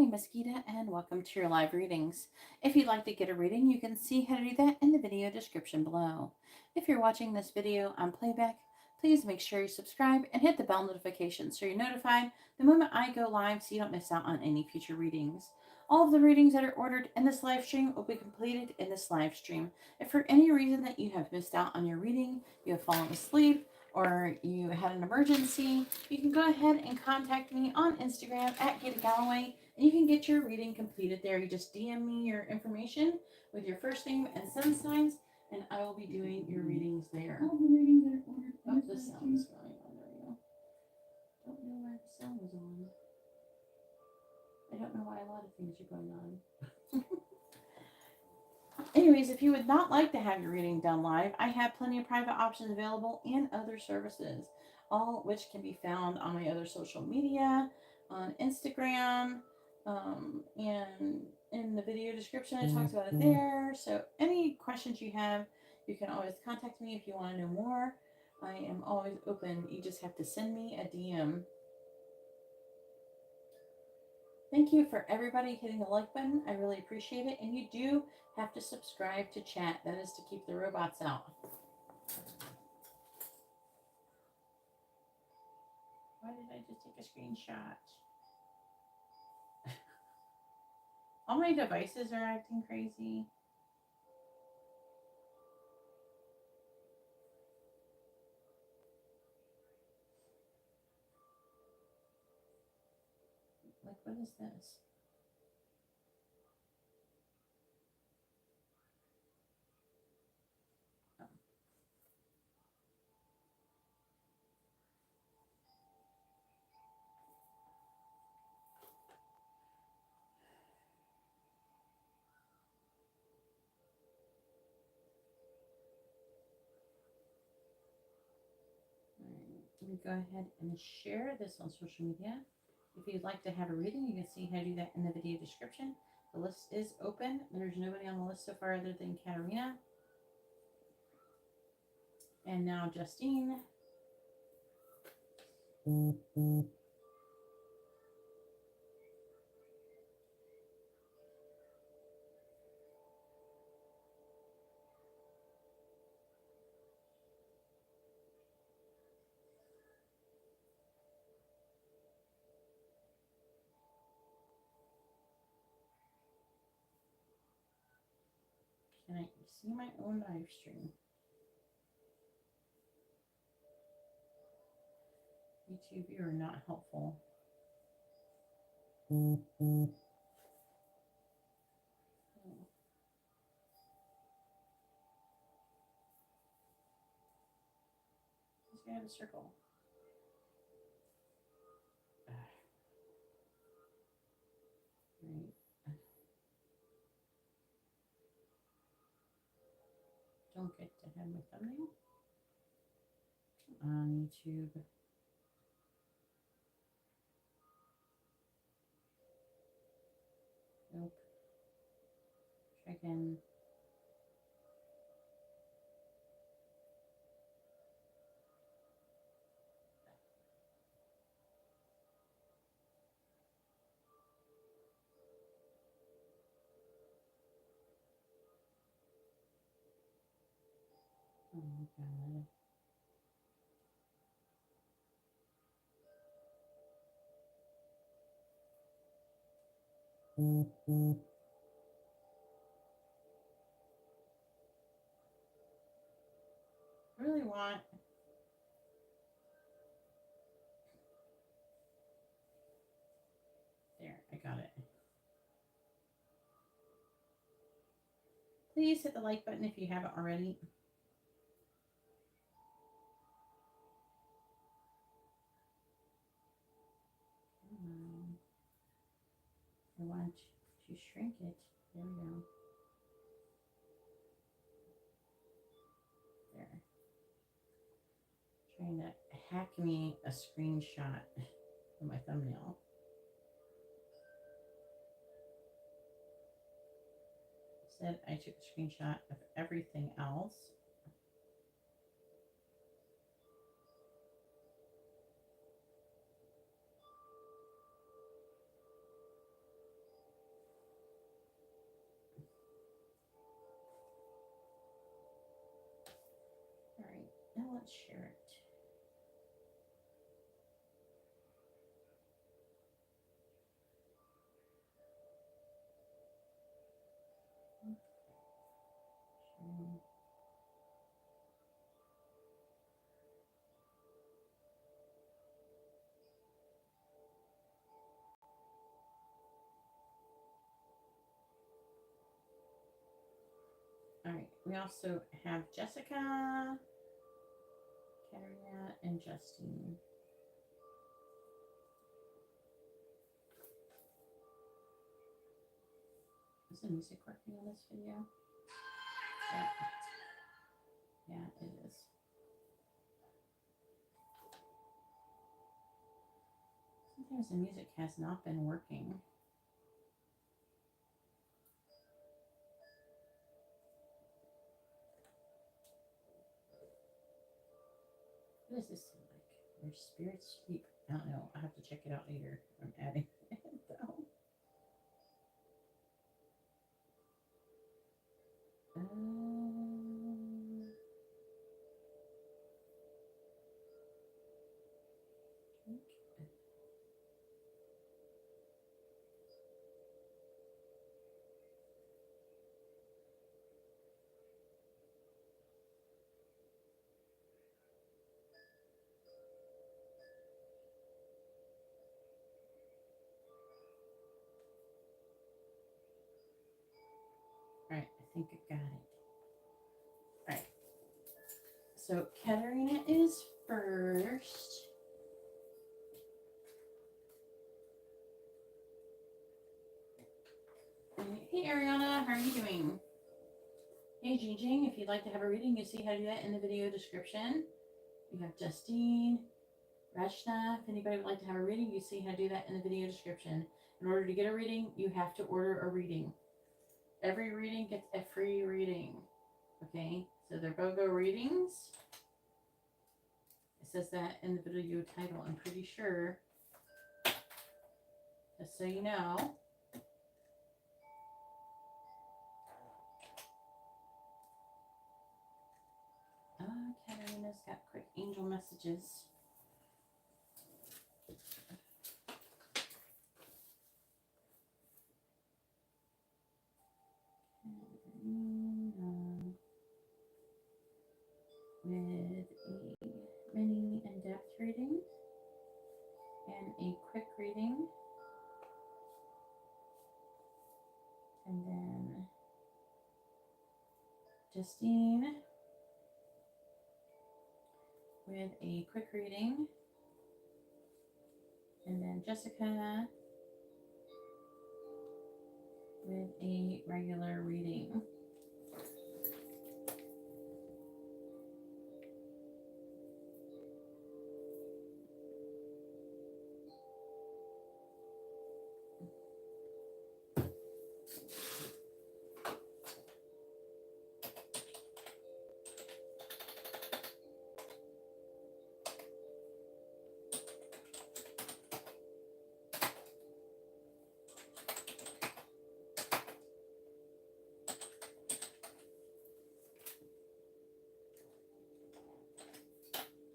name is Geeta and welcome to your live readings. If you'd like to get a reading, you can see how to do that in the video description below. If you're watching this video on playback, please make sure you subscribe and hit the bell notification so you're notified the moment I go live so you don't miss out on any future readings. All of the readings that are ordered in this live stream will be completed in this live stream. If for any reason that you have missed out on your reading, you have fallen asleep, or you had an emergency, you can go ahead and contact me on Instagram at GeetaGalaway, and you can get your reading completed there. You just DM me your information with your first name and sun signs, and I will be doing your readings there. All the readings are ordered. Oh, the sound is going on. There we go. Don't know why the sound was on. I don't know why a lot of things are going on. Anyways, if you would not like to have your reading done live, I have plenty of private options available and other services, all which can be found on my other social media, on Instagram, and in the video description it talks about it there. So any questions you have, you can always contact me if you want to know more. I am always open. You just have to send me a DM. Thank you for everybody hitting the like button. I really appreciate it. And you do have to subscribe to chat. That is to keep the robots out. Why did I just take a screenshot? All my devices are acting crazy. Like, what is this? Oh. Let me go ahead and share this on social media. If you'd like to have a reading, you can see how to do that in the video description. The list is open. There's nobody on the list so far other than Katarina. And now Justine. Can I see my own live stream? YouTube, you are not helpful. Oh. Let's get a circle. Right. Don't get to have my thumbnail on YouTube. Nope. Try again. Oh my god. I really want. There, I got it. Please hit the like button if you haven't already. I want to shrink it. There we go. There. Trying to hack me a screenshot of my thumbnail. Instead, I took a screenshot of everything else. let's share it. All right, we also have Jessica, Katarina, and Justine. Is the music working on this video? Yeah, it is. Sometimes the music has not been working. What does this sound like? Your spirits speak. I don't know. I have to check it out later. I'm adding it though. All right, I think I got it. All right. So Katarina is first. Hey Ariana, how are you doing? Hey Jing, if you'd like to have a reading, you see how to do that in the video description. You have Justine, Rashna. If anybody would like to have a reading, you see how to do that in the video description. In order to get a reading, you have to order a reading. Every reading gets a free reading. Okay, so they're BOGO readings. It says that in the video title, I'm pretty sure. Just so you know. Katarina's got quick angel messages. With a mini in-depth reading and a quick reading. And then Justine with a quick reading. And then Jessica with a regular reading.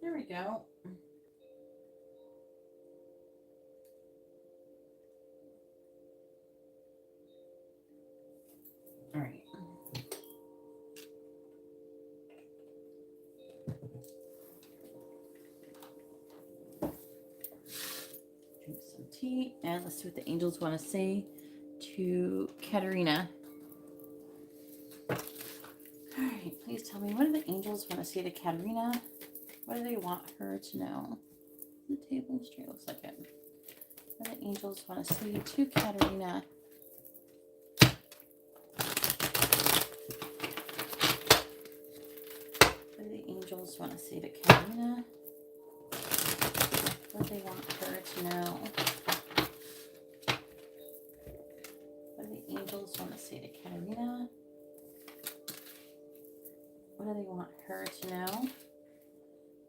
There we go. All right. Drink some tea and let's see what the angels want to say to Katarina. All right, please tell me, what do the angels want to say to Katarina? What do they want her to know? The table straight looks like it. What do the angels want to say to Katarina? What do the angels want to say to Katarina? What do they want her to know? What do the angels want to say to Katarina? What do they want her to know?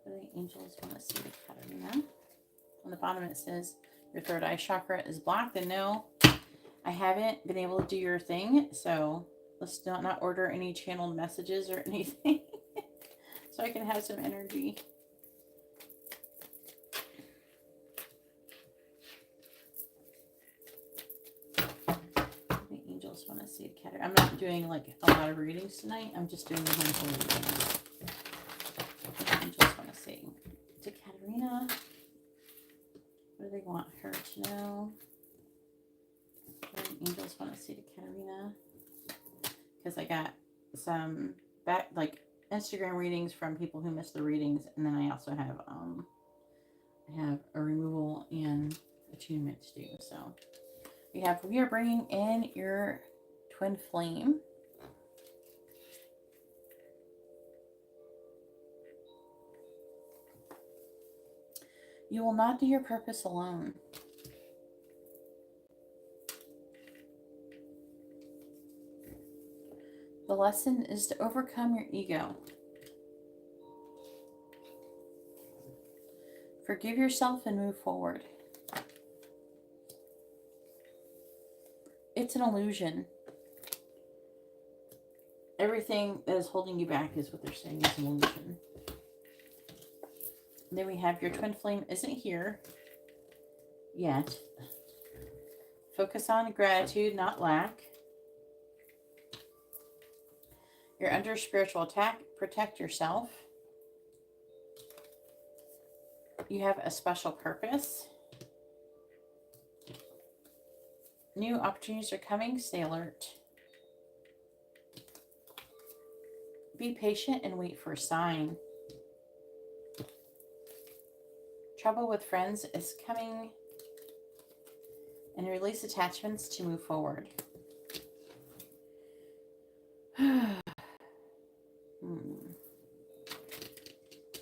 What do the angels want to say to Katarina? On the bottom it says, your third eye chakra is blocked. And no, I haven't been able to do your thing. So let's not order any channeled messages or anything. so I can have some energy. The angels want to see Katarina. I'm not doing like a lot of readings tonight. I'm just doing a handful of readings. The angels want to say to Katarina. What do they want her to know? What do the angels want to say to Katarina? Because I got some Instagram readings from people who missed the readings, and then I also have a removal and attunement to do. So we are bringing in your twin flame. You will not do your purpose alone. The lesson is to overcome your ego. Forgive yourself and move forward. It's an illusion. Everything that is holding you back is what they're saying is an illusion. And then we have your twin flame isn't here yet. Focus on gratitude, not lack. You're under spiritual attack. Protect yourself. You have a special purpose. New opportunities are coming. Stay alert. Be patient and wait for a sign. Trouble with friends is coming. And release attachments to move forward.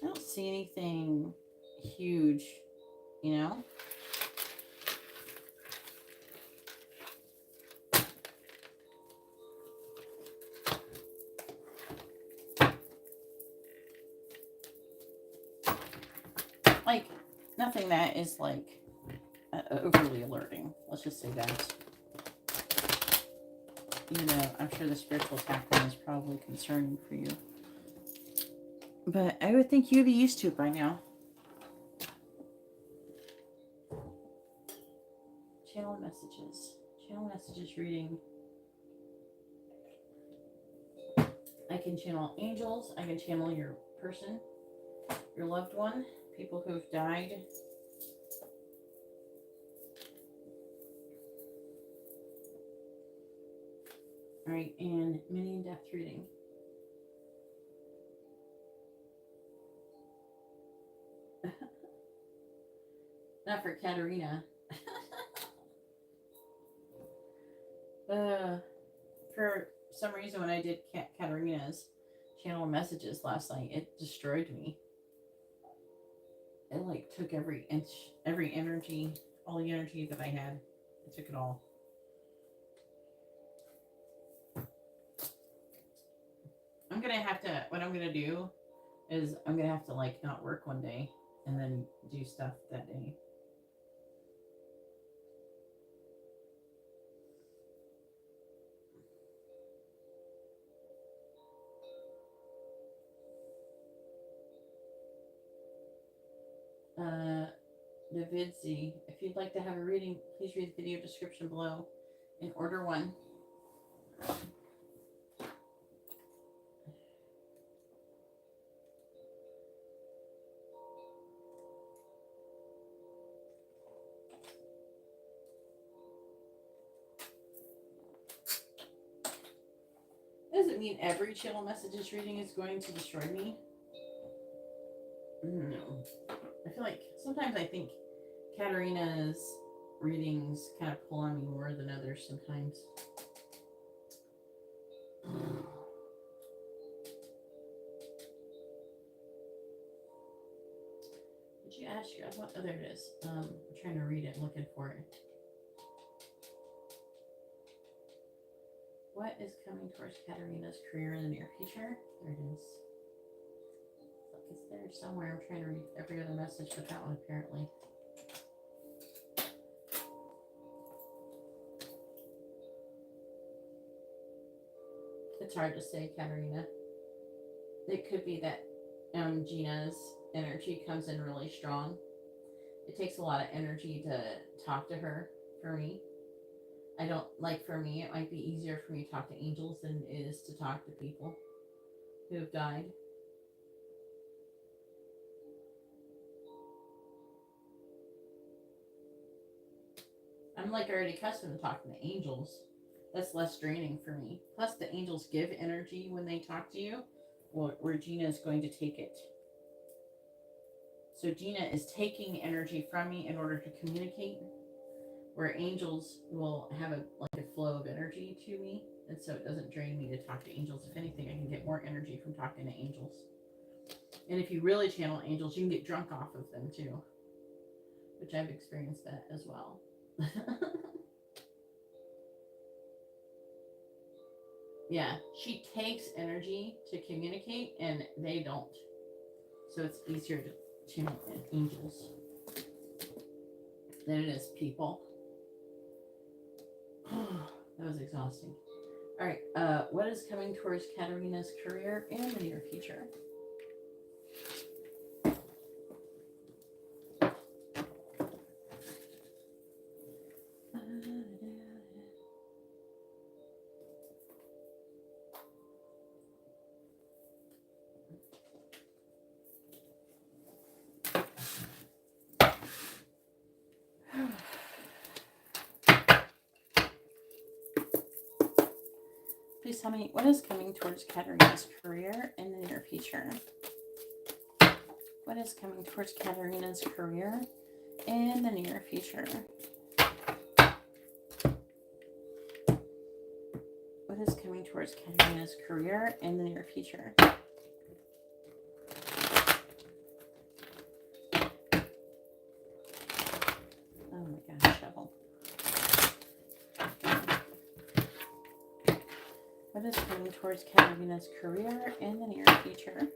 I don't see anything huge, you know? Like, nothing that is like overly alerting. Let's just say that. Even though I'm sure the spiritual attack one is probably concerning for you. But I would think you'd be used to it by now. Channel messages. Channel messages reading. I can channel angels. I can channel your person, your loved one, people who have died. All right, and mini in-depth reading. Not for Katarina. For some reason, when I did Katarina's channel messages last night, it destroyed me. It like took every inch, every energy, all the energy that I had. It took it all. I'm gonna have to, what I'm gonna do is I'm gonna have to like not work one day and then do stuff that day. Davidzi, if you'd like to have a reading, please read the video description below and order one. Doesn't mean every channel messages reading is going to destroy me. No. I feel like sometimes I think Katarina's readings kind of pull on me more than others sometimes. Did you ask your, what, oh, there it is. I'm trying to read it, looking for it. What is coming towards Katarina's career in the near future? There it is. It's there somewhere. I'm trying to read every other message but that one apparently. It's hard to say, Katarina. It could be that Gina's energy comes in really strong. It takes a lot of energy to talk to her for me. I don't like, for me, it might be easier for me to talk to angels than it is to talk to people who have died. I'm like already accustomed to talking to angels. That's less draining for me. Plus, the angels give energy when they talk to you, where Gina is going to take it. So Gina is taking energy from me in order to communicate, where angels will have a flow of energy to me, and so it doesn't drain me to talk to angels. If anything, I can get more energy from talking to angels. And if you really channel angels, you can get drunk off of them too, which I've experienced that as well. Yeah, she takes energy to communicate, and they don't. So it's easier to channel angels than it is people. That was exhausting. All right, what is coming towards Katarina's career in the near future? Please tell me what is coming towards Katarina's career in the near future. What is coming towards Katarina's career in the near future? What is coming towards Katarina's career in the near future? Oh my gosh, shovel. What is coming towards Katarina's career in the near future?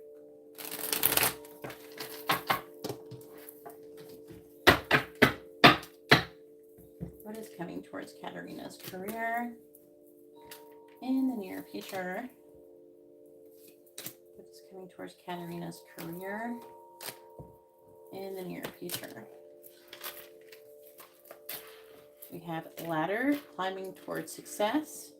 What is coming towards Katarina's career in the near future? What is coming towards Katarina's career in the near future? We have ladder, climbing towards success.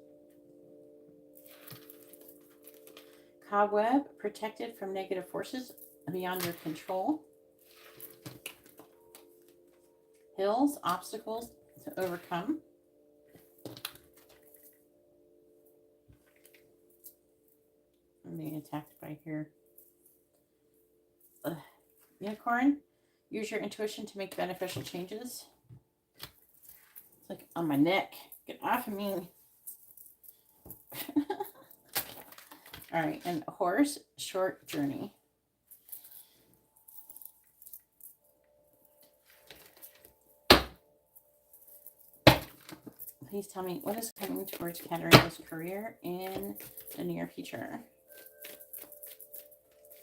Cobweb, protected from negative forces beyond your control. Hills, obstacles to overcome. I'm being attacked by here. Unicorn, use your intuition to make beneficial changes. It's like on my neck. Get off of me. All right, and horse, short journey. Please tell me what is coming towards Katarina's career in the near future.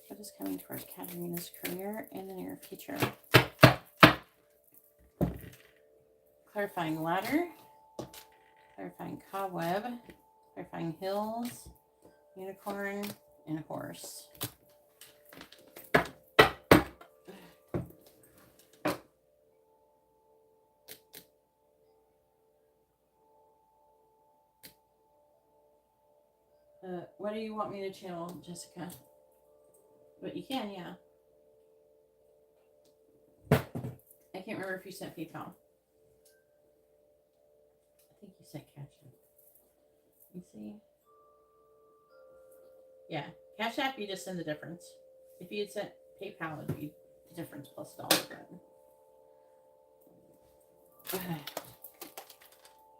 What is coming towards Katarina's career in the near future? Clarifying ladder, clarifying cobweb, clarifying hills, unicorn, and horse. What do you want me to channel, Jessica? But you can, yeah. I can't remember if you sent PayPal. I think you sent CashApp. You see? Yeah, CashApp, you just send the difference. If you had sent PayPal, it would be the difference plus $1.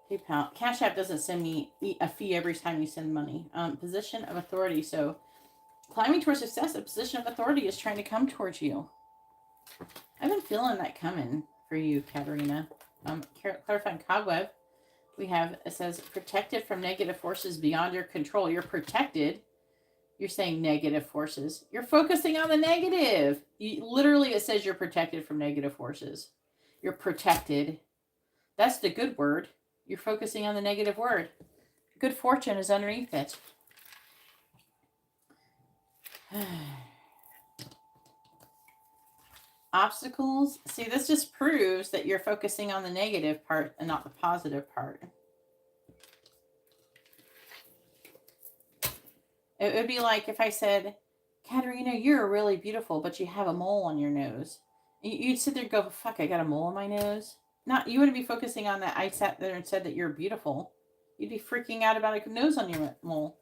PayPal. CashApp doesn't send me a fee every time you send money. Position of authority. So climbing towards success, a position of authority is trying to come towards you. I've been feeling that coming for you, Katarina. Clarifying cobweb. We have, it says, protected from negative forces beyond your control. You're protected. You're saying negative forces. You're focusing on the negative. Literally, it says you're protected from negative forces. You're protected. That's the good word. You're focusing on the negative word. Good fortune is underneath it. obstacles. See, this just proves that you're focusing on the negative part and not the positive part. It would be like if I said, Katarina, you're really beautiful, but you have a mole on your nose. You'd sit there and go, fuck, I got a mole on my nose. Not, you wouldn't be focusing on that. I sat there and said that you're beautiful. You'd be freaking out about a nose on your mole.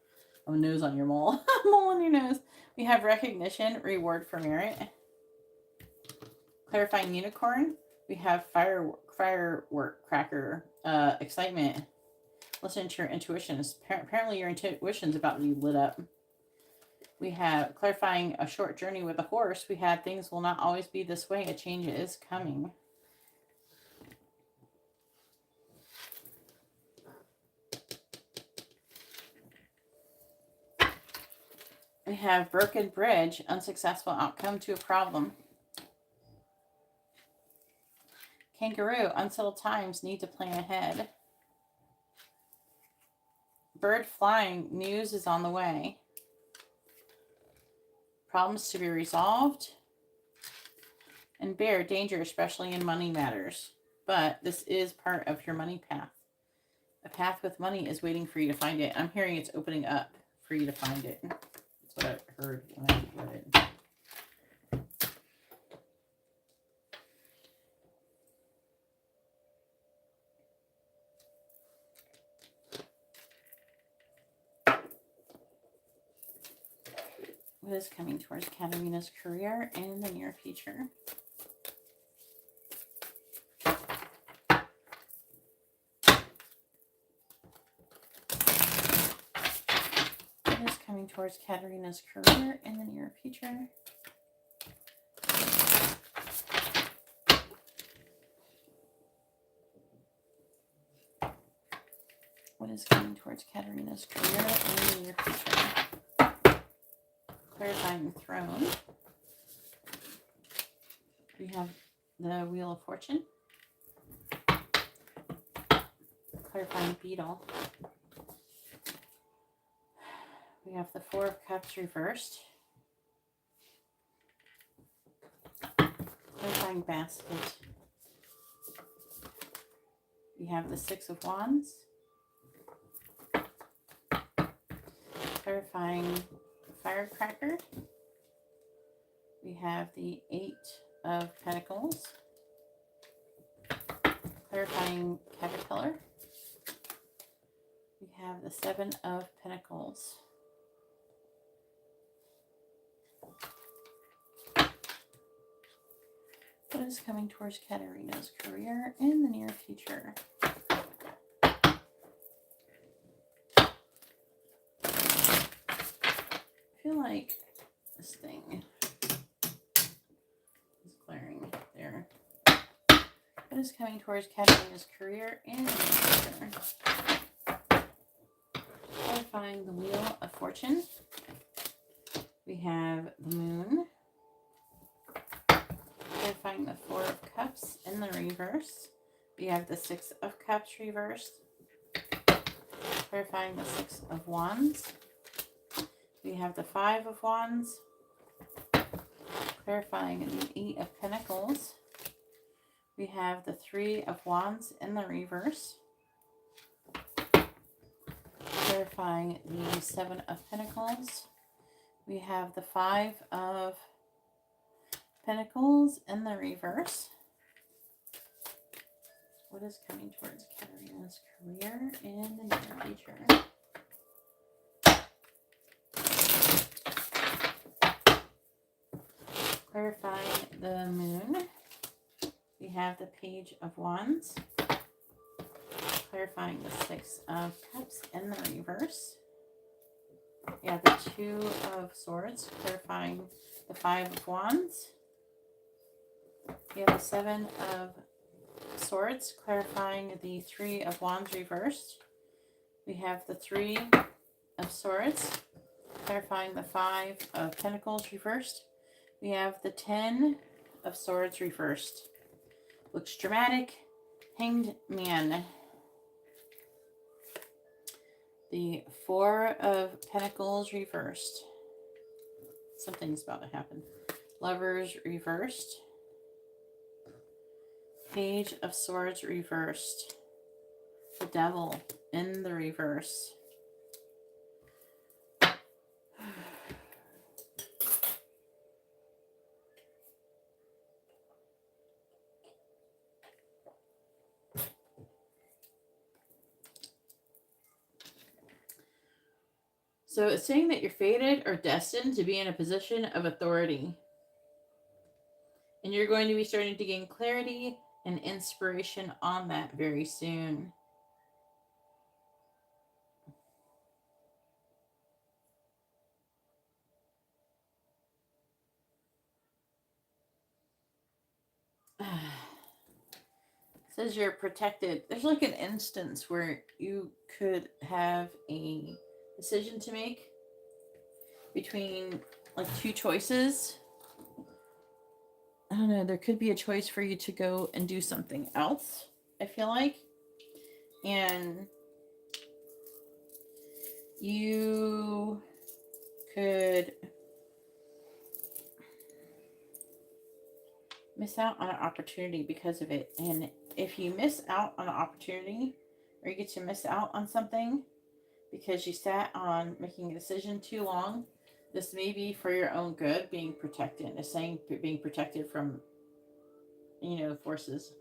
Oh, nose on your mole. Mole on your nose. We have recognition, reward for merit. Clarifying unicorn. We have firework cracker, excitement. Listen to your intuitions. Apparently your intuition's about to be lit up. We have clarifying a short journey with a horse. We have things will not always be this way. A change is coming. We have broken bridge, unsuccessful outcome to a problem. Kangaroo, unsettled times, need to plan ahead. Bird flying, news is on the way. Problems to be resolved. And bear, danger, especially in money matters. But this is part of your money path. A path with money is waiting for you to find it. I'm hearing it's opening up for you to find it. That's what I heard when I read it. What is coming towards Katarina's career in the near future? What is coming towards Katarina's career in the near future? What is coming towards Katarina's career in the near future? Clarifying throne. We have the Wheel of Fortune. Clarifying beetle. We have the Four of Cups reversed. Clarifying basket. We have the Six of Wands. Clarifying firecracker. We have the Eight of Pentacles. Clarifying caterpillar. We have the Seven of Pentacles. What is coming towards Katarina's career in the near future? I feel like this thing is glaring there. What is coming towards Katarina's career in the near future? Clarifying the Wheel of Fortune. We have the Moon. Clarifying the Four of Cups in the reverse. We have the Six of Cups reversed. Clarifying the Six of Wands. We have the Five of Wands. Clarifying the Eight of Pentacles. We have the Three of Wands in the reverse. Clarifying the Seven of Pentacles. We have the Five of Pentacles in the reverse. What is coming towards Katarina's career in the near future? Clarifying the Moon. We have the Page of Wands. Clarifying the Six of Cups in the reverse. We have the Two of Swords. Clarifying the Five of Wands. We have the Seven of Swords, clarifying the Three of Wands reversed. We have the Three of Swords, clarifying the Five of Pentacles reversed. We have the Ten of Swords reversed. Looks dramatic. Hanged Man. The Four of Pentacles reversed. Something's about to happen. Lovers reversed. Page of Swords reversed. The Devil in the reverse. So it's saying that you're fated or destined to be in a position of authority. And you're going to be starting to gain clarity and inspiration on that very soon. It says you're protected. There's like an instance where you could have a decision to make between like two choices. I don't know, there could be a choice for you to go and do something else, I feel like. And you could miss out on an opportunity because of it. And if you miss out on an opportunity, or you get to miss out on something because you sat on making a decision too long, this may be for your own good, being protected. It's saying being protected from, forces.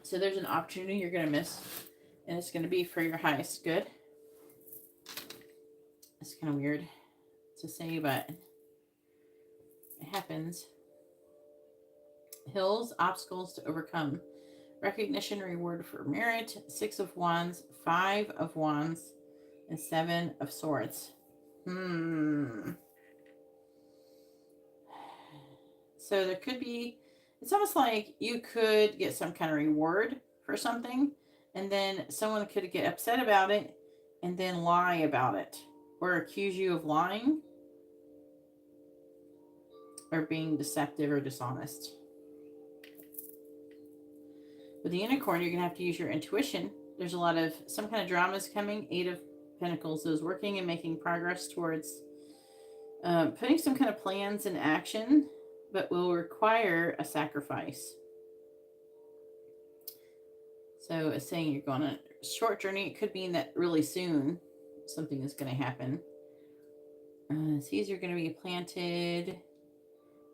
So there's an opportunity you're going to miss, and it's going to be for your highest good. It's kind of weird to say, but it happens. Hills, obstacles to overcome. Recognition, reward for merit. 6 of Wands, 5 of Wands, and 7 of Swords. So there could be, it's almost like you could get some kind of reward for something, and then someone could get upset about it and then lie about it, or accuse you of lying or being deceptive or dishonest. With the unicorn, you're going to have to use your intuition. There's a lot of, some kind of dramas coming. 8 of Pentacles is working and making progress towards putting some kind of plans in action, but will require a sacrifice. So it's saying you're going on a short journey. It could mean that really soon something is going to happen. Seeds are going to be planted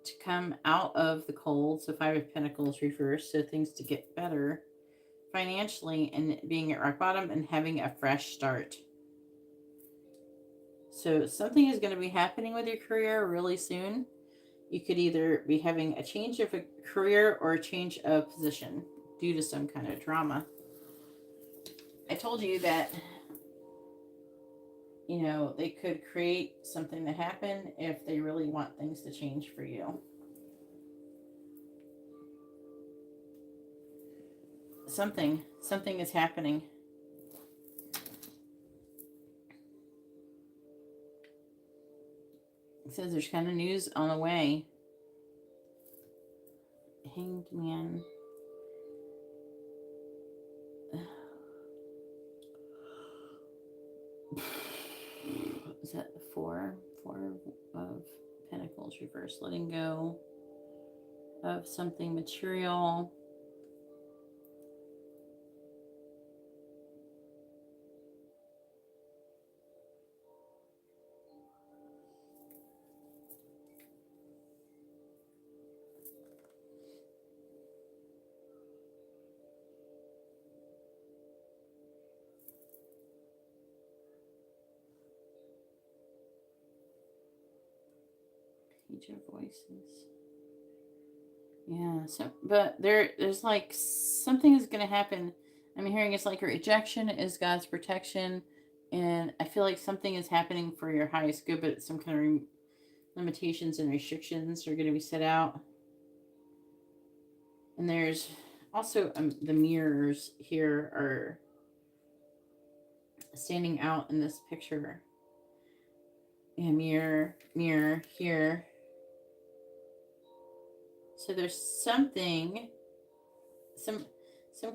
to come out of the cold. So 5 of Pentacles reversed. So things to get better financially and being at rock bottom and having a fresh start. So something is going to be happening with your career really soon. You could either be having a change of a career or a change of position due to some kind of drama. I told you that, they could create something to happen if they really want things to change for you. Something is happening. It says there's kind of news on the way. Hanged Man. Is that the 4 of Pentacles reversed? Letting go of something material. Page of Voices. Yeah, so but there's like something is going to happen. I'm hearing it's like a rejection is God's protection, and I feel like something is happening for your highest good, but some kind of limitations and restrictions are going to be set out. And there's also the mirrors here are standing out in this picture. Yeah, mirror here. So there's something, some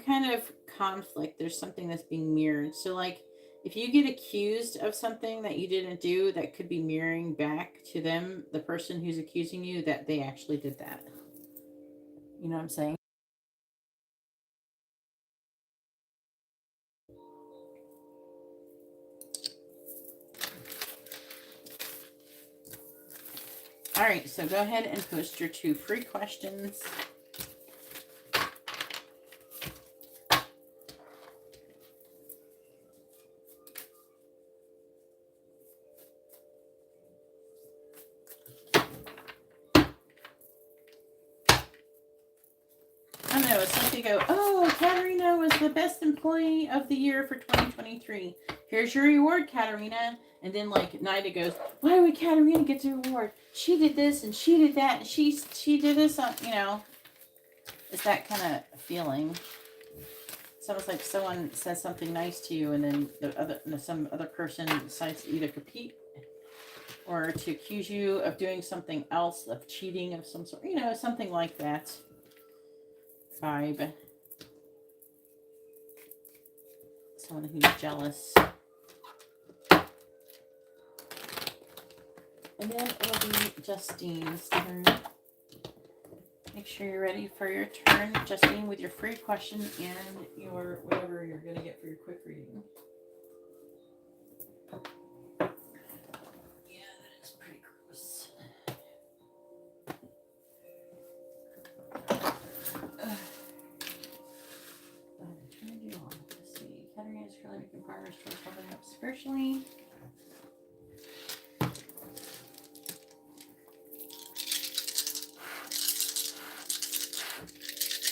kind of conflict. There's something that's being mirrored. So like if you get accused of something that you didn't do, that could be mirroring back to them, the person who's accusing you, that they actually did that. You know what I'm saying? All right, so go ahead and post your 2 free questions. I know, it's like they go, oh, Katarina was the best employee of the year for 2023. Here's your reward, Katarina. And then, like, Nida goes, why would Katarina get the reward? She did this and she did that and she did this on, you know. It's that kind of feeling. It's almost like someone says something nice to you and then some other person decides to either compete or to accuse you of doing something else, of cheating of some sort, you know, something like that vibe. Someone who's jealous. And then it will be Justine's turn. Make sure you're ready for your turn, Justine, with your free question and your whatever you're going to get for your quick reading. Yeah, that is pretty gross. Let's see. Katarina is currently making progress towards leveling up spiritually.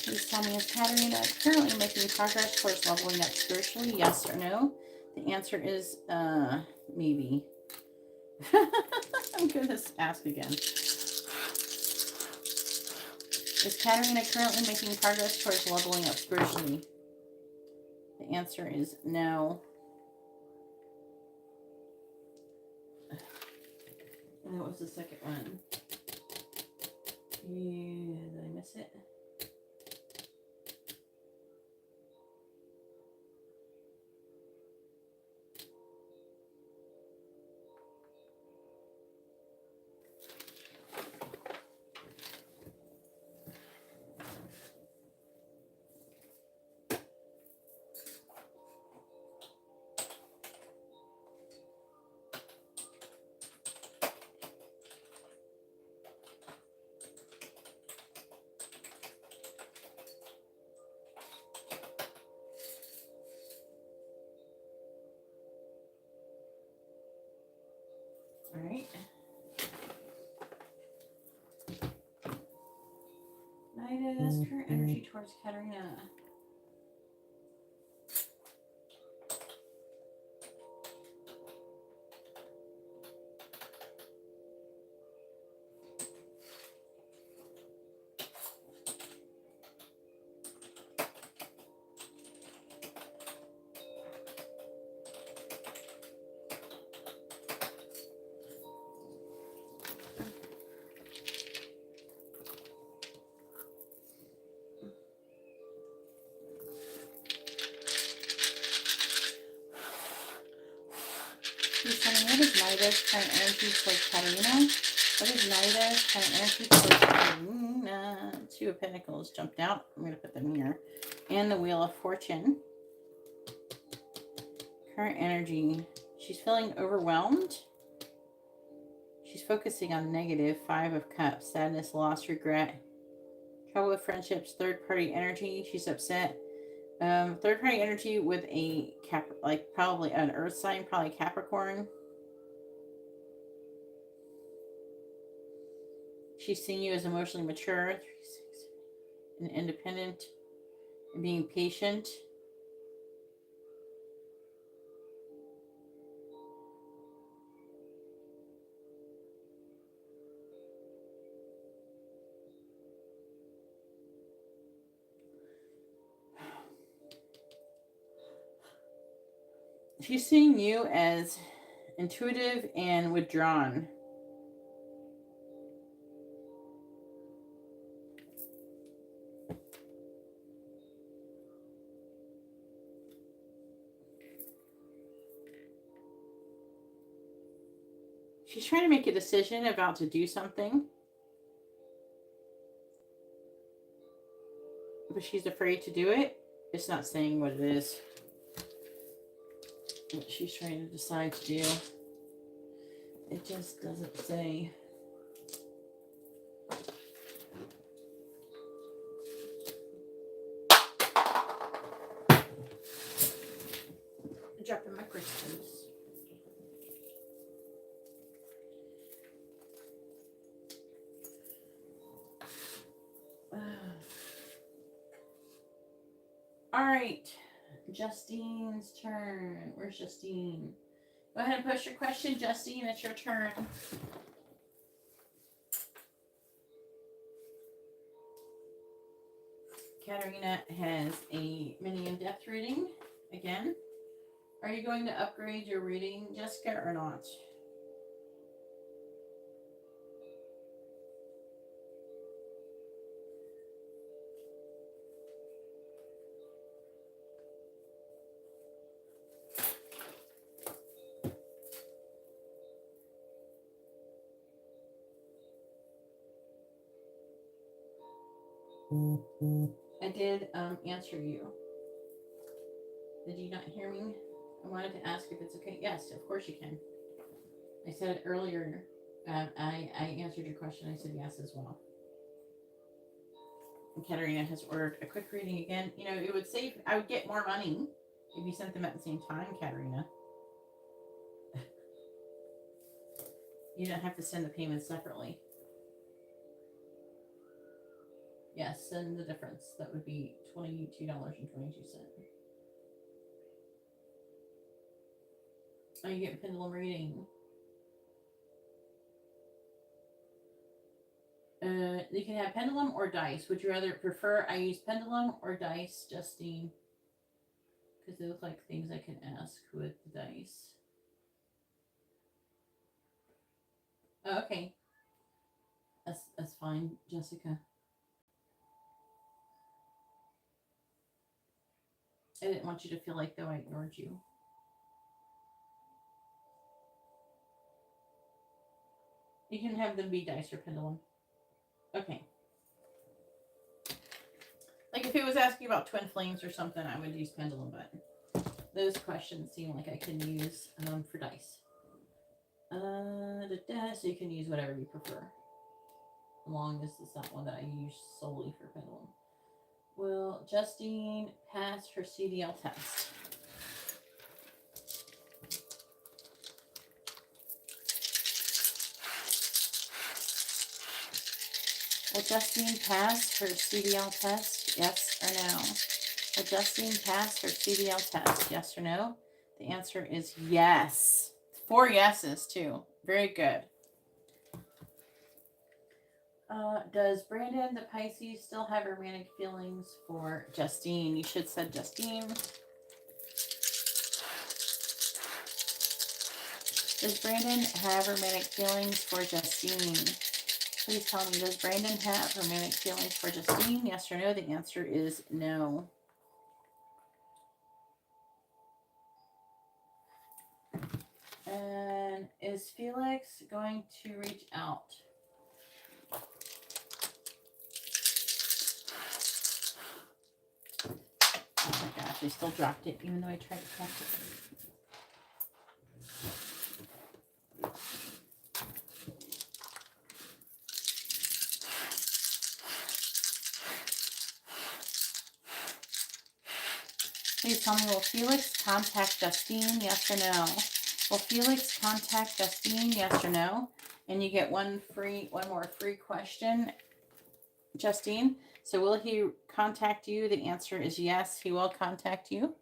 Please tell me, is Katarina currently making progress towards leveling up spiritually? Yes or no? The answer is maybe. I'm going to ask again. Is Katarina currently making progress towards leveling up spiritually? The answer is no. And what was the second one? Yeah, did I miss it? All right. Nida's current energy towards Katarina. Please tell me, what is Nida's current energy towards Katarina? What is Nida's current energy towards Katarina? 2 of Pentacles jumped out. I'm going to put them here. And the Wheel of Fortune. Current energy. She's feeling overwhelmed. She's focusing on negative. 5 of Cups. Sadness, loss, regret. Trouble with friendships. Third-party energy. She's upset. Third-party energy with a probably an earth sign, probably Capricorn. She's seeing you as emotionally mature, 3, 6, and independent, and being patient. She's seeing you as intuitive and withdrawn. She's trying to make a decision about to do something. but she's afraid to do it. It's not saying what it is. What she's trying to decide to do. It just doesn't say. Dropping my crystals. All right, Justine's turn. Where's Justine? Go ahead and post your question, Justine. It's your turn. Katarina has a mini in-depth reading again. Are you going to upgrade your reading, Jessica, or not? I did answer you. Did you not hear me? I wanted to ask if it's okay. Yes, of course you can. I said it earlier. I answered your question. I said yes as well. And Katarina has ordered a quick reading again. You know, it would save. I would get more money if you sent them at the same time, Katarina. You don't have to send the payments separately. Yes, send the difference. That would be $22.22. Oh, you get pendulum reading. You can have pendulum or dice. Would you rather prefer I use pendulum or dice, Justine? Because they look like things I can ask with the dice. Oh, okay. That's fine, Jessica. I didn't want you to feel like, though, I ignored you. You can have them be dice or pendulum. Okay. Like if it was asking about twin flames or something, I would use pendulum, but those questions seem like I can use for dice. So you can use whatever you prefer. As long as it's not one that I use solely for pendulum. Will Justine pass her CDL test? Will Justine pass her CDL test? Yes or no? Will Justine pass her CDL test? Yes or no? The answer is yes. 4 yeses, too. Very good. Does Brandon, the Pisces, still have romantic feelings for Justine? You should said Justine. Does Brandon have romantic feelings for Justine? Please tell me, does Brandon have romantic feelings for Justine? Yes or no? The answer is no. And is Felix going to reach out? Oh my gosh, I still dropped it even though I tried to catch it. Please tell me, will Felix contact Justine? Yes or no? Will Felix contact Justine? Yes or no? And you get one more free question, Justine. So will he contact you? The answer is yes, he will contact you.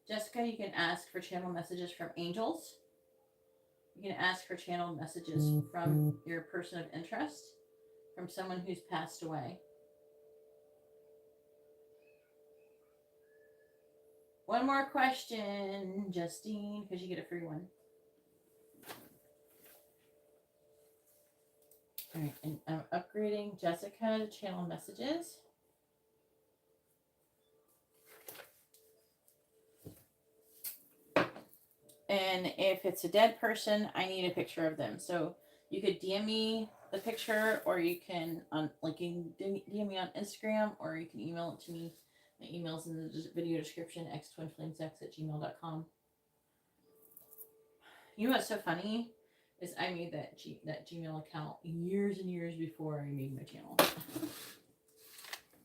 Jessica, you can ask for channel messages from angels. You can ask for channel messages from your person of interest, from someone who's passed away. One more question, Justine, because you get a free one. All right, and I'm upgrading Jessica to channel messages. And if it's a dead person, I need a picture of them. So you could DM me the picture, or you can DM me on Instagram, or you can email it to me. My email's in the video description, xtwinflamesx@gmail.com. You know what's so funny is I made that Gmail account years and years before I made my channel.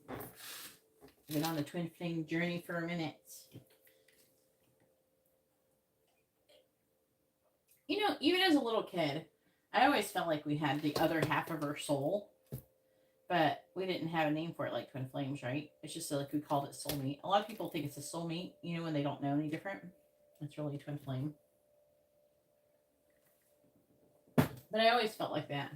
I've been on the twin flame journey for a minute. You know, even as a little kid, I always felt like we had the other half of our soul, but we didn't have a name for it like twin flames, right? It's just like we called it soulmate. A lot of people think it's a soulmate, you know, when they don't know any different. It's really a twin flame. But I always felt like that.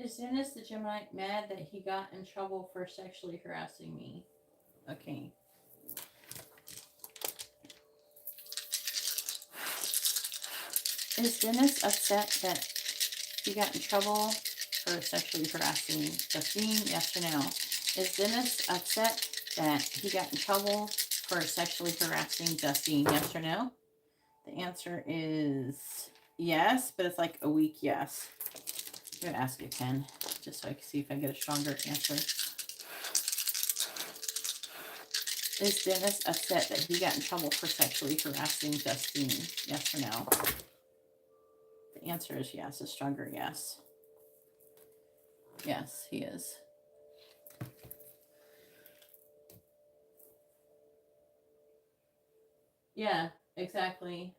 Is Dennis the Gemini mad that he got in trouble for sexually harassing me? Okay. Is Dennis upset that he got in trouble for sexually harassing Justine? Yes or no? Is Dennis upset that he got in trouble for sexually harassing Justine? Yes or no? The answer is yes, but it's like a weak yes. I'm going to ask again, just so I can see if I get a stronger answer. Is Dennis upset that he got in trouble for sexually harassing Justine? Yes or no? The answer is yes, a stronger yes. Yes, he is. Yeah, exactly.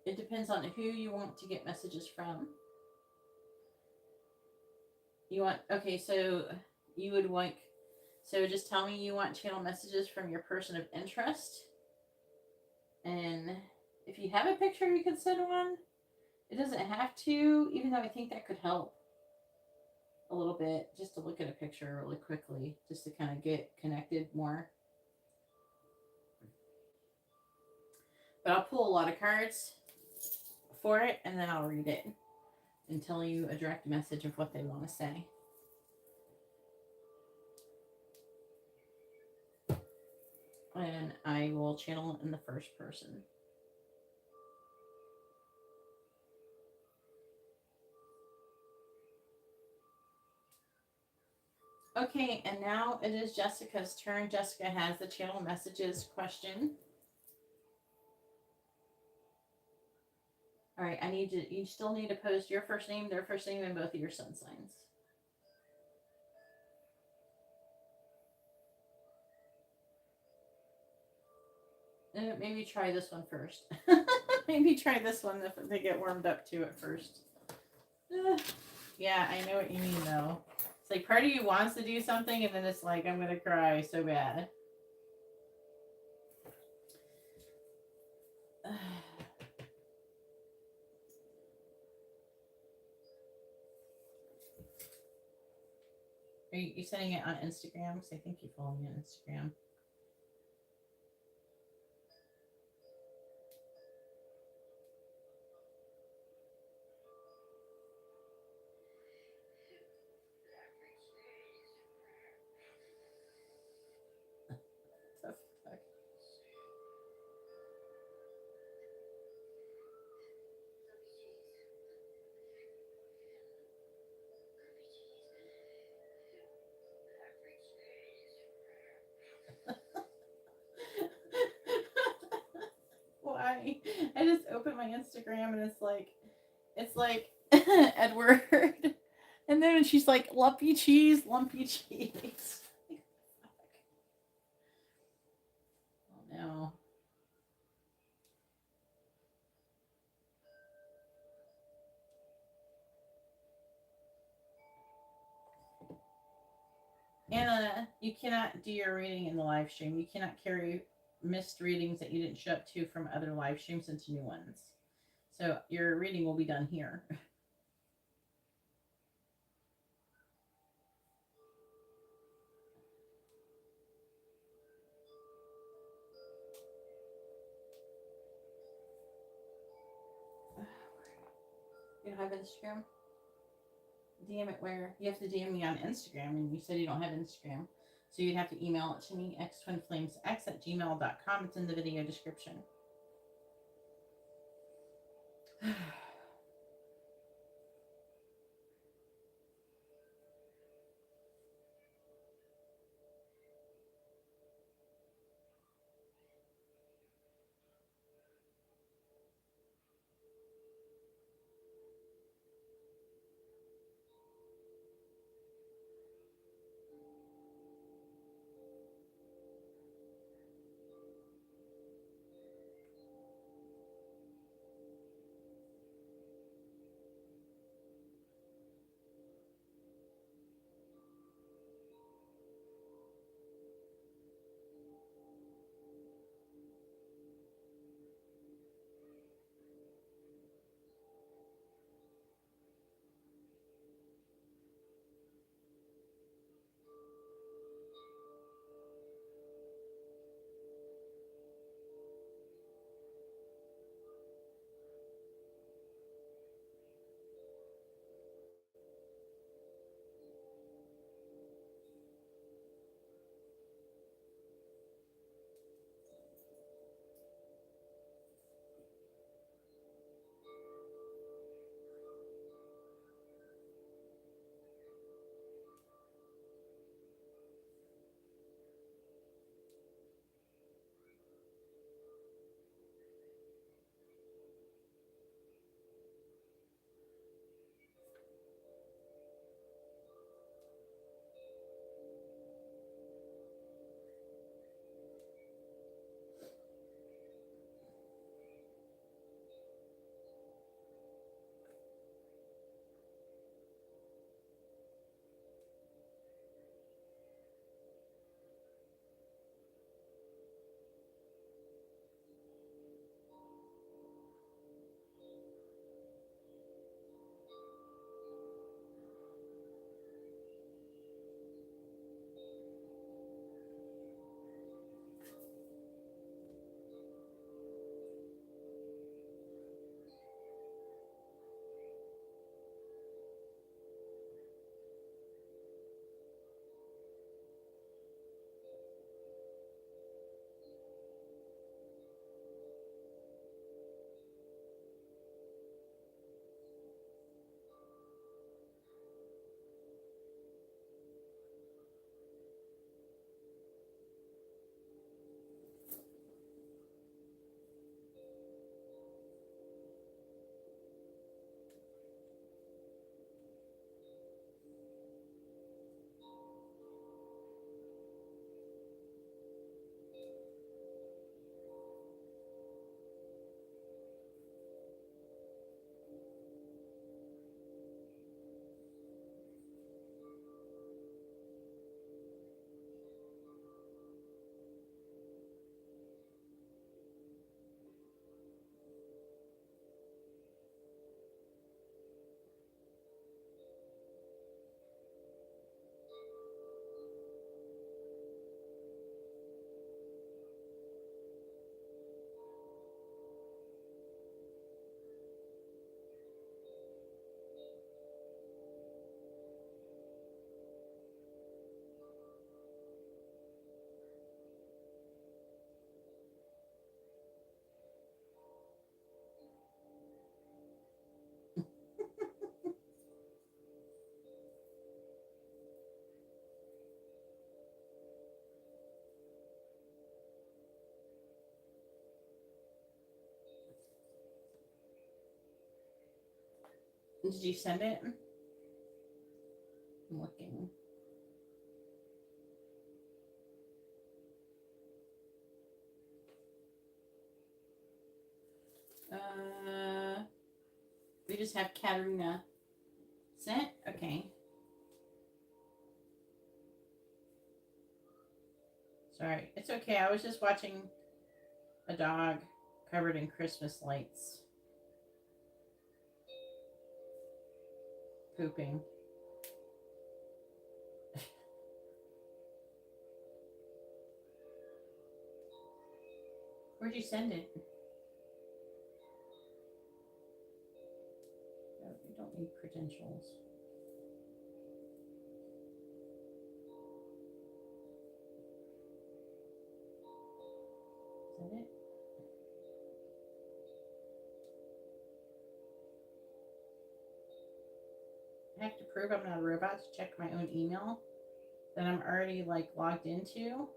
It depends on who you want to get messages from. You want, okay, so you would want, so just tell me you want channel messages from your person of interest. And if you have a picture, you can send one. It doesn't have to, even though I think that could help a little bit, just to look at a picture really quickly, just to kind of get connected more. But I'll pull a lot of cards for it, and then I'll read it and tell you a direct message of what they want to say. And I will channel it in the first person. Okay, and now it is Jessica's turn. Jessica has the channel messages question. All right, you still need to post your first name, their first name, and both of your sun signs. Maybe try this one first. Maybe try this one to get warmed up to it first. Yeah, I know what you mean, though. It's like part of you wants to do something, and then it's like, I'm going to cry so bad. Are you sending it on Instagram? Because I think you follow me on Instagram. Why? I just opened my Instagram and it's like Edward, and then she's like lumpy cheese. Oh no. Anna, you cannot do your reading in the live stream. You cannot carry missed readings that you didn't show up to from other live streams into new ones. So your reading will be done here. You don't have Instagram? DM it where? You have to DM me on Instagram, and you said you don't have Instagram. So you'd have to email it to me, xtwinflamesx@gmail.com. It's in the video description. Did you send it? I'm looking. We just have Katarina sent. Okay. Sorry. It's okay. I was just watching a dog covered in Christmas lights pooping. Where'd you send it? I don't need credentials. Is that it? I have to prove I'm not a robot to check my own email that I'm already like logged into.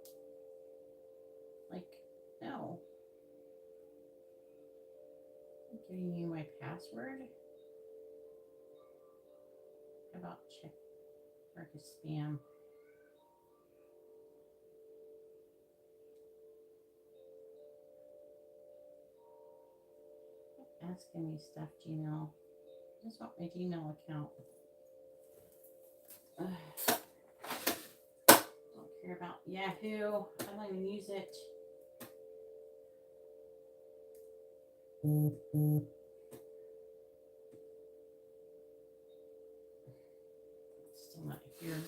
Like, no. I'm giving you my password. How about check mark as spam? Asking me stuff, Gmail. I just want my Gmail account. Don't care about Yahoo. I don't even use it. Still not here.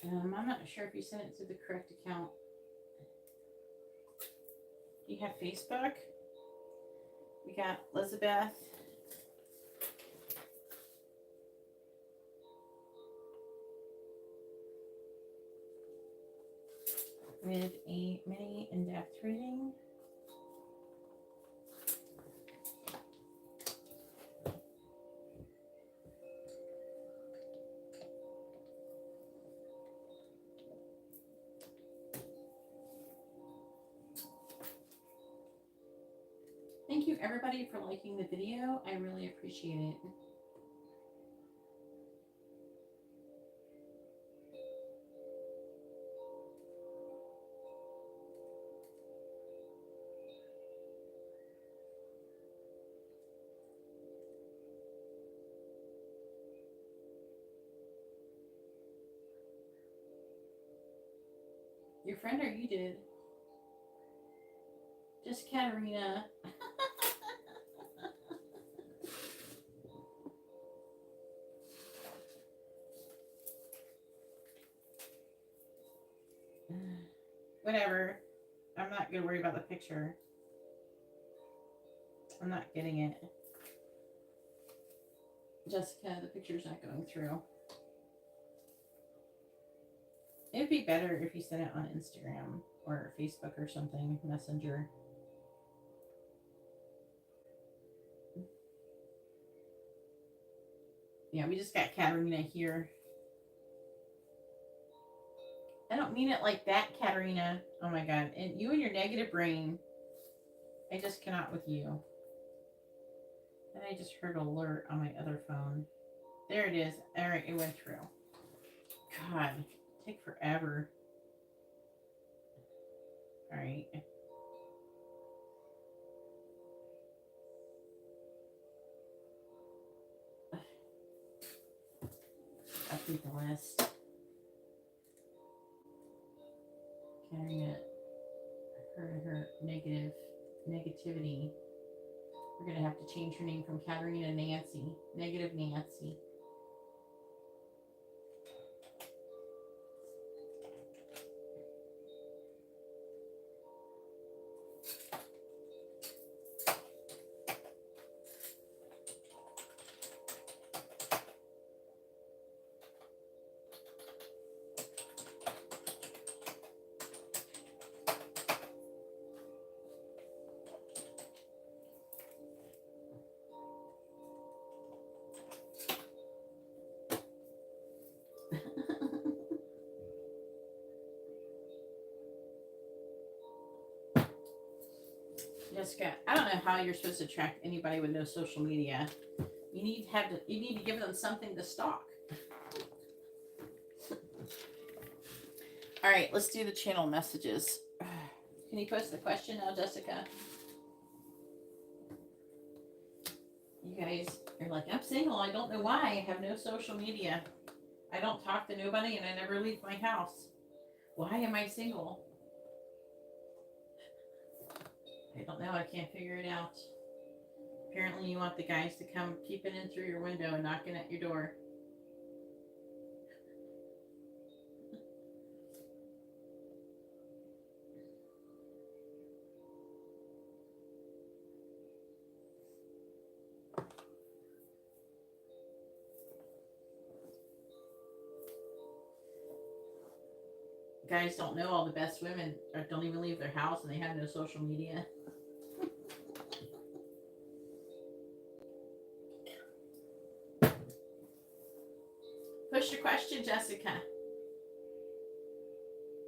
I'm not sure if you sent it to the correct account. Do you have Facebook? We got Elizabeth. With a mini in-depth reading. Thank you everybody for liking the video. I really appreciate it. Your friend or you did? Just Katarina. Whatever. I'm not going to worry about the picture. I'm not getting it. Jessica, the picture's not going through. It would be better if you sent it on Instagram or Facebook or something, Messenger. Yeah, we just got Katarina here. I don't mean it like that, Katarina. Oh my God. And you and your negative brain. I just cannot with you. And I just heard an alert on my other phone. There it is. All right, it went through. God, take forever. All right. Update the list. Carrying her negativity. We're gonna have to change her name from Katarina to Nancy. Negative Nancy. Jessica, I don't know how you're supposed to attract anybody with no social media. You need to give them something to stalk. All right, let's do the channel messages. Can you post the question now, Jessica? You guys are like, I'm single. I don't know why. I have no social media. I don't talk to nobody and I never leave my house. Why am I single? I don't know. I can't figure it out. Apparently you want the guys to come peeping in through your window and knocking at your door. guys don't know, all the best women don't even leave their house and they have no social media. Push your question, Jessica.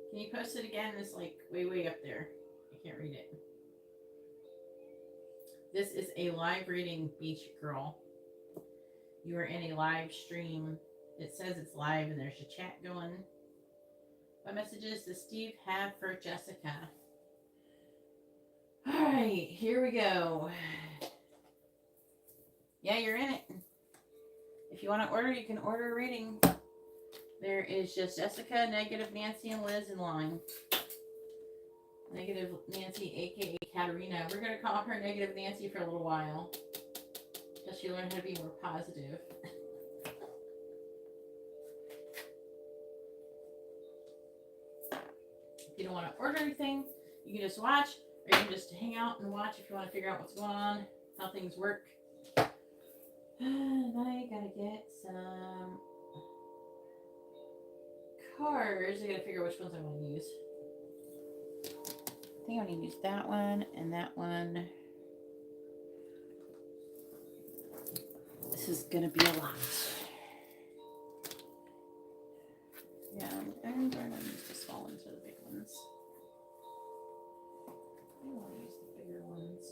Can you post it again? It's like way up there. I can't read it. This is a live reading, Beach Girl. You are in a live stream. It says it's live and there's a chat going. What messages does Steve have for Jessica? All right, here we go. Yeah, you're in it. If you want to order, you can order a reading. There is just Jessica, Negative Nancy, and Liz in line. Negative Nancy, aka Katarina. We're going to call her Negative Nancy for a little while. Until she learns how to be more positive. If you don't want to order anything, you can just watch, or you can just hang out and watch if you want to figure out what's going on, how things work. And I gotta get some cards. I gotta figure out which ones I want to use. I think I want to use that one and that one. This is gonna be a lot. Yeah, I'm going to use the small ones or the big ones. I want to use the bigger ones.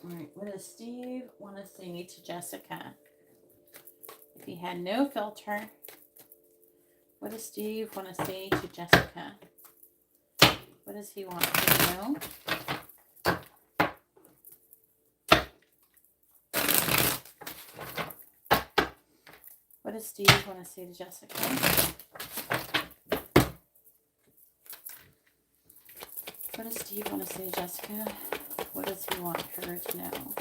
Alright, what does Steve want to say to Jessica? If he had no filter, what does Steve want to say to Jessica? What does he want to know? What does Steve want to say to Jessica? What does Steve want to say to Jessica? What does he want her to know?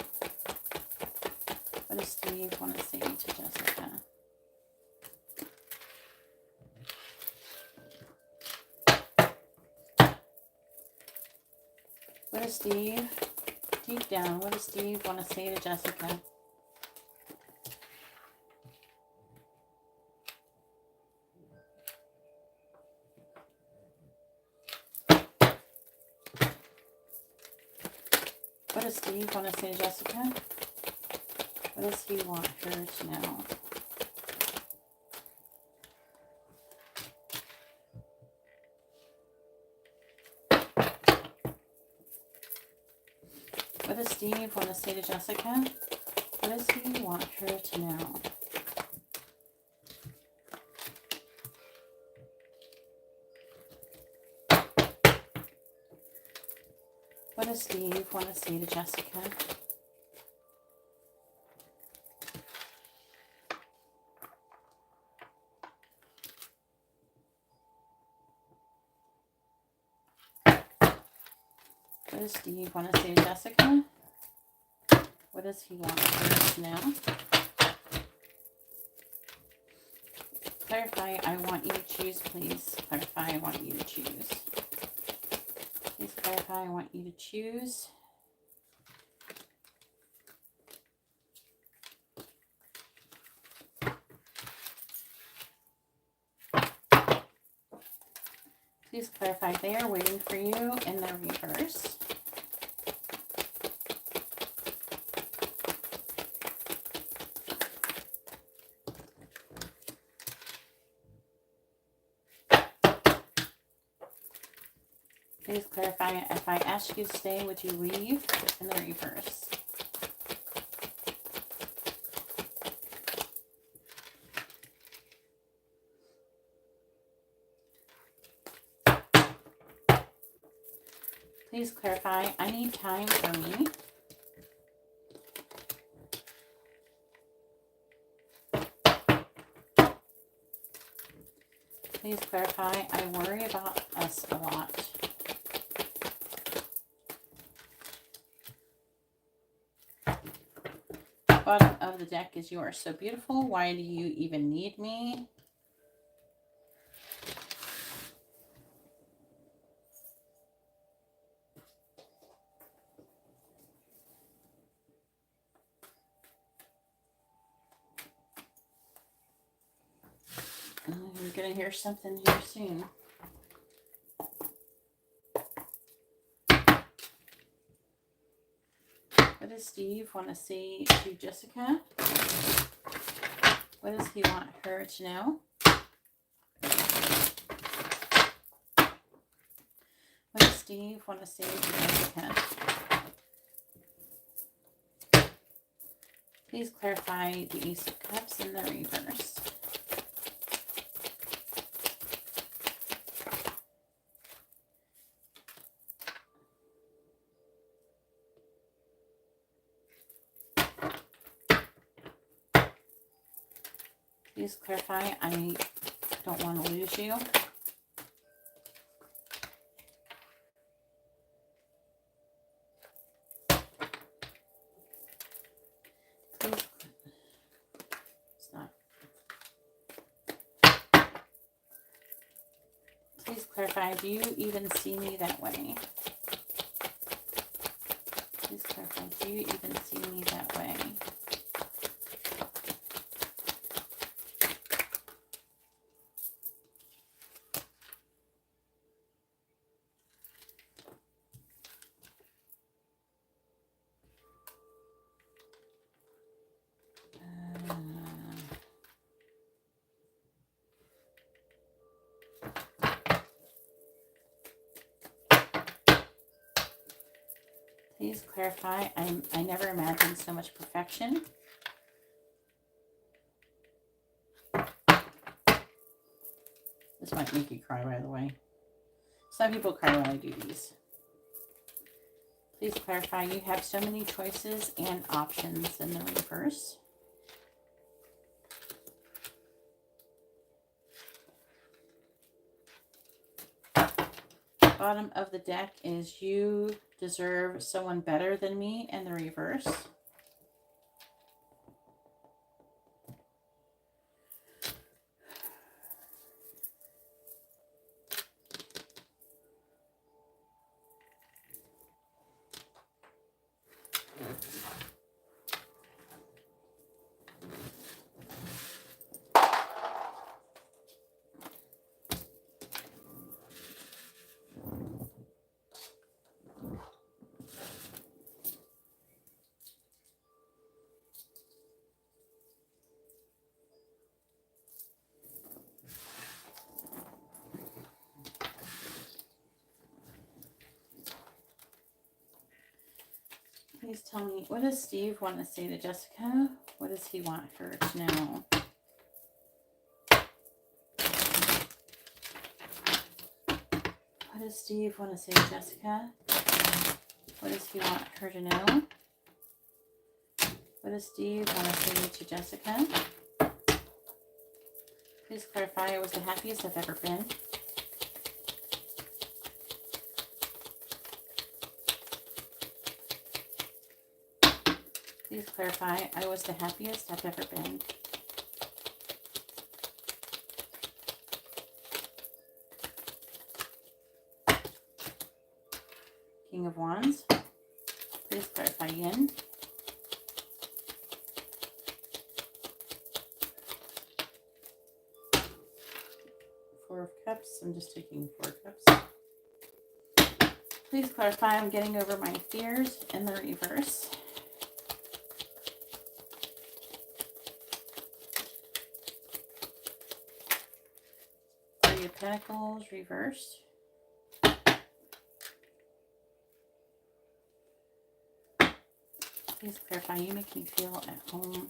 What does Steve want to say to Jessica? What does Steve, deep down, what does Steve want to say to Jessica? What does Steve want to say to Jessica? What does he want her to know? What does Steve want to say to Jessica? What does he want her to know? What does Steve want to say to Jessica? What does Steve want to say to Jessica? What does he want her to know? Clarify, I want you to choose, please. Clarify, I want you to choose. Please clarify, I want you to choose. Please clarify, they are waiting for you in the reverse. Please clarify, if I ask you to stay, would you leave in the reverse? Please clarify, I need time for me. Please clarify, I worry about us a lot. Bottom of the deck is yours. So beautiful. Why do you even need me? going to hear something here soon. What does Steve want to say to Jessica? What does he want her to know? What does Steve want to say to Jessica? Please clarify the Ace of Cups in the reverse. Please clarify, I don't want to lose you. Please, it's not. Please clarify, do you even see me that way? Please clarify, do you even see me that way? Please clarify, I never imagined so much perfection. This might make you cry, by the way. Some people cry when I do these. Please clarify, you have so many choices and options in the reverse. Bottom of the deck is you deserve someone better than me in the reverse. Please tell me, what does Steve want to say to Jessica? What does he want her to know? What does Steve want to say to Jessica? What does he want her to know? What does Steve want to say to Jessica? Please clarify, I was the happiest I've ever been. Please clarify, I was the happiest I've ever been. King of Wands. Please clarify, Yin. Four of Cups. I'm just taking 4 cups. Please clarify, I'm getting over my fears in the reverse. Three of Pentacles reversed. Please clarify, you make me feel at home.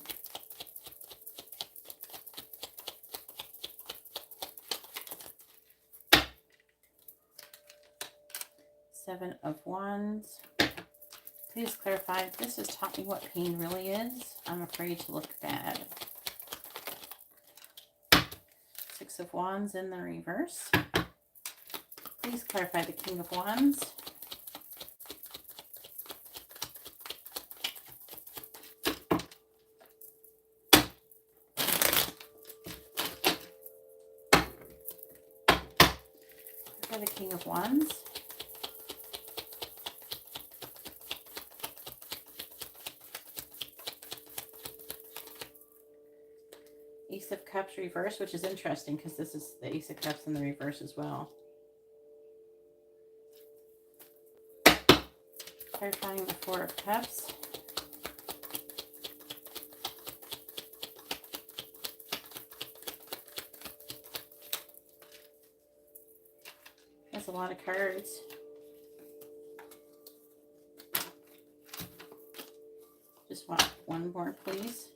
Seven of Wands. Please clarify, this has taught me what pain really is. I'm afraid to look bad. Six of Wands in the reverse. Please clarify the King of Wands. Clarify the King of Wands. Ace of Cups reverse, which is interesting because this is the Ace of Cups in the reverse as well. Clarifying the Four of Cups. That's a lot of cards. Just want one more, please.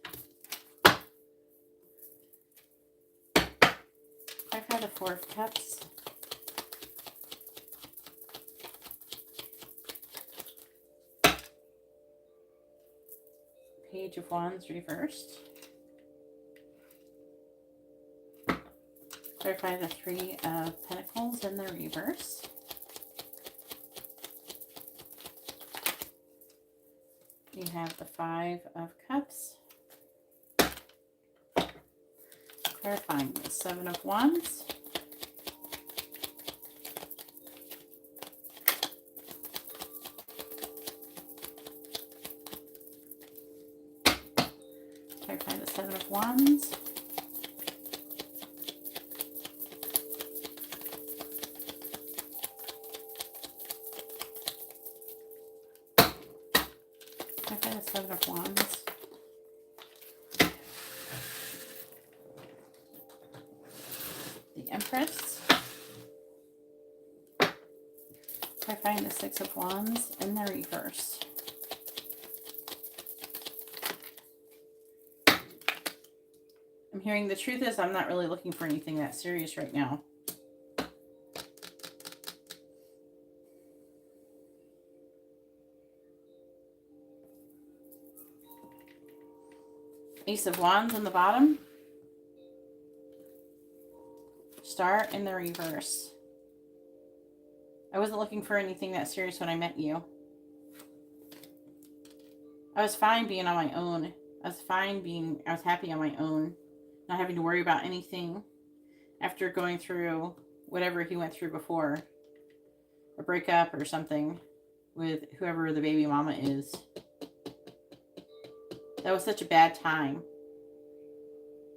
Clarify the Four of Cups. Page of Wands reversed. Clarify the Three of Pentacles in the reverse. You have the Five of Cups. Clarifying the Seven of Wands. Clarify the Seven of Wands. Clarify the Seven of Wands. The Empress. Clarifying the Six of Wands in the reverse. I'm hearing the truth is I'm not really looking for anything that serious right now. Ace of Wands on the bottom. Star in the reverse. I wasn't looking for anything that serious when I met you. I was fine being on my own. I was happy on my own. Not having to worry about anything after going through whatever he went through before. A breakup or something with whoever the baby mama is. That was such a bad time.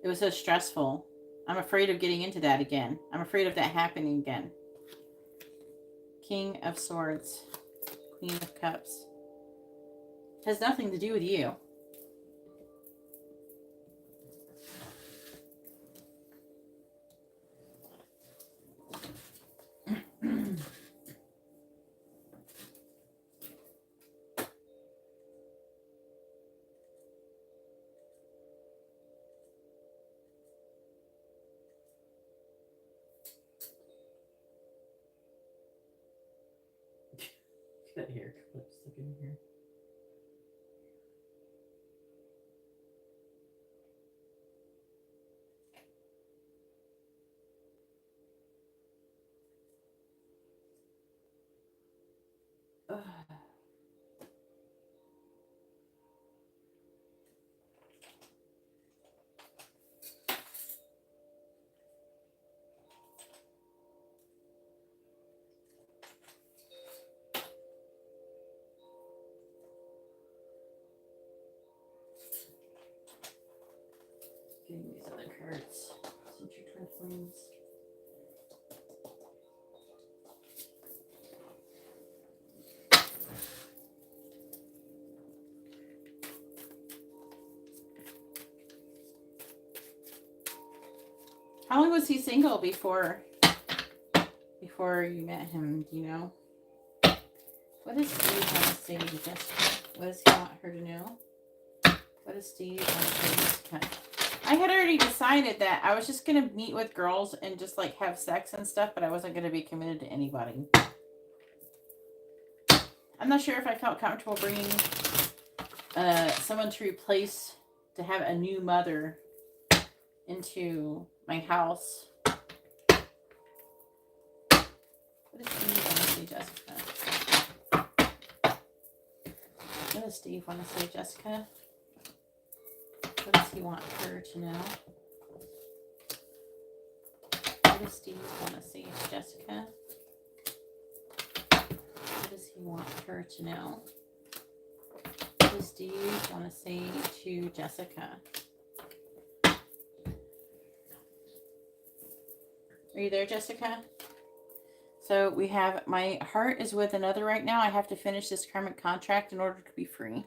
It was so stressful. I'm afraid of getting into that again. I'm afraid of that happening again. King of Swords. Queen of Cups. It has nothing to do with you. That hair clip stuck in here. Ugh. Getting these other cards. Since your twin flames. How long was he single before you met him? Do you know? What does Steve want to say to Jessica? What does he want her to know? What does Steve want to say to Jessica? I had already decided that I was just going to meet with girls and just like have sex and stuff, but I wasn't going to be committed to anybody. I'm not sure if I felt comfortable bringing someone to have a new mother into my house. What does Steve want to say, Jessica? What does Steve want to say, Jessica? What does he want her to know? What does Steve want to say, Jessica? What does he want her to know? What does Steve want to say to Jessica? Are you there, Jessica? So we have, my heart is with another right now. I have to finish this karmic contract in order to be free.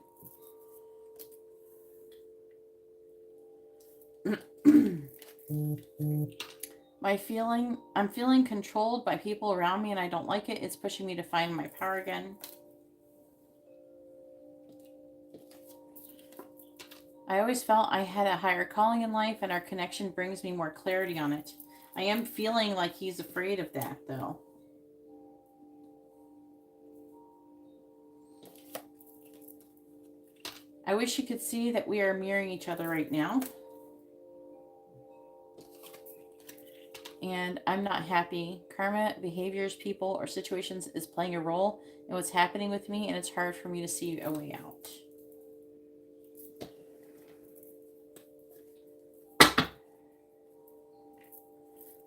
I'm feeling controlled by people around me and I don't like it. It's pushing me to find my power again. I always felt I had a higher calling in life and our connection brings me more clarity on it. I am feeling like he's afraid of that though. I wish you could see that we are mirroring each other right now. And I'm not happy. Karma, behaviors, people, or situations is playing a role in what's happening with me, and it's hard for me to see a way out.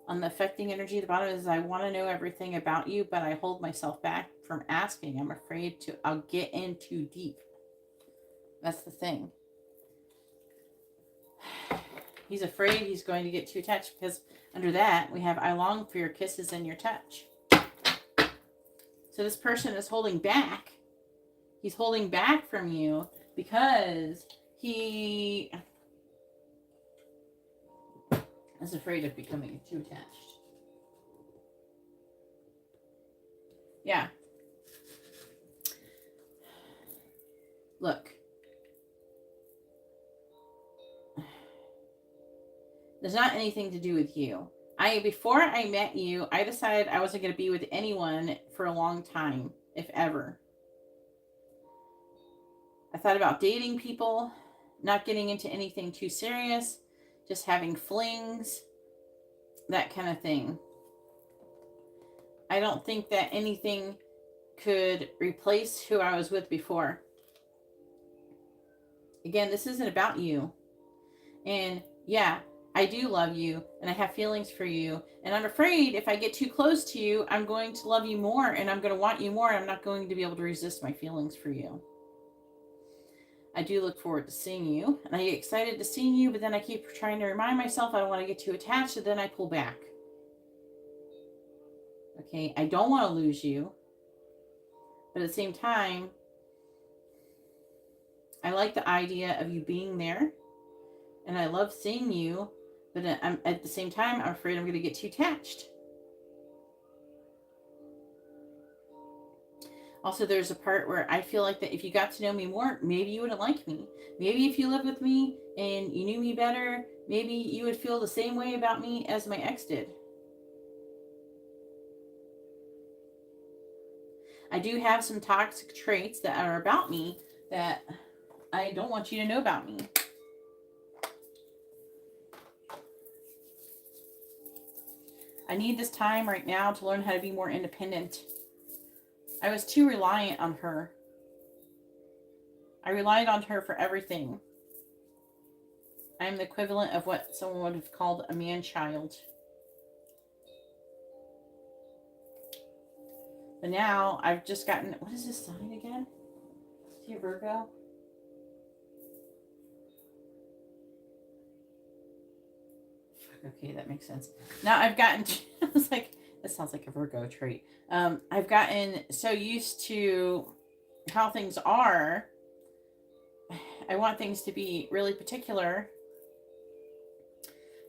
On the affecting energy, the bottom is I want to know everything about you, but I hold myself back from asking. I'm afraid I'll get in too deep. That's the thing. He's afraid he's going to get too attached because under that we have I long for your kisses and your touch. So this person is holding back. He's holding back from you because he is afraid of becoming too attached. Yeah. Look. There's not anything to do with you. Before I met you, I decided I wasn't going to be with anyone for a long time, if ever. I thought about dating people, not getting into anything too serious, just having flings, that kind of thing. I don't think that anything could replace who I was with before. Again, this isn't about you. And yeah, I do love you and I have feelings for you. And I'm afraid if I get too close to you, I'm going to love you more and I'm going to want you more. And I'm not going to be able to resist my feelings for you. I do look forward to seeing you and I get excited to seeing you, but then I keep trying to remind myself I don't want to get too attached, and then I pull back. Okay, I don't want to lose you, but at the same time, I like the idea of you being there and I love seeing you, but at the same time, I'm afraid I'm going to get too attached. Also, there's a part where I feel like that if you got to know me more, maybe you wouldn't like me. Maybe if you lived with me and you knew me better, maybe you would feel the same way about me as my ex did. I do have some toxic traits that are about me that I don't want you to know about me. I need this time right now to learn how to be more independent. I was too reliant on her. I relied on her for everything. I'm the equivalent of what someone would have called a man-child. But now I've just gotten, what is this sign again? Is he a Virgo? Okay, that makes sense. Now I've gotten, I was like, that sounds like a Virgo trait. I've gotten so used to how things are. I want things to be really particular.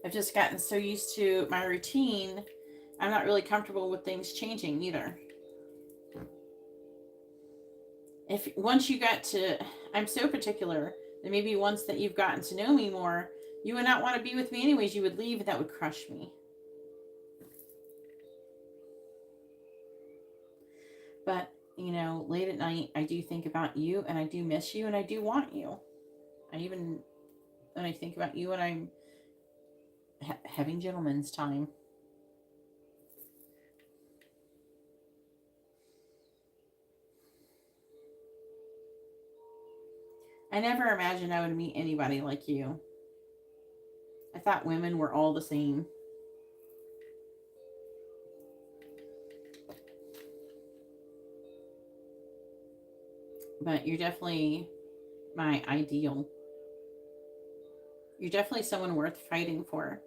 I've just gotten so used to my routine. I'm not really comfortable with things changing either. If once you got to, I'm so particular that maybe once that you've gotten to know me more, you would not want to be with me anyways. You would leave and that would crush me. But, you know, late at night, I do think about you and I do miss you and I do want you. When I think about you and I'm having gentleman's time. I never imagined I would meet anybody like you. I thought women were all the same. But you're definitely my ideal. You're definitely someone worth fighting for.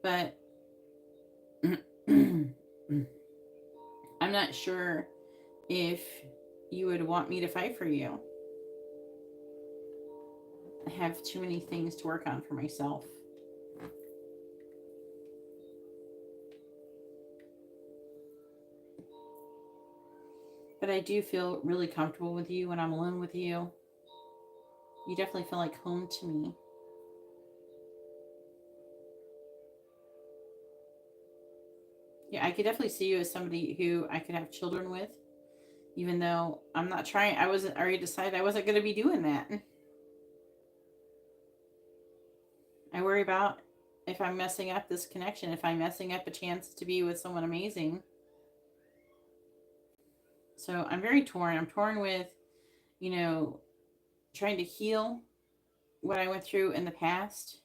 But I'm not sure if you would want me to fight for you. I have too many things to work on for myself. But I do feel really comfortable with you when I'm alone with you. You definitely feel like home to me. Yeah, I could definitely see you as somebody who I could have children with, even though I'm not trying. I wasn't already decided I wasn't going to be doing that. I worry about if I'm messing up this connection, if I'm messing up a chance to be with someone amazing. So I'm very torn. I'm torn with, trying to heal what I went through in the past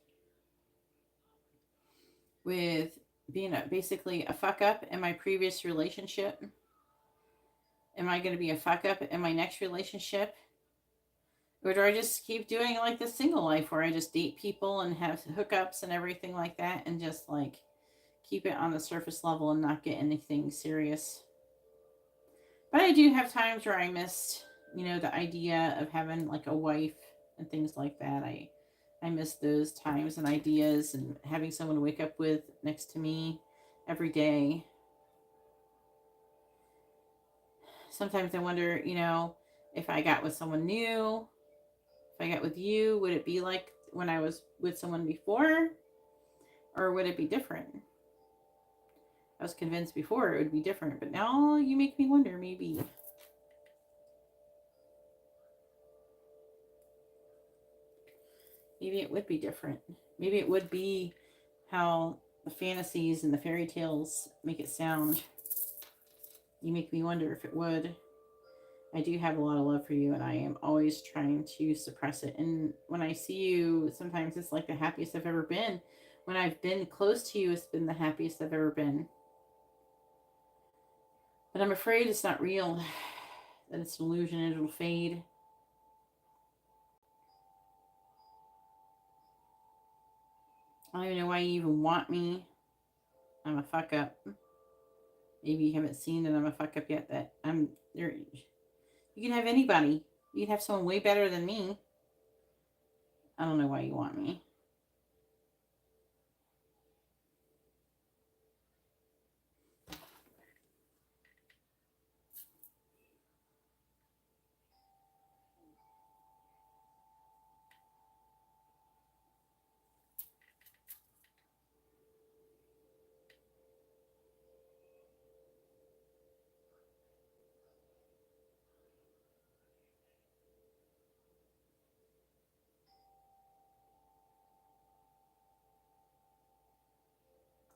with being basically a fuck up in my previous relationship. Am I going to be a fuck up in my next relationship? Or do I just keep doing like the single life where I just date people and have hookups and everything like that and just like keep it on the surface level and not get anything serious? But I do have times where I missed, the idea of having like a wife and things like that. I miss those times and ideas and having someone to wake up with next to me every day. Sometimes I wonder, if I got with someone new, if I got with you, would it be like when I was with someone before? Or would it be different? I was convinced before it would be different, but now you make me wonder, maybe. Maybe it would be different. Maybe it would be how the fantasies and the fairy tales make it sound. You make me wonder if it would. I do have a lot of love for you, and I am always trying to suppress it. And when I see you, sometimes it's like the happiest I've ever been. When I've been close to you, it's been the happiest I've ever been. But I'm afraid it's not real, that it's an illusion and it'll fade. I don't even know why you even want me. I'm a fuck up. Maybe you haven't seen that I'm a fuck up yet. That I'm there. You can have anybody. You can have someone way better than me. I don't know why you want me.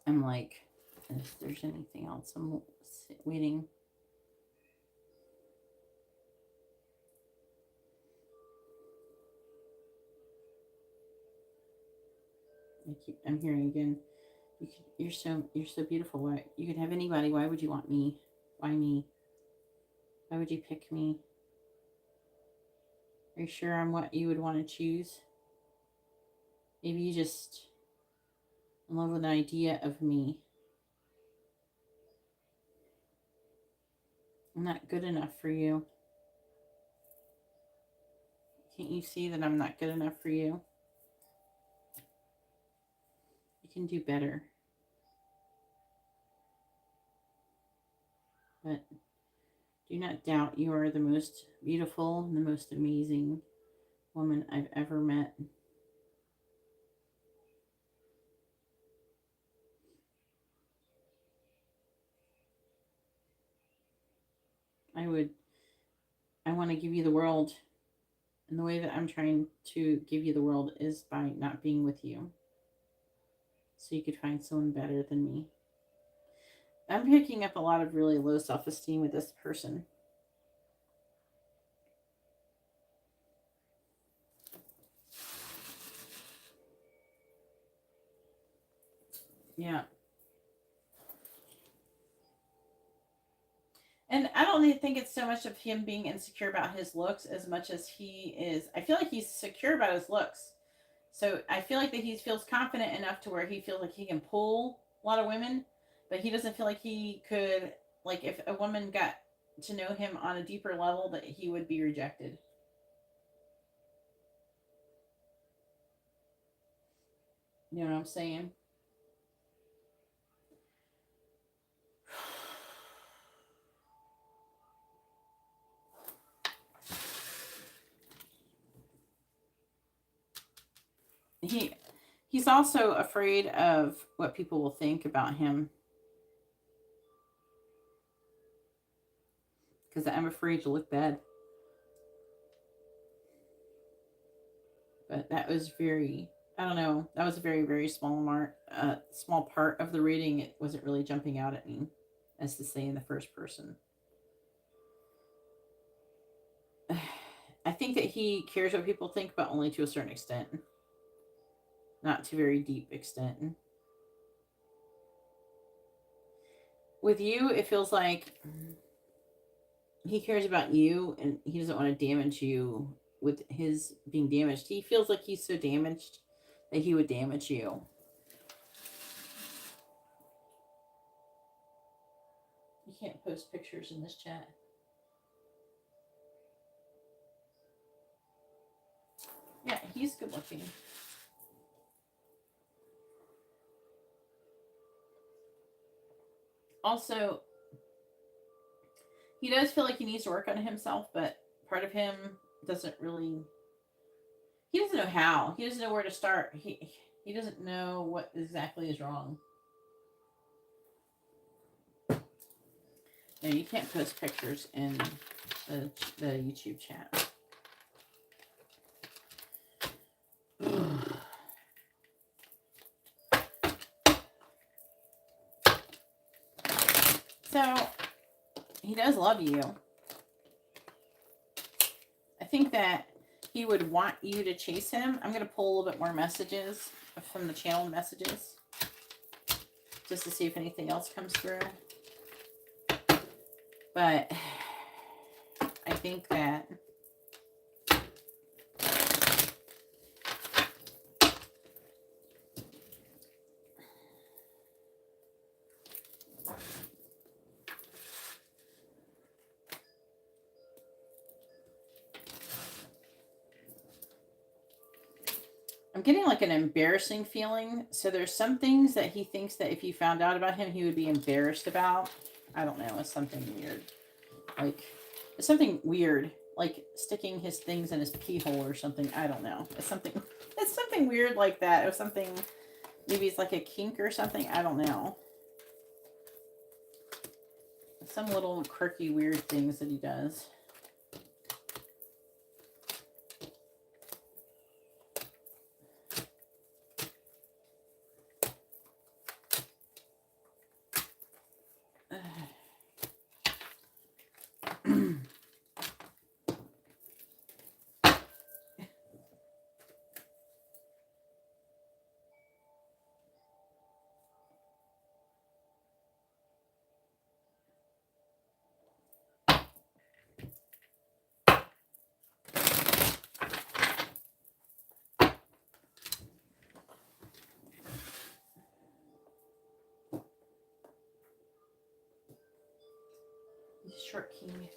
I'm like, if there's anything else, I'm waiting. I'm hearing again. You're so beautiful. Why you could have anybody? Why would you want me? Why me? Why would you pick me? Are you sure I'm what you would want to choose? Maybe you just in love with the idea of me. I'm not good enough for you. Can't you see that I'm not good enough for you? You can do better. But do not doubt you are the most beautiful and the most amazing woman I've ever met. I want to give you the world. And the way that I'm trying to give you the world is by not being with you. So you could find someone better than me. I'm picking up a lot of really low self-esteem with this person. Yeah. And I don't even think it's so much of him being insecure about his looks as much as he is. I feel like he's secure about his looks. So I feel like that he feels confident enough to where he feels like he can pull a lot of women, but he doesn't feel like he could, like if a woman got to know him on a deeper level, that he would be rejected. You know what I'm saying? He's also afraid of what people will think about him, because I'm afraid to look bad. But that was very, I don't know, that was a very, very small part of the reading. It wasn't really jumping out at me, as to say in the first person. I think that he cares what people think, but only to a certain extent, not to a very deep extent. With you, it feels like he cares about you and he doesn't want to damage you with his being damaged. He feels like he's so damaged that he would damage you. You can't post pictures in this chat. Yeah, he's good looking. Also, he does feel like he needs to work on himself, but part of him doesn't really, he doesn't know how. He doesn't know where to start. He doesn't know what exactly is wrong. No, you can't post pictures in the YouTube chat. So, he does love you. I think that he would want you to chase him. I'm going to pull a little bit more messages from the channel messages, just to see if anything else comes through. But I think that I'm getting like an embarrassing feeling. So there's some things that he thinks that if you found out about him, he would be embarrassed about. I don't know. It's something weird. Like, it's something weird. Like sticking his things in his pee hole or something. I don't know. It's something weird like that. Or something, maybe it's like a kink or something. I don't know. Some little quirky, weird things that he does. Short king.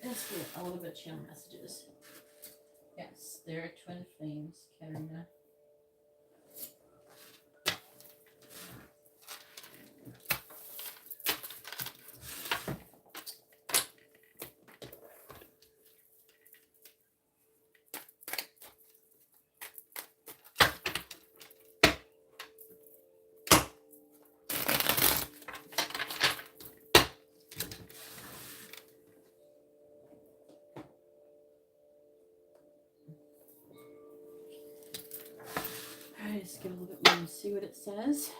Let's get a little bit of channel messages. Yes, they're twin flames, Katarina. Alright, let's get a little bit more and see what it says.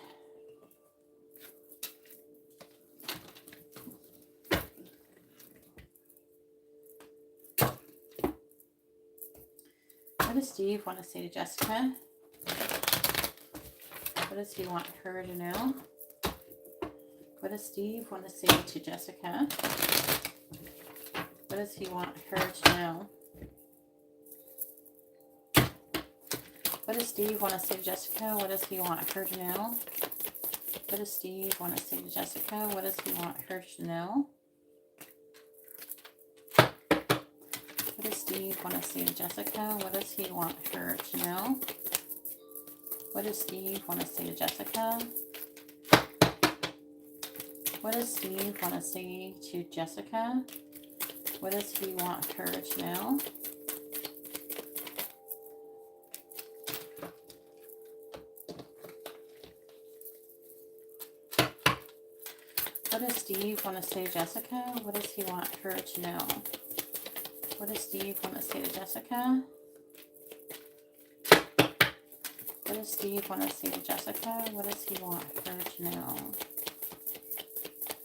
What does Steve want to say to Jessica? What does he want her to know? What does Steve want to say to Jessica? What does he want her to know? What does Steve want to say to Jessica? What does he want her to know? What does Steve want to say to Jessica? What does he want her to know? What does Steve want to say to Jessica? What does he want her to know? What does Steve want to say to Jessica? What does Steve want to say to Jessica? What does he want her to know? What does Steve want to say to Jessica? What does he want her to know? What does Steve want to say to Jessica? What does Steve want to say to Jessica? What does he want her to know?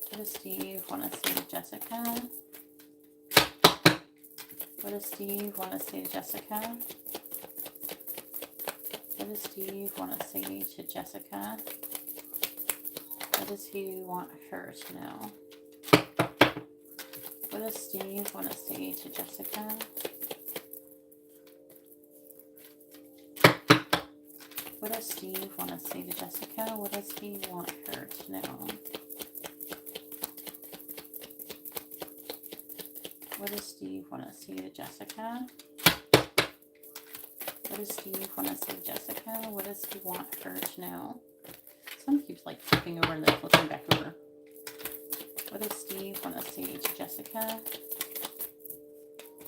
What does Steve want to say to Jessica? What does Steve want to say to Jessica? What does Steve want to say to Jessica? What does he want her to know? What does Steve want to say to Jessica? What does Steve want to say to Jessica? What does he want her to know? What does Steve want to say to Jessica? What does Steve want to say to Jessica? What does he want her to know? Someone keeps like flipping over and then flipping back over. What does Steve want to say to Jessica?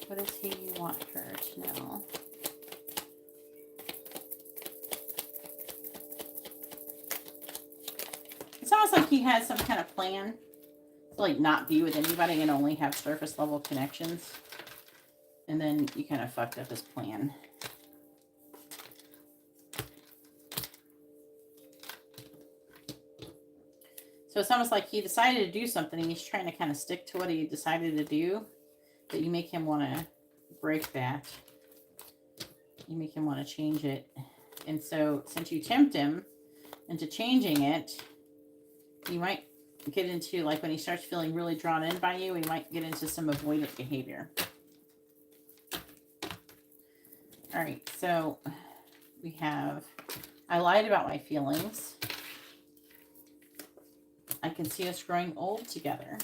What does he want her to know? It's almost like he has some kind of plan to like not be with anybody and only have surface level connections. And then you kind of fucked up his plan. So it's almost like he decided to do something and he's trying to kind of stick to what he decided to do. But you make him want to break that. You make him want to change it. And so since you tempt him into changing it, you might get into, like when he starts feeling really drawn in by you, he might get into some avoidant behavior. All right, so we have, I lied about my feelings. I can see us growing old together.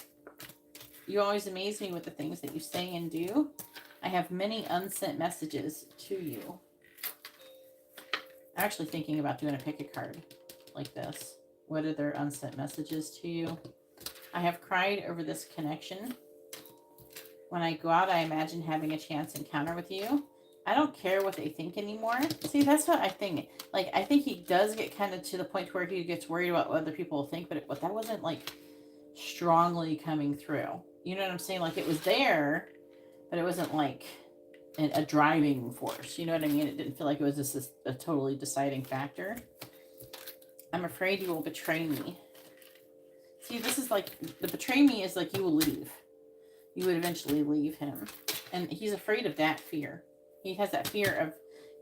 You always amaze me with the things that you say and do. I have many unsent messages to you. I'm actually thinking about doing a pick a card like this. What are their unsent messages to you? I have cried over this connection. When I go out, I imagine having a chance encounter with you. I don't care what they think anymore. See, that's what I think. Like, I think he does get kind of to the point where he gets worried about what other people will think, but that wasn't, like, strongly coming through. You know what I'm saying? Like, it was there, but it wasn't, like, a driving force. You know what I mean? It didn't feel like it was just a totally deciding factor. I'm afraid you will betray me. See, this is like, the betray me is like you will leave. You would eventually leave him. And he's afraid of that fear. He has that fear of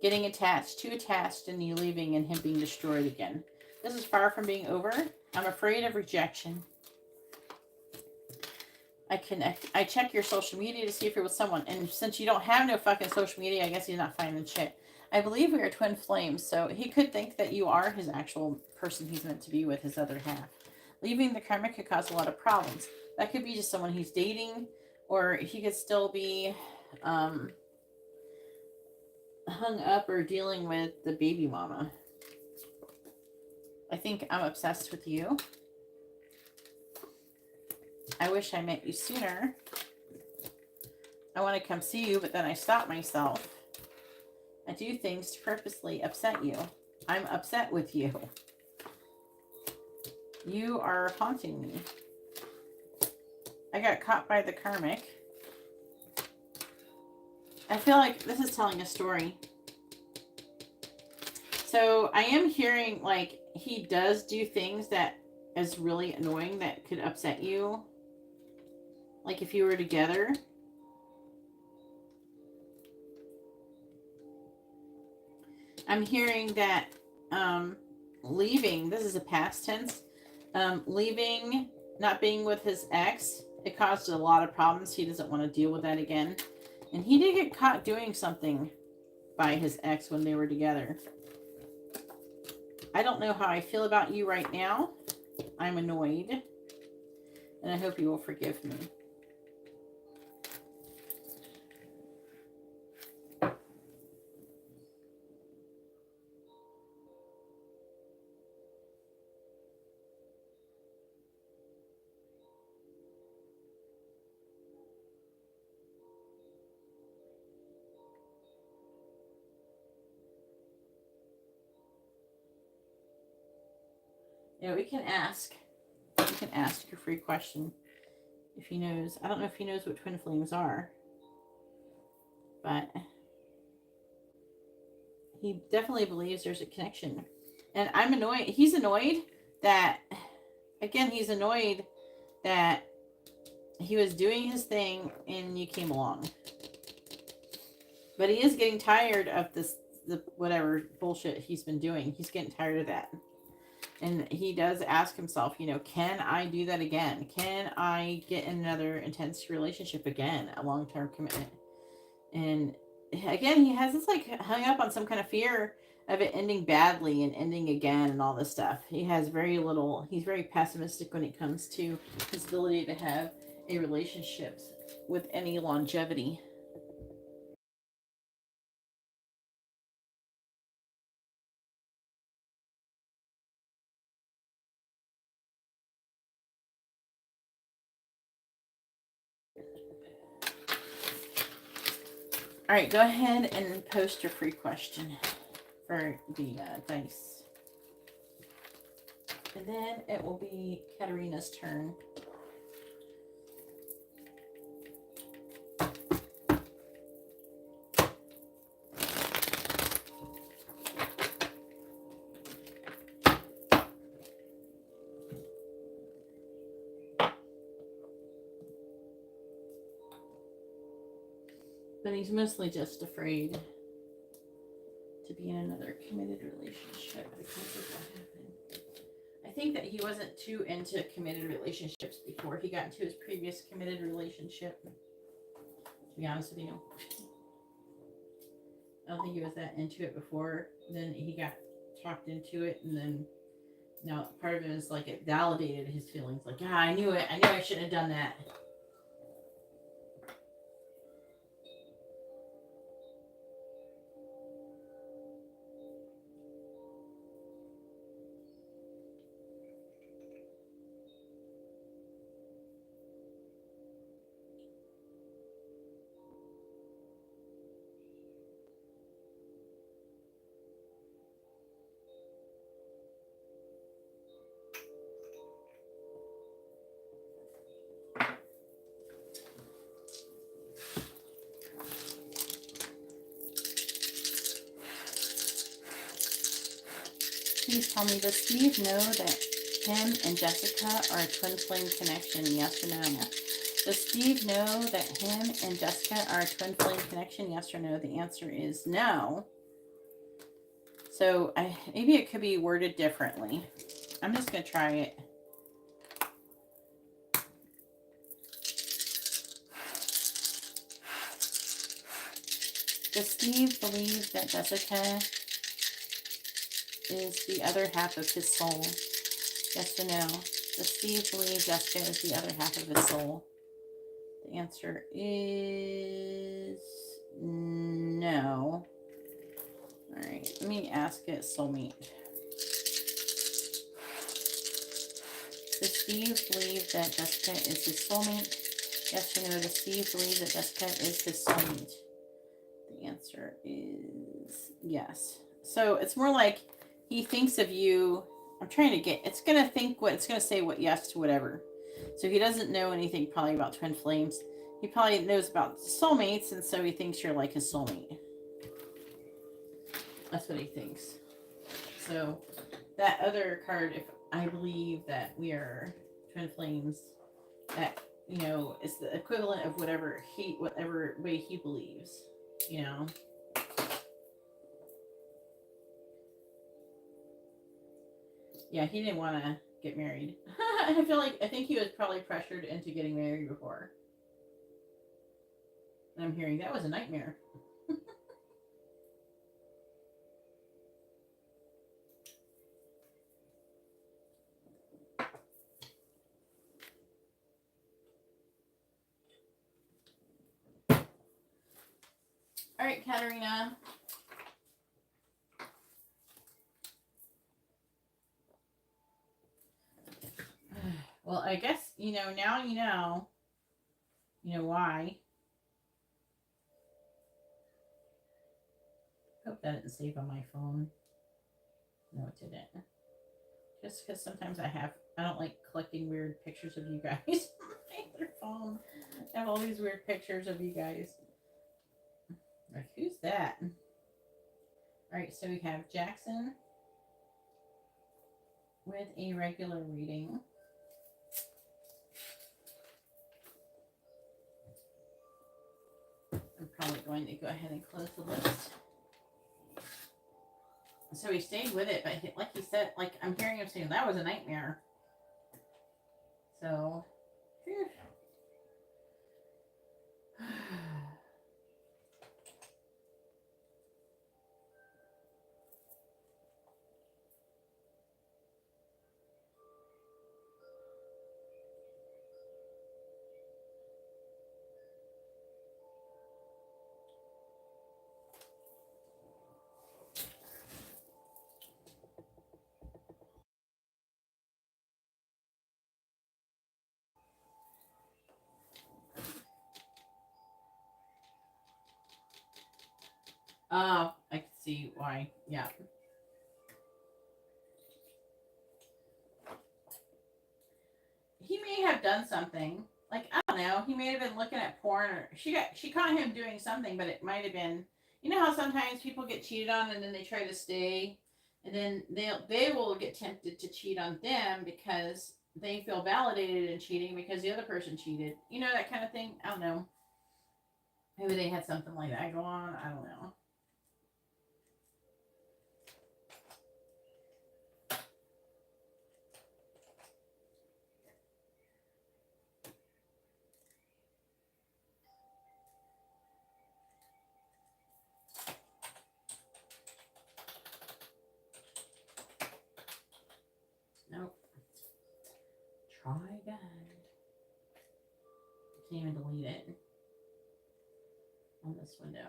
getting attached, too attached, and you leaving and him being destroyed again. This is far from being over. I'm afraid of rejection. I check your social media to see if you're with someone. And since you don't have no fucking social media, I guess he's not finding shit. I believe we are twin flames, so he could think that you are his actual person he's meant to be with, his other half. Leaving the karma could cause a lot of problems. That could be just someone he's dating, or he could still be hung up or dealing with the baby mama. I think I'm obsessed with you. I wish I met you sooner. I want to come see you, but then I stop myself. I do things to purposely upset you. I'm upset with you. You are haunting me. I got caught by the karmic. I feel like this is telling a story. So I am hearing like he does do things that is really annoying that could upset you. Like if you were together. I'm hearing that leaving, this is a past tense, leaving, not being with his ex, it caused a lot of problems. He doesn't want to deal with that again. And he did get caught doing something by his ex when they were together. I don't know how I feel about you right now. I'm annoyed. And I hope you will forgive me. Yeah, we can ask. You can ask your free question if he knows. I don't know if he knows what twin flames are, but he definitely believes there's a connection. And I'm annoyed. He's annoyed that, again, he's annoyed that he was doing his thing and you came along. But he is getting tired of this, the whatever bullshit he's been doing. He's getting tired of that. And he does ask himself, you know, can I do that again? Can I get in another intense relationship again? A long-term commitment. And again, he has this like hung up on some kind of fear of it ending badly and ending again and all this stuff. He has very little, he's very pessimistic when it comes to his ability to have a relationship with any longevity. All right, go ahead and post your free question for the dice. And then it will be Katarina's turn. But he's mostly just afraid to be in another committed relationship because of what happened. I think that he wasn't too into committed relationships before he got into his previous committed relationship. To be honest with you, I don't think he was that into it before. Then he got talked into it, and then now part of it is like it validated his feelings. Like, yeah, I knew it. I knew I shouldn't have done that. Please tell me, does Steve know that him and Jessica are a twin flame connection? Yes or no? Does Steve know that him and Jessica are a twin flame connection? Yes or no? The answer is no. So maybe it could be worded differently. I'm just going to try it. Does Steve believe that Jessica is the other half of his soul? Yes or no? Does Steve believe Jessica is the other half of his soul? The answer is no. All right, let me ask it, soulmate. Does Steve believe that Jessica is his soulmate? Yes or no? Does Steve believe that Jessica is his soulmate? The answer is yes. So it's more like he thinks of you. I'm trying to get, it's going to think what, it's going to say what yes to whatever. So he doesn't know anything probably about twin flames. He probably knows about soulmates, and so he thinks you're like his soulmate. That's what he thinks. So that other card, if I believe that we are twin flames, that, you know, is the equivalent of whatever way he believes, you know. Yeah, he didn't want to get married. I think he was probably pressured into getting married before. And I'm hearing that was a nightmare. All right, Katarina. Well, I guess, now you know why. Hope that didn't save on my phone. No, it didn't. Just because sometimes I don't like collecting weird pictures of you guys on my other phone. I have all these weird pictures of you guys. Like, who's that? All right, so we have Jackson with a regular reading. I'm probably going to go ahead and close the list. So he stayed with it, but like he said, like I'm hearing him saying, that was a nightmare. So, phew. I can see why. Yeah. He may have done something. Like, I don't know. He may have been looking at porn, or she caught him doing something, but it might have been. You know how sometimes people get cheated on and then they try to stay, and then they will get tempted to cheat on them because they feel validated in cheating because the other person cheated. You know, that kind of thing. I don't know. Maybe they had something like that go on. I don't know. Nope. Try again. Can't even delete it on this window.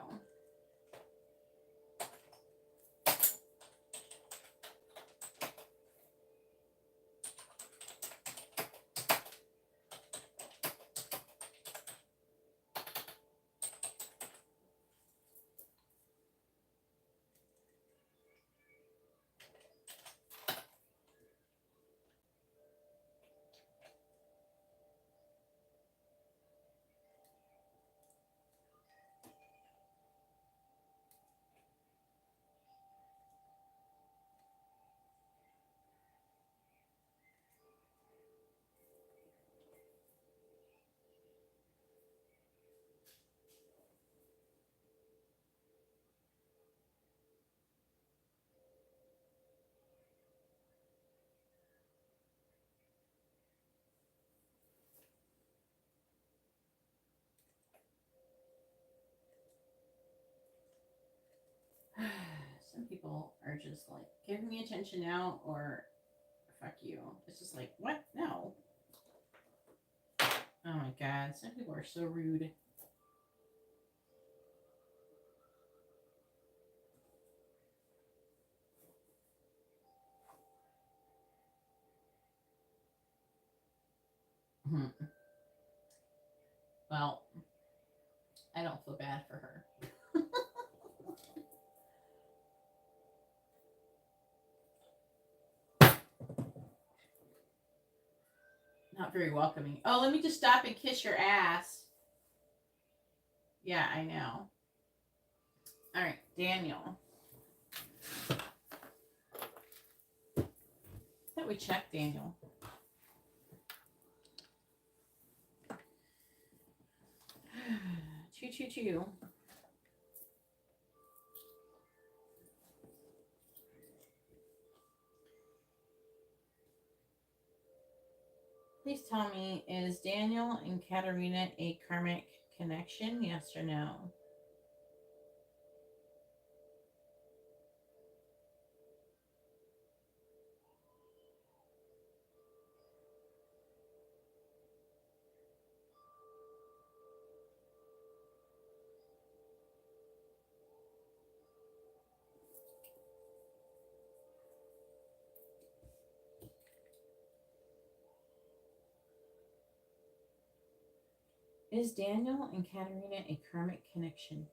Some people are just like, give me attention now or fuck you. It's just like, what? No. Oh my god, some people are so rude. Well, I don't feel bad for her. Not very welcoming. Oh, let me just stop and kiss your ass. Yeah, I know. All right, Daniel. I thought we checked Daniel. Choo choo choo. Please tell me, is Daniel and Katarina a karmic connection? Yes or no? Is Daniel and Katarina a karmic connection?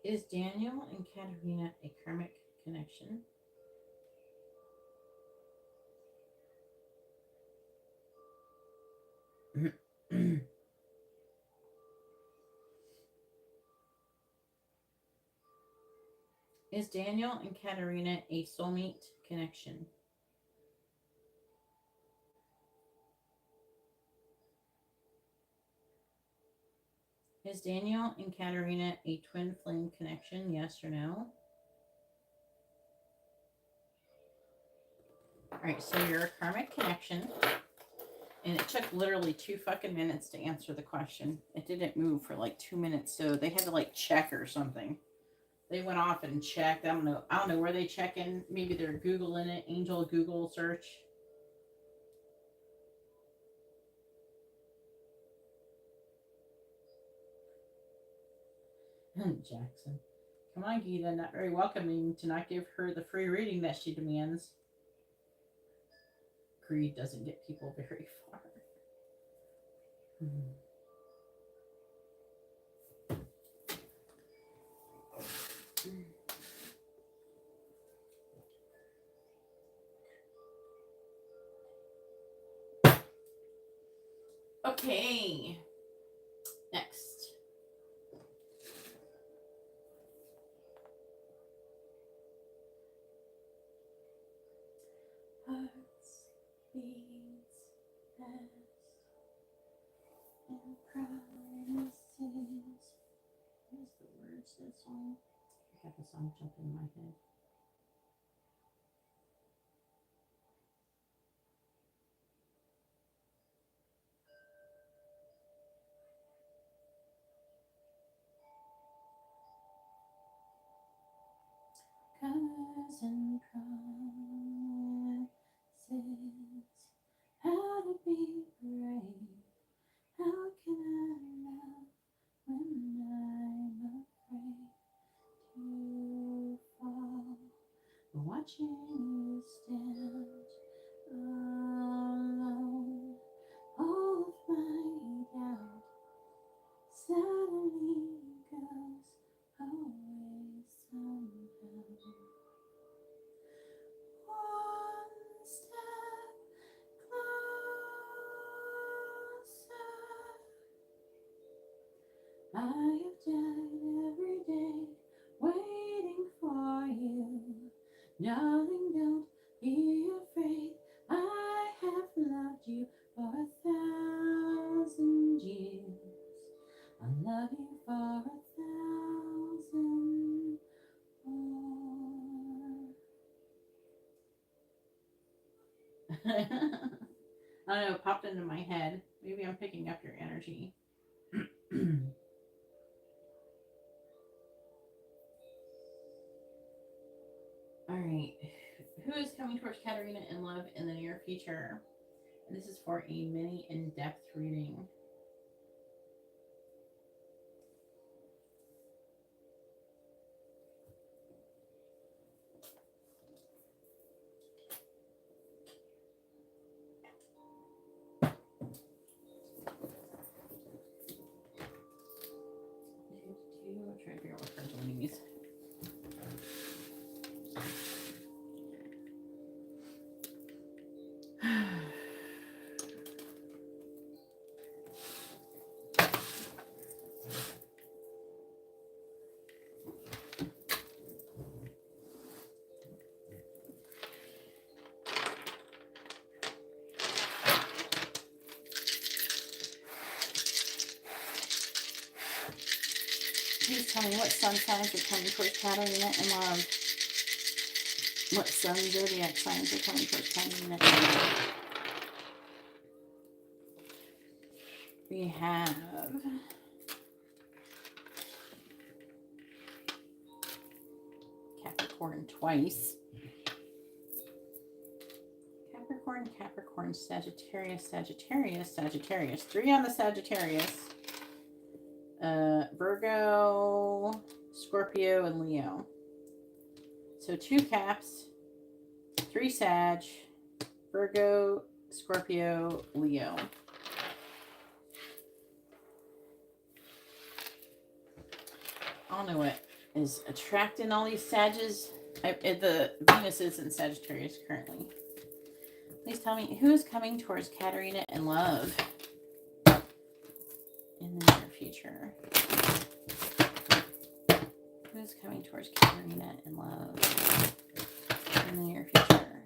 Is Daniel and Katarina a karmic connection? Is Daniel and Katarina a soulmate connection? Is Daniel and Katarina a twin flame connection? Yes or no? All right, so you're a karmic connection, and it took literally 2 fucking minutes to answer the question. It didn't move for like 2 minutes, so they had to like check or something. They went off and checked. I don't know where they check in. Maybe they're Googling it. Angel Google search. Jackson. Come on, Geeta. Not very welcoming to not give her the free reading that she demands. Greed doesn't get people very far. Okay. Next. Hearts beats fast and promises. What is the words to this song? I got the song jumping in my head. Colors and promises. How to be brave. How can I love when I'm afraid to fall? Watching you stand alone. All of my doubt suddenly goes away somehow. One step closer. I have died every day waiting for you. Darling, don't be afraid. I have loved you for 1,000 years. I'll love you for 1,000 more. I don't know, it popped into my head. Maybe I'm picking up your energy. All right. Who is coming towards Katarina in love in the near future? This is for a mini in-depth reading. I'll try to figure out what cards I'm going to use. Please tell me what sun signs are coming towards Katarina in love. What sun zodiac signs are coming towards Katarina in love. We have Capricorn twice. Capricorn, Capricorn, Sagittarius, Sagittarius, Sagittarius. 3 on the Sagittarius. Virgo, Scorpio, and Leo. So 2 Caps, 3 Sag, Virgo, Scorpio, Leo. I don't know what is attracting all these Sages. The Venus is in Sagittarius currently. Please tell me who is coming towards Katarina in love in the near future. Who is coming towards Katarina in love in the near future?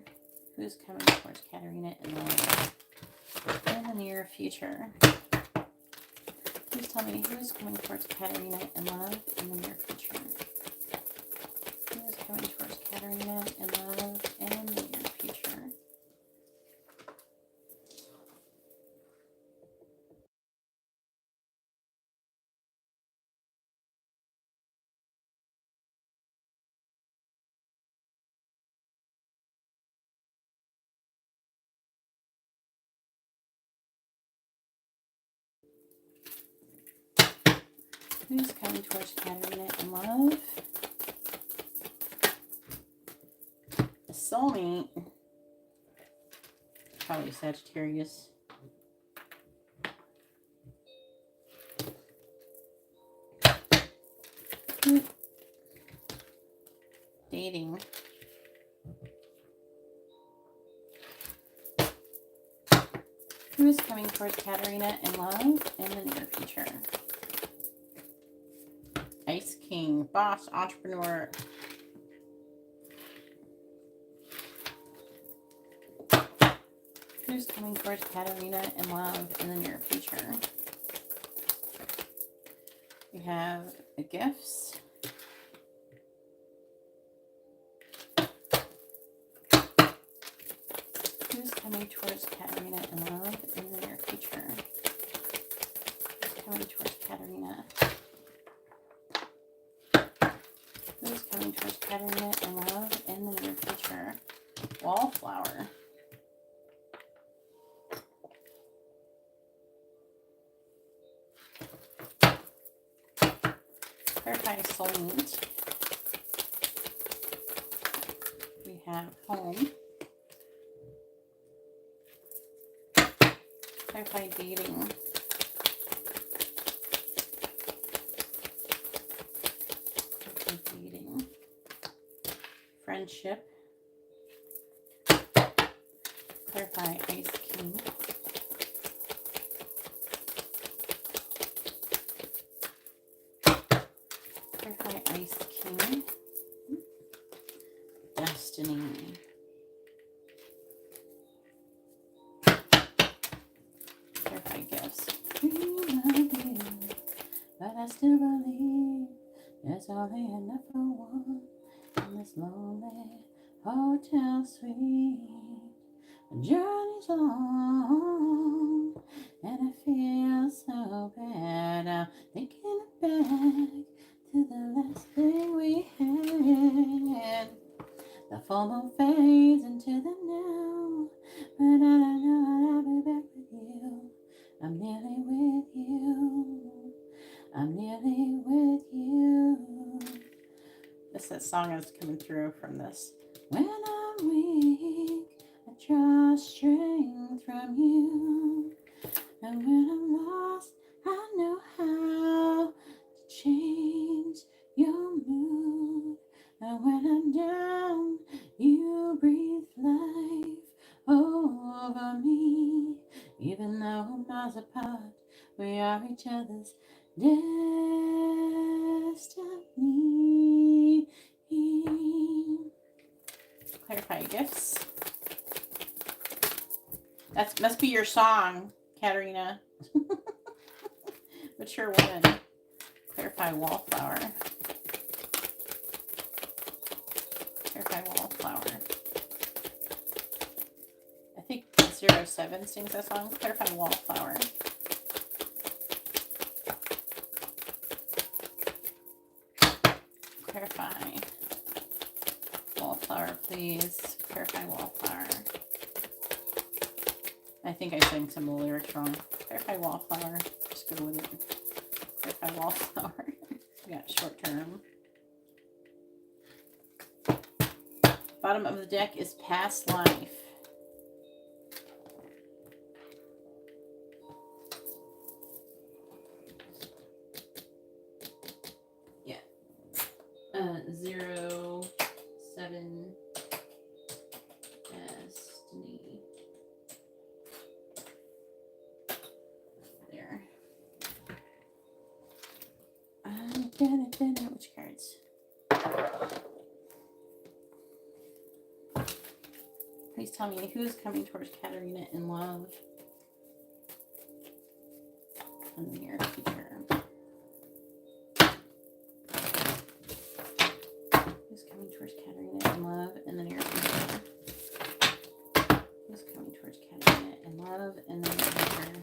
Who is coming towards Katarina in love in the near future? Please tell me who is coming towards Katarina in love in the near future. Who is coming towards Katarina in love in the near future? Who's coming towards Katarina in love? A soulmate. Probably Sagittarius. Dating. Who is coming towards Katarina in love in the near future? Ice King, boss, entrepreneur. Who's coming towards Katarina in love in the near future? We have the gifts. Who's coming towards Katarina in love in the near future? Who's coming towards Katarina? Who's coming towards Katarina in love in the near future? Wallflower. Clarify soulmate. We have home. Clarify dating. Clarify dating. Friendship. Clarify Ice King. Clarify Ice King. Destiny. Clarify gifts. We love you, but I still believe there's only enough for one in this lonely hotel suite. The journey's long, and I feel so bad. I'm thinking back to the last thing we had. The full moon fades into the now, but I know I'll be back with you. I'm nearly with you. I'm nearly with you. That's that song that's coming through from this. When I'm weak, I draw strength from you. And when I'm lost, I know how to change your mood. And when I'm down, you breathe life over me. Even though we're miles apart, we are each other's destiny. Clarify gifts. That must be your song, Katarina. Mature woman. Clarify wallflower. Clarify wallflower. I think 07 sings that song. Clarify wallflower. Clarify wallflower, please. Clarify wallflower. I think I sang some of the lyrics wrong. Clarify wallflower. Just go with it. Clarify wallflower. We got short term. Bottom of the deck is past life. Yeah. 07 Destiny. There. Which cards? Please tell me who's coming towards Katarina in love in the near future. Who's coming towards Katarina in love in the near future? Who's coming towards Katarina in love in the near future?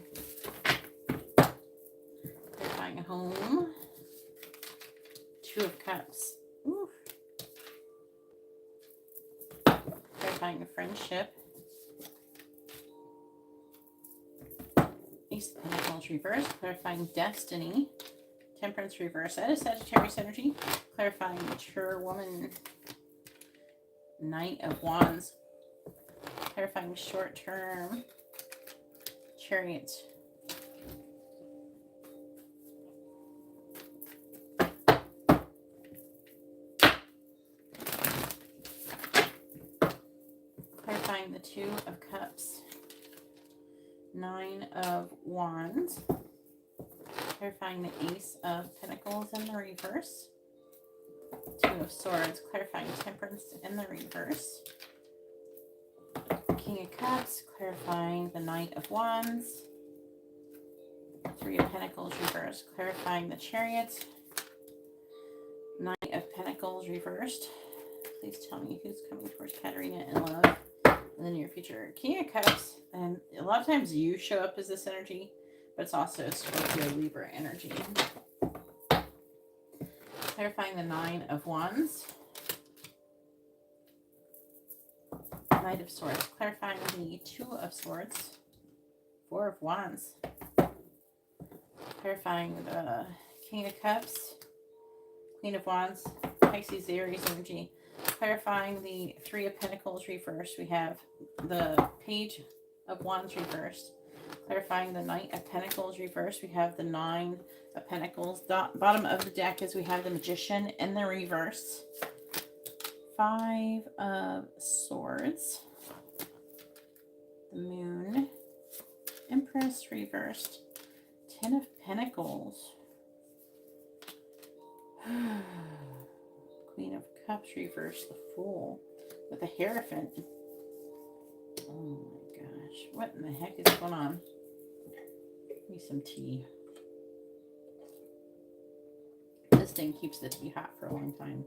They're buying a home. 2 of Cups. Ooh. Clarifying a friendship. Ace of Pentacles reverse. Clarifying destiny. Temperance reverse. That is Sagittarius energy. Clarifying mature woman. Knight of Wands. Clarifying short term. Chariot. Clarifying the 2 of Cups. 9 of Wands. Clarifying the Ace of Pentacles in the reverse. 2 of Swords. Clarifying Temperance in the reverse. King of Cups. Clarifying the Knight of Wands. 3 of Pentacles reversed. Clarifying the Chariot. Knight of Pentacles reversed. Please tell me who's coming towards Katarina in love in the near future. King of Cups. And a lot of times you show up as this energy, but it's also Scorpio Libra energy. Clarifying the 9 of Wands. Knight of Swords. Clarifying the 2 of Swords. 4 of Wands. Clarifying the King of Cups. Queen of Wands. Pisces, Aries energy. Clarifying the 3 of Pentacles reversed. We have the Page of Wands reversed. Clarifying the Knight of Pentacles reversed. We have the 9 of Pentacles. Bottom of the deck is we have the Magician in the reverse. 5 of Swords. The Moon. Empress reversed. 10 of Pentacles. Queen of Cups reversed. The Fool with the Hierophant. Oh my gosh. What in the heck is going on? Give me some tea. This thing keeps the tea hot for a long time.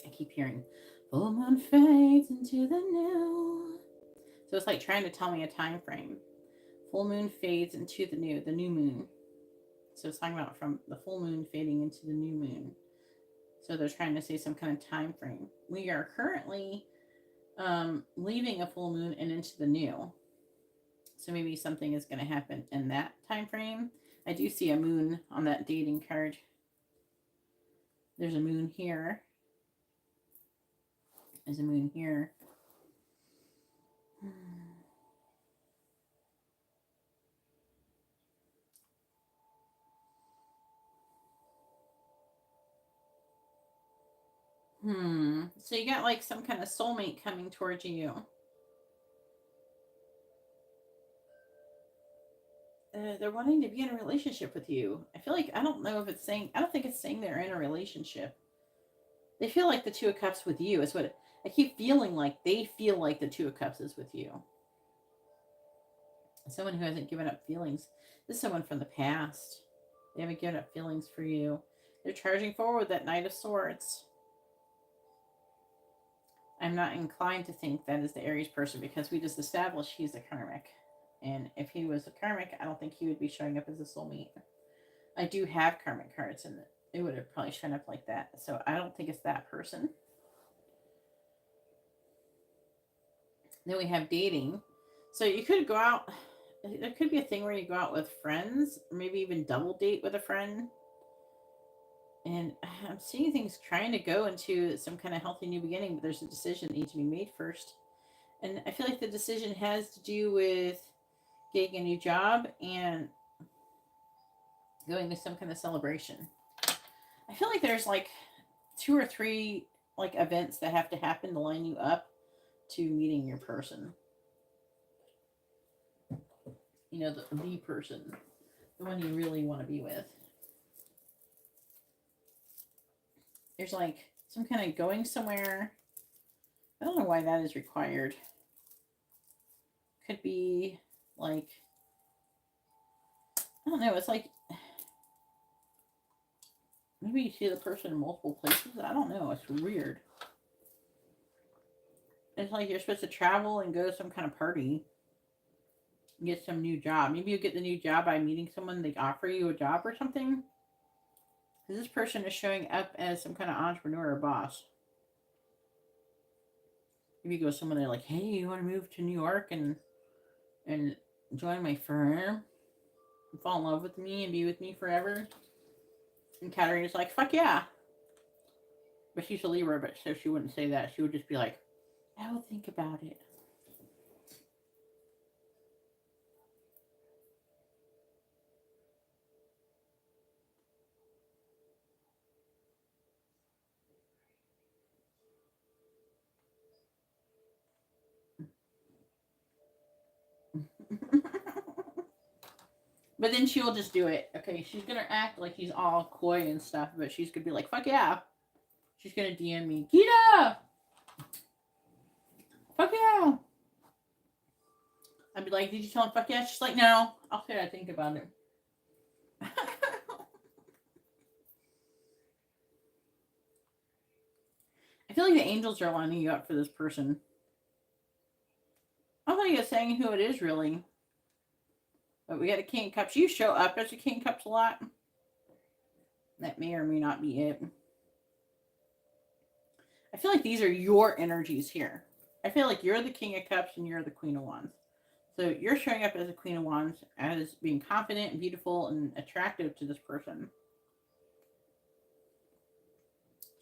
I keep hearing full moon fades into the new. So it's like trying to tell me a time frame. Full moon fades into the new moon. So it's talking about from the full moon fading into the new moon. So they're trying to say some kind of time frame. We are currently leaving a full moon and into the new. So maybe something is going to happen in that time frame. I do see a moon on that dating card. There's a moon here. There's a moon here. So you got like some kind of soulmate coming towards you. They're wanting to be in a relationship with you. I feel like, I don't know if it's saying, I don't think it's saying they're in a relationship. They feel like the Two of Cups with you is what I keep feeling like. They feel like the Two of Cups is with you. Someone who hasn't given up feelings. This is someone from the past. They haven't given up feelings for you. They're charging forward with that Knight of Swords. I'm not inclined to think that is the Aries person because we just established he's a karmic. And if he was a karmic, I don't think he would be showing up as a soulmate. I do have karmic cards and it would have probably shown up like that. So I don't think it's that person. Then we have dating. So you could go out. There could be a thing where you go out with friends, maybe even double date with a friend. And I'm seeing things trying to go into some kind of healthy new beginning, but there's a decision that needs to be made first. And I feel like the decision has to do with getting a new job and going to some kind of celebration. I feel like there's like 2 or 3 like events that have to happen to line you up to meeting your person. You know, the person, the one you really want to be with. There's like some kind of going somewhere. I don't know why that is required. Could be like, I don't know, it's like maybe you see the person in multiple places. I don't know, it's weird. It's like you're supposed to travel and go to some kind of party. Get some new job. Maybe you get the new job by meeting someone, they offer you a job or something. Because this person is showing up as some kind of entrepreneur or boss. Maybe you go to someone, they're like, hey, you want to move to New York and join my firm? And fall in love with me and be with me forever? And Katarina's like, fuck yeah. But she's a Libra, but so she wouldn't say that. She would just be like, I will think about it. But then she'll just do it. Okay, she's gonna act like she's all coy and stuff, but she's gonna be like, fuck yeah. She's gonna DM me, Geeta! Fuck yeah! I'd be like, did you tell him fuck yeah? She's like, no. I'll say I think about it. I feel like the angels are lining you up for this person. I don't think it's saying who it is, really. But we got a King of Cups. You show up as a King of Cups a lot. That may or may not be it. I feel like these are your energies here. I feel like you're the King of Cups and you're the Queen of Wands. So you're showing up as a Queen of Wands as being confident and beautiful and attractive to this person.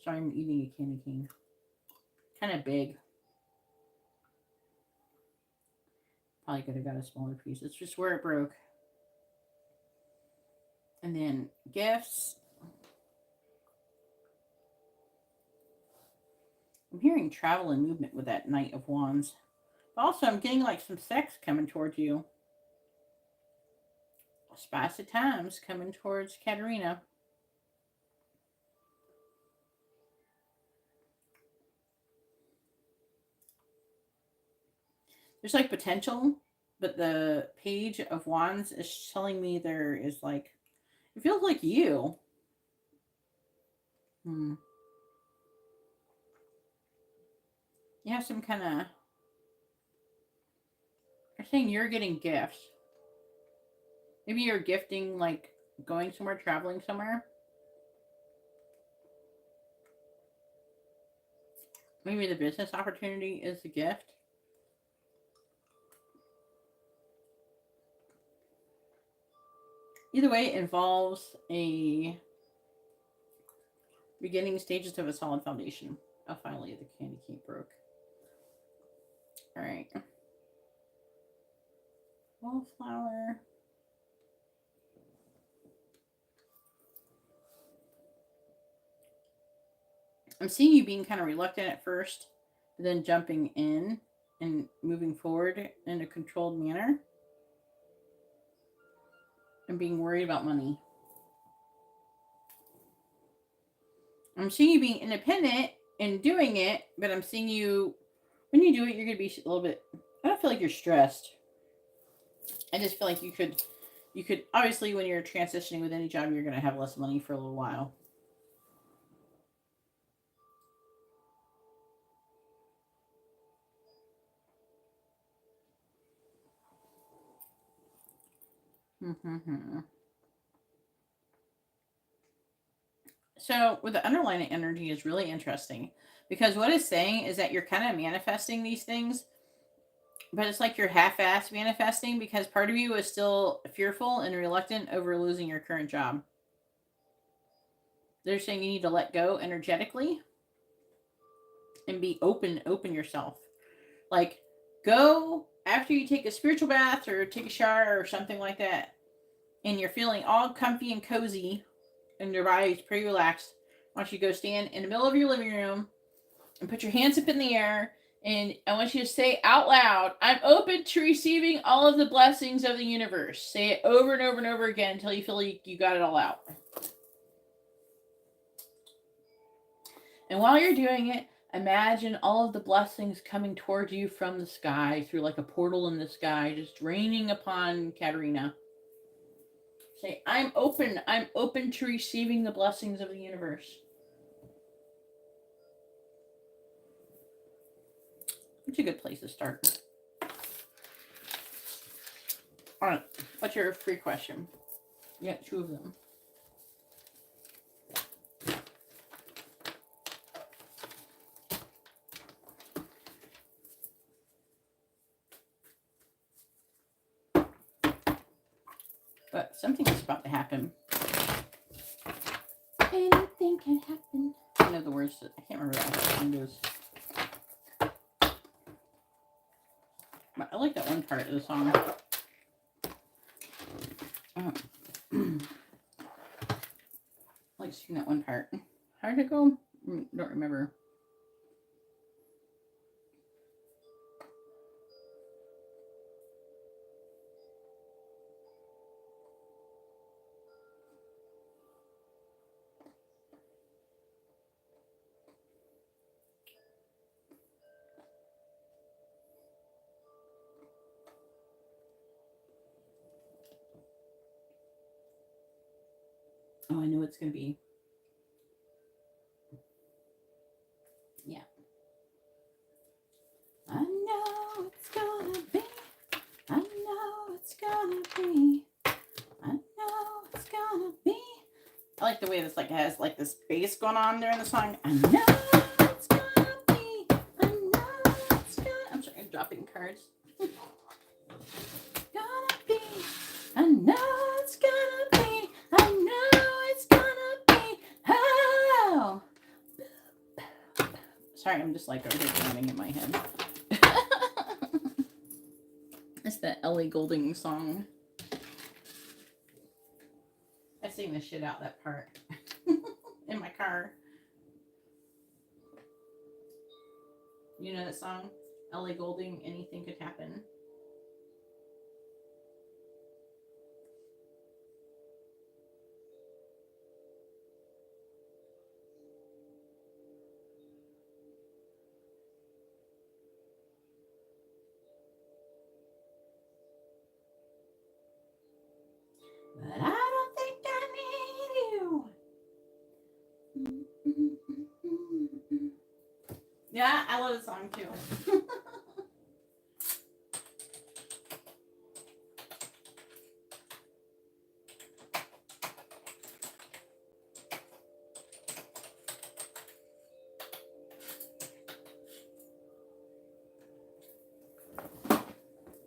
Sorry, I'm eating a candy cane. Kind of big. Probably could have got a smaller piece. It's just where it broke. And then gifts. I'm hearing travel and movement with that Knight of Wands. But also, I'm getting like some sex coming towards you. Spice of Times coming towards Katarina. There's like potential, but the Page of Wands is telling me there is like, it feels like you. You have some kind of, they're saying you're getting gifts. Maybe you're gifting like going somewhere, traveling somewhere. Maybe the business opportunity is a gift. Either way, it involves a beginning stages of a solid foundation. Oh, finally, the candy cane broke. All right. Wallflower. I'm seeing you being kind of reluctant at first, but then jumping in and moving forward in a controlled manner. And being worried about money. I'm seeing you being independent and doing it, but I'm seeing you, when you do it, you're going to be a little bit, I don't feel like you're stressed. I just feel like you could, obviously when you're transitioning with any job, you're going to have less money for a little while. So with the underlying energy is really interesting, because what it's saying is that you're kind of manifesting these things, but it's like you're half-ass manifesting, because part of you is still fearful and reluctant over losing your current job. They're saying you need to let go energetically and be open yourself. Like, go after you take a spiritual bath or take a shower or something like that, and you're feeling all comfy and cozy and your body's pretty relaxed. I want you to go stand in the middle of your living room and put your hands up in the air, and I want you to say out loud, I'm open to receiving all of the blessings of the universe. Say it over and over and over again until you feel like you got it all out. And while you're doing it, imagine all of the blessings coming towards you from the sky, through like a portal in the sky, just raining upon Katarina. Say, I'm open to receiving the blessings of the universe. It's a good place to start. All right, what's your free question? You got 2 of them. But something is about to happen. Anything can happen. I know the words. I can't remember how that song goes. But I like that one part of the song. I like seeing that one part. How did it go? Don't remember. Oh, I know it's going to be. Yeah. I know it's going to be. I know it's going to be. I know it's going to be. I like the way this like has like this bass going on during the song. I know it's going to be. I know it's going to. I'm sorry, I'm dropping cards. Gonna be. I know it's gonna be. I know it's gonna be. Oh. Sorry, I'm just like over here drumming in my head. It's the Ellie Goulding song. I sing the shit out that part in my car. You know that song? Ellie Goulding, Anything Could Happen. But I don't think I need you. Yeah, I love the song too.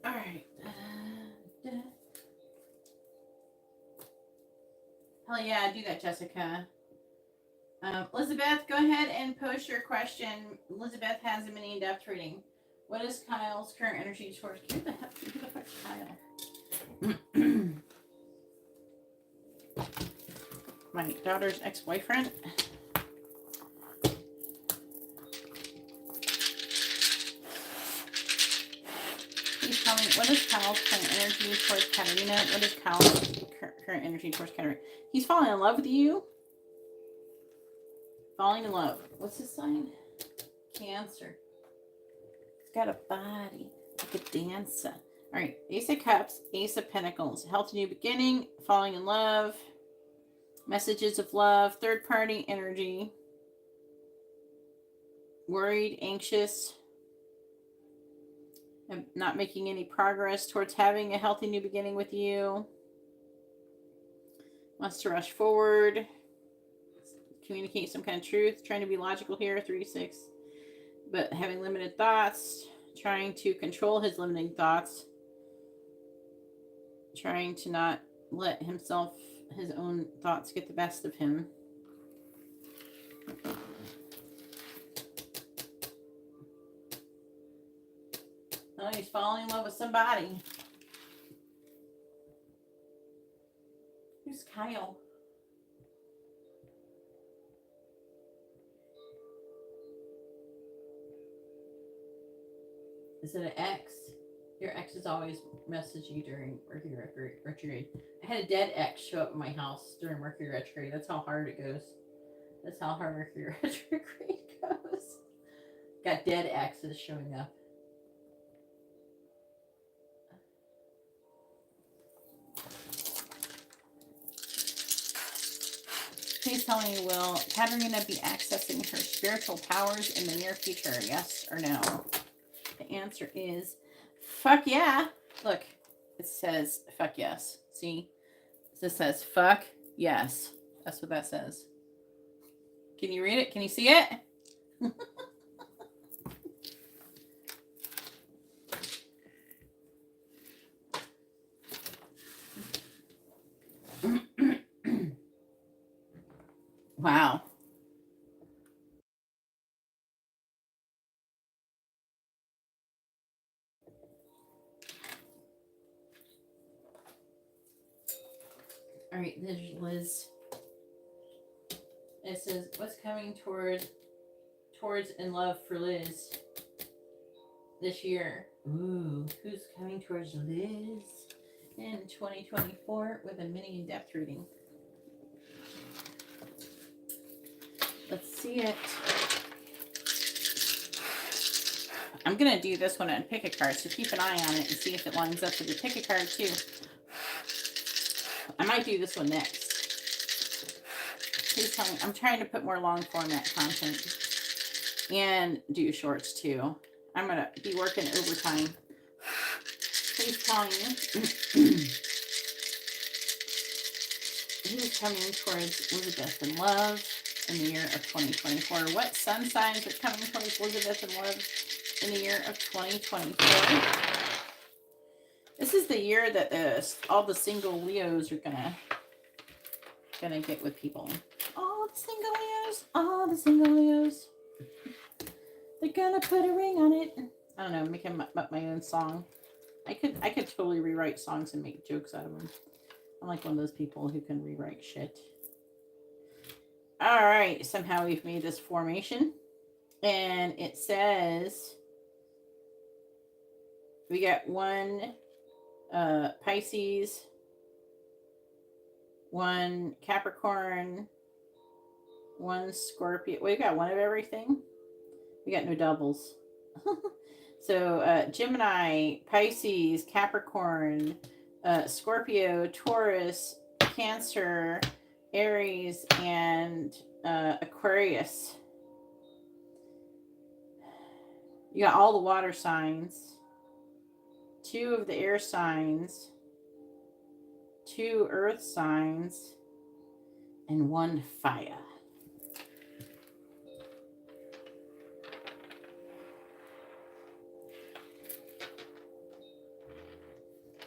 All right. Hell yeah, do that, Jessica. Elizabeth, go ahead and post your question. Elizabeth has a mini in-depth reading. What is Kyle's current energy towards? Who the fuck's Kyle? My daughter's ex-boyfriend. He's telling me, what is Kyle's current energy towards Katarina? What is Kyle's current energy towards Katarina? He's falling in love with you. Falling in love. What's his sign? Cancer. He's got a body like a dancer. All right. Ace of Cups, Ace of Pentacles. Healthy new beginning. Falling in love. Messages of love. Third party energy. Worried, anxious. And not making any progress towards having a healthy new beginning with you. Wants to rush forward. Communicate some kind of truth. Trying to be logical here. 3-6. But having limited thoughts. Trying to control his limiting thoughts. Trying to not let himself, his own thoughts get the best of him. Oh, he's falling in love with somebody. Who's Kyle? Is it an ex? Your exes always message you during Mercury retrograde. I had a dead ex show up in my house during Mercury retrograde. That's how hard it goes. That's how hard Mercury retrograde goes. Got dead exes showing up. Please tell me, will Katarina be accessing her spiritual powers in the near future? Yes or no? The answer is fuck yeah. Look, it says fuck yes. See? This says fuck yes. That's what that says. Can you read it? Can you see it? Wow. All right, there's Liz. It says, what's coming towards in love for Liz this year? Ooh, who's coming towards Liz in 2024 with a mini in-depth reading? Let's see it. I'm going to do this one and pick a card, so keep an eye on it and see if it lines up with the pick a card too. I might do this one next. Please tell me. I'm trying to put more long format content and do shorts too. I'm going to be working overtime. Please tell me who's coming towards Elizabeth in love in the year of 2024. What sun signs are coming towards Elizabeth in love in the year of 2024? This is the year that all the single Leos are gonna get with people. All the single Leos, all the single Leos. They're gonna put a ring on it. I don't know, making up my own song. I could totally rewrite songs and make jokes out of them. I'm like one of those people who can rewrite shit. All right, somehow we've made this formation, and it says we got one Pisces, one Capricorn, one Scorpio. We got one of everything. We got no doubles. So Gemini, Pisces, Capricorn, Scorpio, Taurus, Cancer, Aries, and Aquarius. You got all the water signs, 2 of the air signs, 2 earth signs, and 1 fire.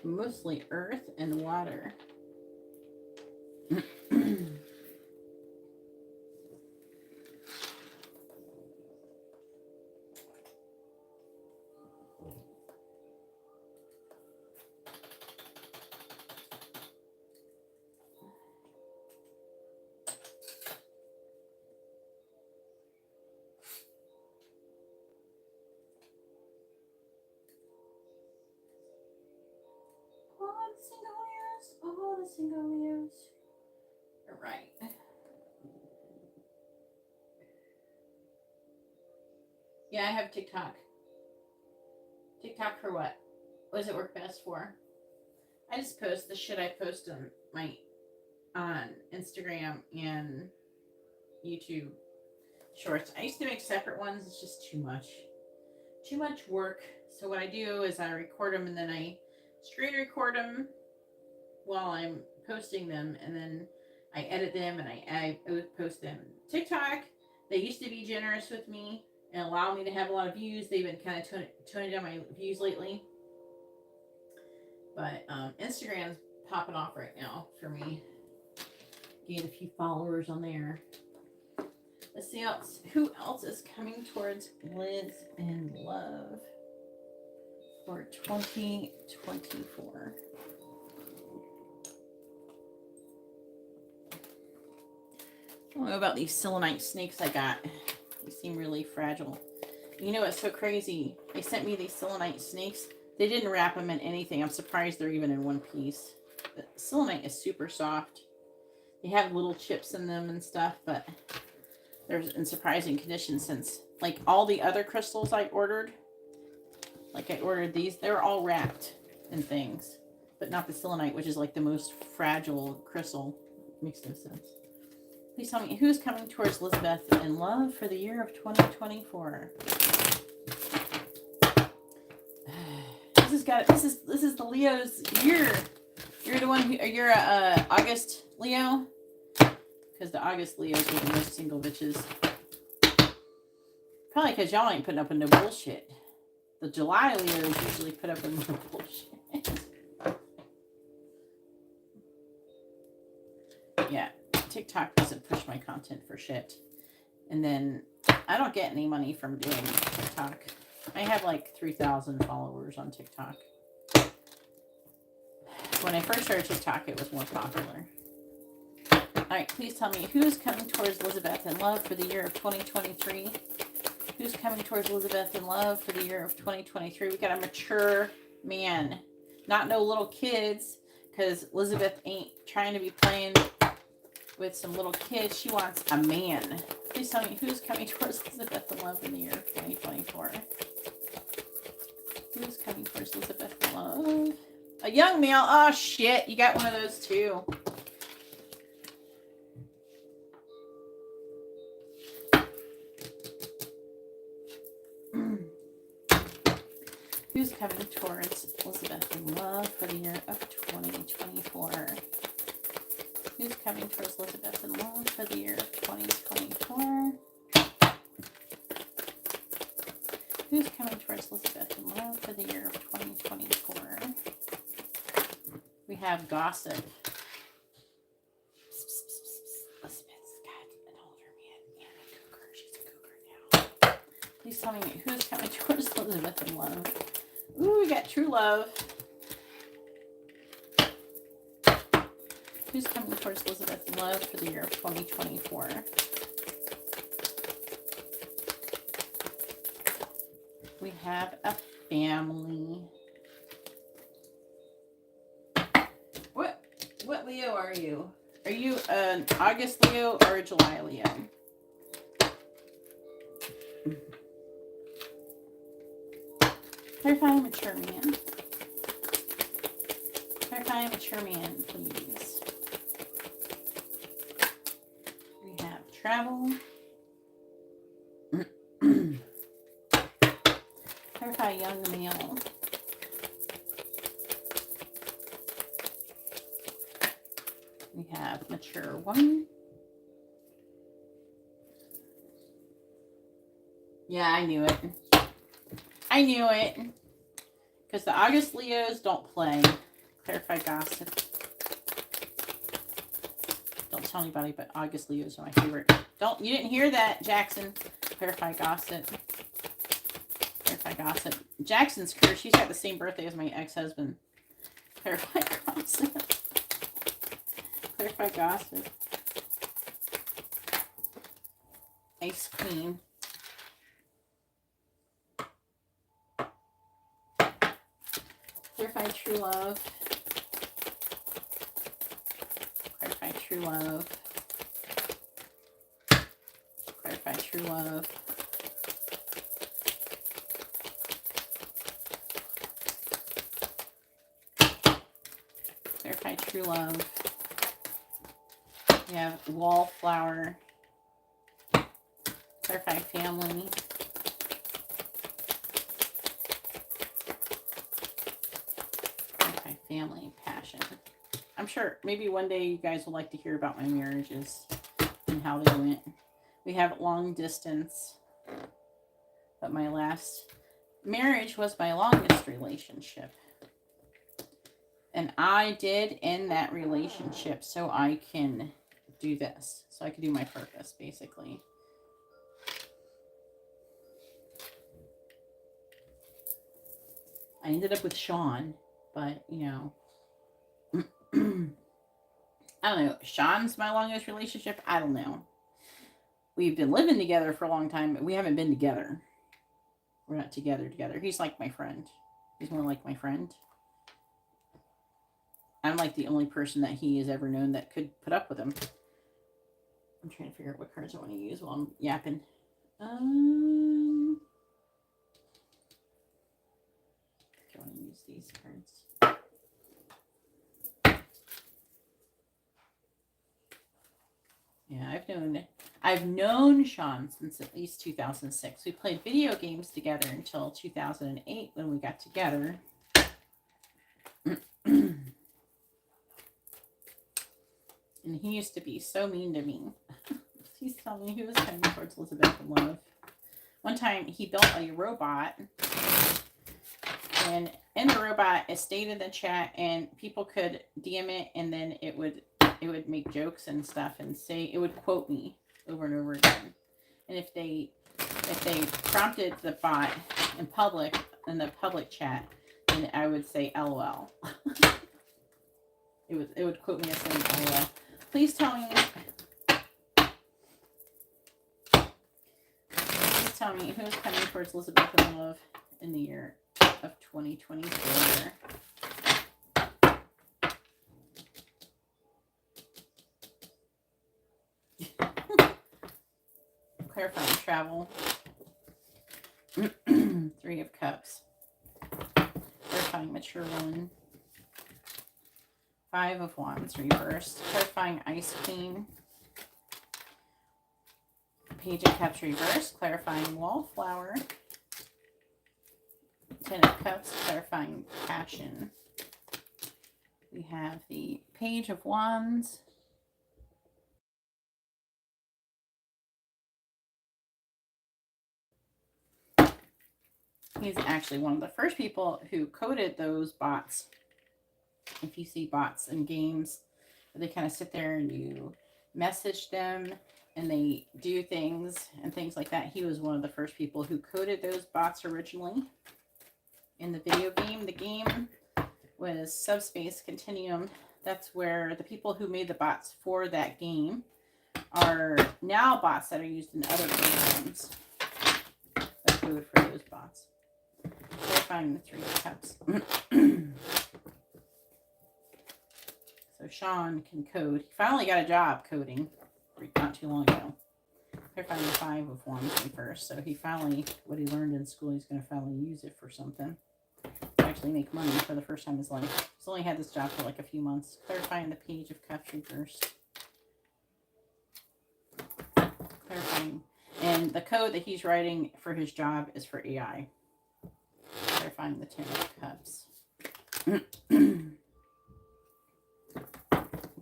Mostly earth and water. All the single Leos. All right. Yeah, I have TikTok. TikTok for what? What does it work best for? I just post the shit I post on Instagram and YouTube Shorts. I used to make separate ones. It's just too much. Too much work. So what I do is I record them and then I screen record them while I'm posting them, and then I edit them and I post them. TikTok, they used to be generous with me and allow me to have a lot of views. They've been kind of toning down my views lately. But Instagram's popping off right now for me. Gained a few followers on there. Let's see who else is coming towards Liz and Love for 2024. I don't know about these selenite snakes I got. They seem really fragile. You know what's so crazy? They sent me these selenite snakes. They didn't wrap them in anything. I'm surprised they're even in one piece. The selenite is super soft. They have little chips in them and stuff, but they're in surprising condition since, like, all the other crystals I ordered, like I ordered these, they're all wrapped in things, but not the selenite, which is like the most fragile crystal. Makes no sense. Please tell me who's coming towards Elizabeth in love for the year of 2024. This is the Leo's year. You're the one who you're a August Leo, because the August Leos are the most single bitches. Probably because y'all ain't putting up with no bullshit. The July Leos usually put up with no bullshit. Yeah, TikTok doesn't push my content for shit. And then I don't get any money from doing TikTok. I have like 3,000 followers on TikTok. When I first started TikTok, it was more popular. Alright, please tell me who's coming towards Elizabeth in love for the year of 2023. Who's coming towards Elizabeth in love for the year of 2023? We got a mature man. Not no little kids, because Elizabeth ain't trying to be playing with some little kids. She wants a man. Please tell me who's coming towards Elizabeth in love in the year of 2024. Who's coming towards Elizabeth in love? A young male. Oh, shit. You got one of those, too. Who's coming towards Elizabeth in love for the year of 2024? Who's coming towards Elizabeth in love for the year of 2024? Who's coming towards Elizabeth in love for the year of 2024? We have gossip. Elizabeth's got an older man and a cougar. She's a cougar now. Please tell me who's coming towards Elizabeth in love. Ooh, we got true love. Who's coming towards Elizabeth in love for the year of 2024? We have a family. What Leo are you? Are you an August Leo or a July Leo? Clarify mature man. Clarify mature man, please. We have travel. Clarify young male. We have mature woman. Yeah, I knew it. I knew it. Because the August Leos don't play. Clarify gossip. Don't tell anybody, but August Leos are my favorite. You didn't hear that, Jackson. Clarify gossip. Clarify gossip. Jackson's cursed. She's got the same birthday as my ex-husband. Clarify gossip. Clarify gossip. Ice Queen. Clarify true love. Clarify true love. Clarify true love. Clarify true love. We have wallflower. Clarify family. Clarify family, passion. I'm sure maybe one day you guys will like to hear about my marriages and how they went. We have long distance, but my last marriage was my longest relationship. And I did end that relationship so I can do this. So I can do my purpose, basically. I ended up with Sean, but, you know, I don't know. Sean's my longest relationship. I don't know. We've been living together for a long time, but we haven't been together. We're not together. He's like my friend. He's more like my friend. I'm like the only person that he has ever known that could put up with him. I'm trying to figure out what cards I want to use while I'm yapping. I want to use these cards. Yeah, I've known Sean since at least 2006. We played video games together until 2008 when we got together. And he used to be so mean to me. He's telling me he was coming towards Elizabeth in love. One time he built a robot, and in the robot it stayed in the chat, and people could DM it, and then it would make jokes and stuff, and say it would quote me over and over again. And if they prompted the bot in the public chat, then I would say LOL. it would quote me as saying LOL. Please tell me who's coming towards Elizabeth in love in the year of 2024. Clarifying travel. 3 of Cups. Clarifying mature one. 5 of Wands reversed. Clarifying Ice Queen. Page of Cups reversed. Clarifying Wallflower. 10 of Cups. Clarifying Passion. We have the Page of Wands. He's actually one of the first people who coded those bots. If you see bots in games, they kind of sit there and you message them and they do things and things like that. He was one of the first people who coded those bots originally in the video game. The game was Subspace Continuum. That's where the people who made the bots for that game are now bots that are used in other programs. The code for those bots. Clarifying the 3 of Cups. So Sean can code. He finally got a job coding not too long ago. Clarifying the 5 of Wands first. So he finally, what he learned in school, he's going to finally use it for something. Actually make money for the first time in his life. He's only had this job for like a few months. Clarifying the Page of Cups reversed. Clarifying. And the code that he's writing for his job is for AI. Clarifying the 10 of Cups.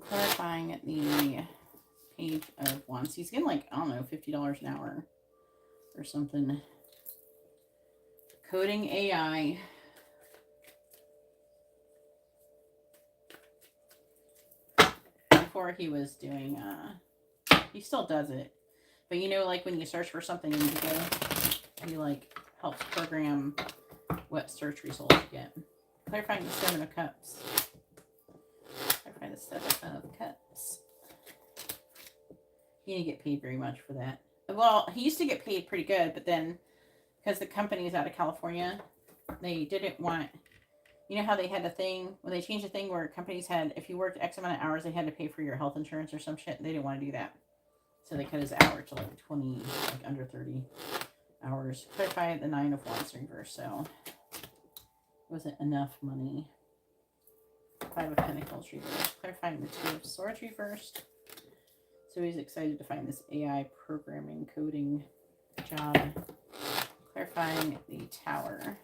Clarifying the Page of Wands. He's getting like, I don't know, $50 an hour or something. Coding AI. Before he was doing, he still does it. But you know, like when you search for something in Google, he like helps program what search results you get. Clarifying the 7 of Cups. Clarifying the 7 of Cups. He didn't get paid very much for that. Well, he used to get paid pretty good, but then because the company is out of California, they didn't want, you know how they had a thing, when they changed the thing where companies had, if you worked X amount of hours, they had to pay for your health insurance or some shit. They didn't want to do that. So they cut his hour to like 20, like under 30 hours. Clarify the 9 of Wands reverse. So wasn't enough money. Five of Pentacles reversed. Clarifying the Two of Swords reversed. So he's excited to find this AI programming, coding job. Clarifying the Tower.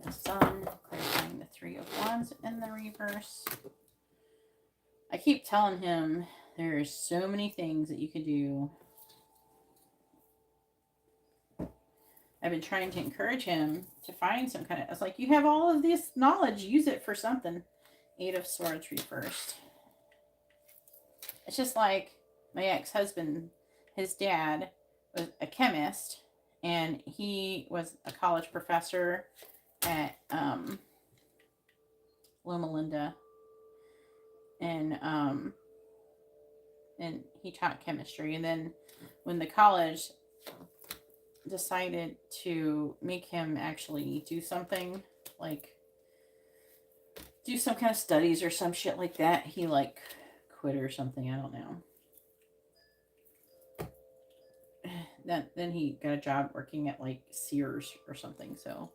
The Sun. Clarifying the Three of Wands in the reverse. I keep telling him there's so many things that you could do. I've been trying to encourage him to find some kind of... It's like, you have all of this knowledge. Use it for something. Eight of Swords reversed. It's just like my ex-husband, his dad was a chemist, and he was a college professor at Loma Linda. And he taught chemistry. And then when the college decided to make him actually do something, like do some kind of studies or some shit like that, he like quit or something. I don't know. Then he got a job working at like Sears or something. So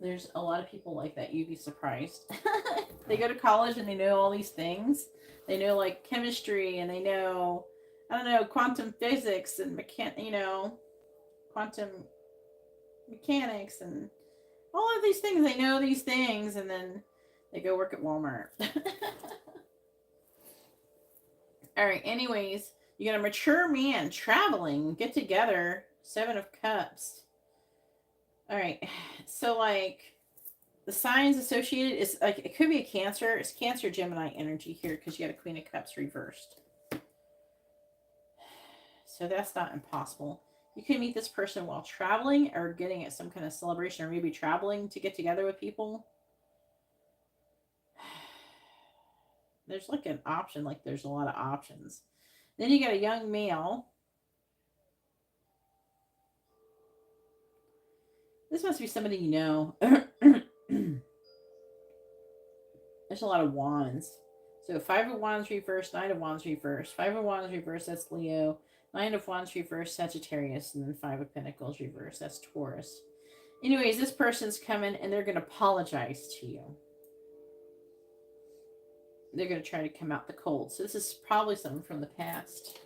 there's a lot of people like that. You'd be surprised. They go to college and they know all these things. They know like chemistry, and they know, I don't know, quantum physics and quantum mechanics and all of these things. They know these things, and then they go work at Walmart. All right. Anyways, you got a mature man traveling, get together. Seven of Cups. All right. So like the signs associated is like, it could be a Cancer. It's Cancer Gemini energy here because you got a Queen of Cups reversed. So that's not impossible. You can meet this person while traveling or getting at some kind of celebration, or maybe traveling to get together with people. There's like an option, like there's a lot of options. Then you got a young male. This must be somebody you know. There's a lot of wands. So Five of Wands reversed, Nine of Wands reversed. Five of Wands reversed, that's Leo. Nine of Wands reversed, Sagittarius. And then Five of Pentacles reversed, that's Taurus. Anyways, this person's coming and they're going to apologize to you. They're going to try to come out the cold. So this is probably something from the past.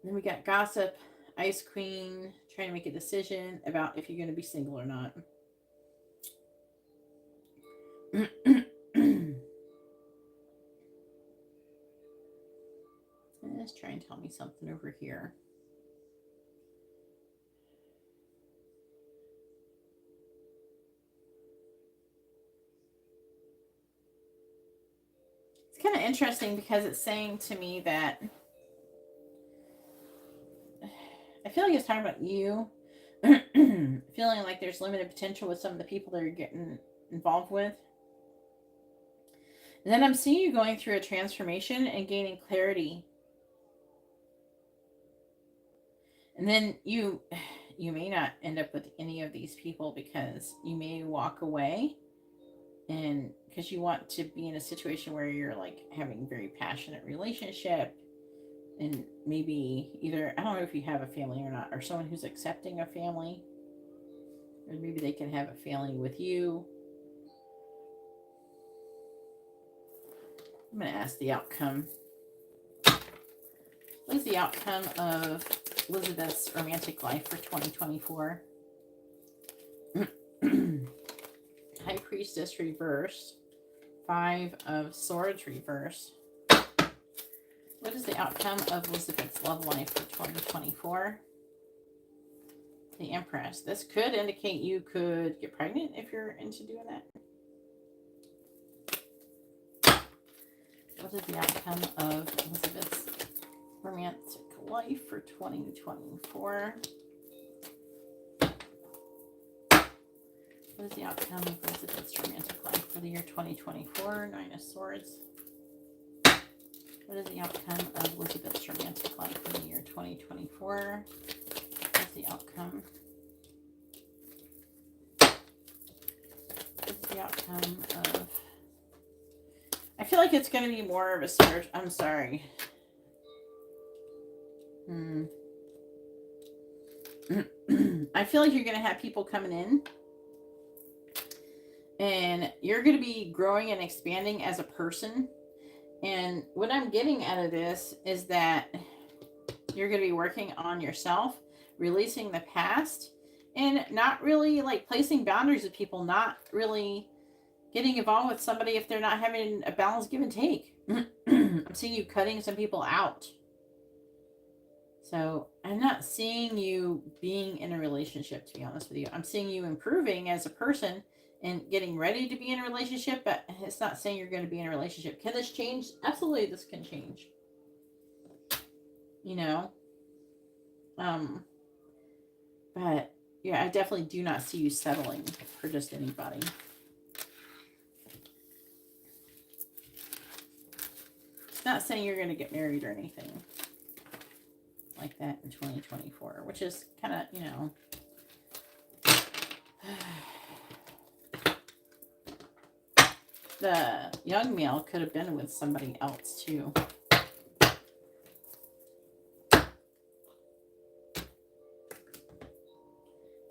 Then we got Gossip, Ice Queen, trying to make a decision about if you're going to be single or not. Let's try and tell me something over here. It's kind of interesting because it's saying to me that I feel like it's talking about you feeling like there's limited potential with some of the people that you're getting involved with. And then I'm seeing you going through a transformation and gaining clarity. And then you may not end up with any of these people because you may walk away, and because you want to be in a situation where you're like having a very passionate relationship, and maybe either, I don't know if you have a family or not, or someone who's accepting a family, or maybe they can have a family with you. I'm going to ask the outcome. What is the outcome of Elizabeth's romantic life for 2024? High Priestess reversed. Five of Swords reversed. What is the outcome of Elizabeth's love life for 2024? The Empress. This could indicate you could get pregnant if you're into doing that. What is the outcome of Elizabeth's romantic life for 2024? What is the outcome of Elizabeth's romantic life for the year 2024? Nine of Swords. What is the outcome of Elizabeth's romantic life for the year 2024? What is the outcome? What is the outcome of... I feel feel like it's going to be more of a spiritual... I'm sorry. I feel like you're going to have people coming in. And you're going to be growing and expanding as a person. And what I'm getting out of this is that you're going to be working on yourself, releasing the past, and not really like placing boundaries with people, not really getting involved with somebody if they're not having a balanced give and take. I'm seeing you cutting some people out. So I'm not seeing you being in a relationship, to be honest with you. I'm seeing you improving as a person and getting ready to be in a relationship, but it's not saying you're going to be in a relationship. Can this change? Absolutely, this can change. You know? But yeah, I definitely do not see you settling for just anybody. It's not saying you're going to get married or anything like that in 2024, which is kind of, you know... The young male could have been with somebody else too.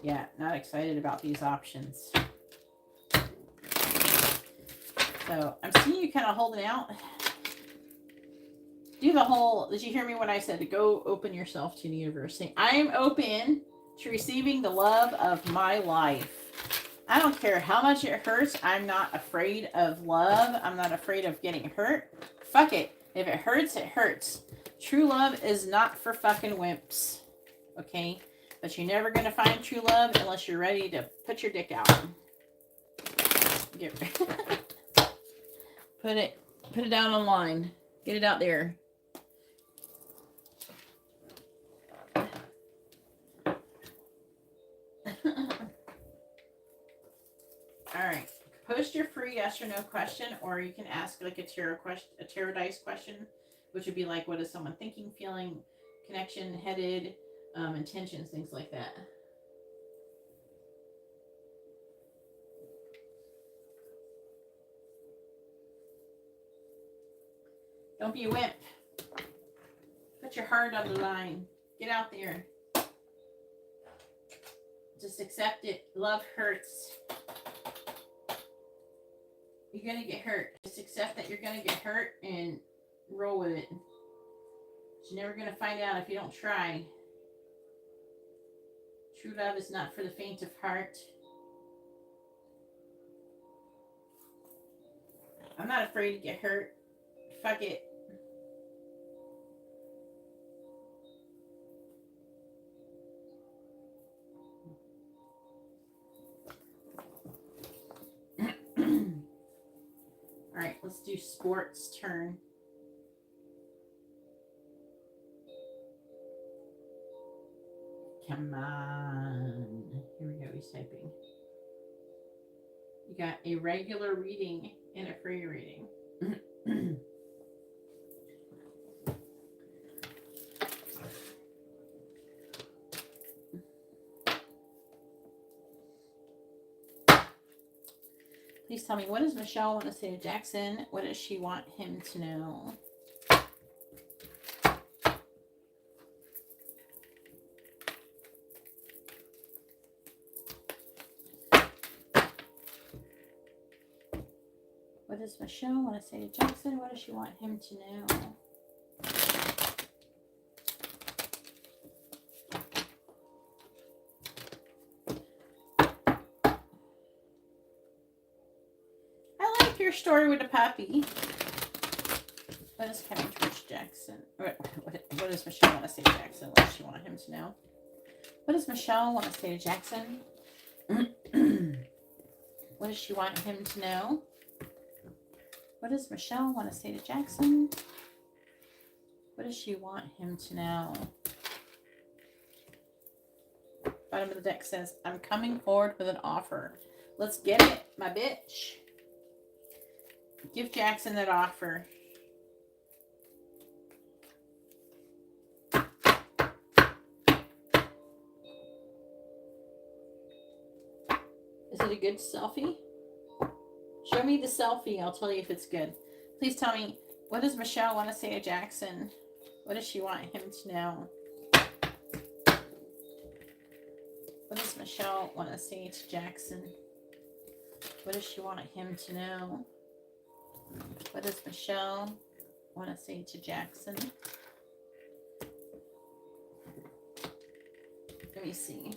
Yeah, not excited about these options. So I'm seeing you kind of holding out. Do the whole, did you hear me when I said to go open yourself to the universe? I am open to receiving the love of my life. I don't care how much it hurts. I'm not afraid of love. I'm not afraid of getting hurt. Fuck it. If it hurts, it hurts. True love is not for fucking wimps. Okay? But you're never going to find true love unless you're ready to put your dick out. Put it down online. Get it out there. All right. Post your free yes or no question, or you can ask like a tarot dice question, which would be like, what is someone thinking, feeling, connection, headed, intentions, things like that. Don't be a wimp. Put your heart on the line. Get out there. Just accept it. Love hurts. You're going to get hurt. Just accept that you're going to get hurt and roll with it. You're never going to find out if you don't try. True love is not for the faint of heart. I'm not afraid to get hurt. Fuck it. All right, let's do sports turn. Come on. Here we go, he's typing. You got a regular reading and a free reading. Please tell me, what does Michelle want to say to Jackson? What does she want him to know? What does Michelle want to say to Jackson? What does she want him to know? Your story with the puppy. What is coming towards Jackson? What does Michelle want to say to Jackson? What does she want him to know? What does Michelle want to say to Jackson? What does she want him to know? What does Michelle want to say to Jackson? What does she want him to know? Bottom of the deck says, I'm coming forward with an offer. Let's get it, my bitch. Give Jackson that offer. Is it a good selfie? Show me the selfie. I'll tell you if it's good. Please tell me, what does Michelle want to say to Jackson? What does she want him to know? What does Michelle want to say to Jackson? What does she want him to know? What does Michelle want to say to Jackson? Let me see.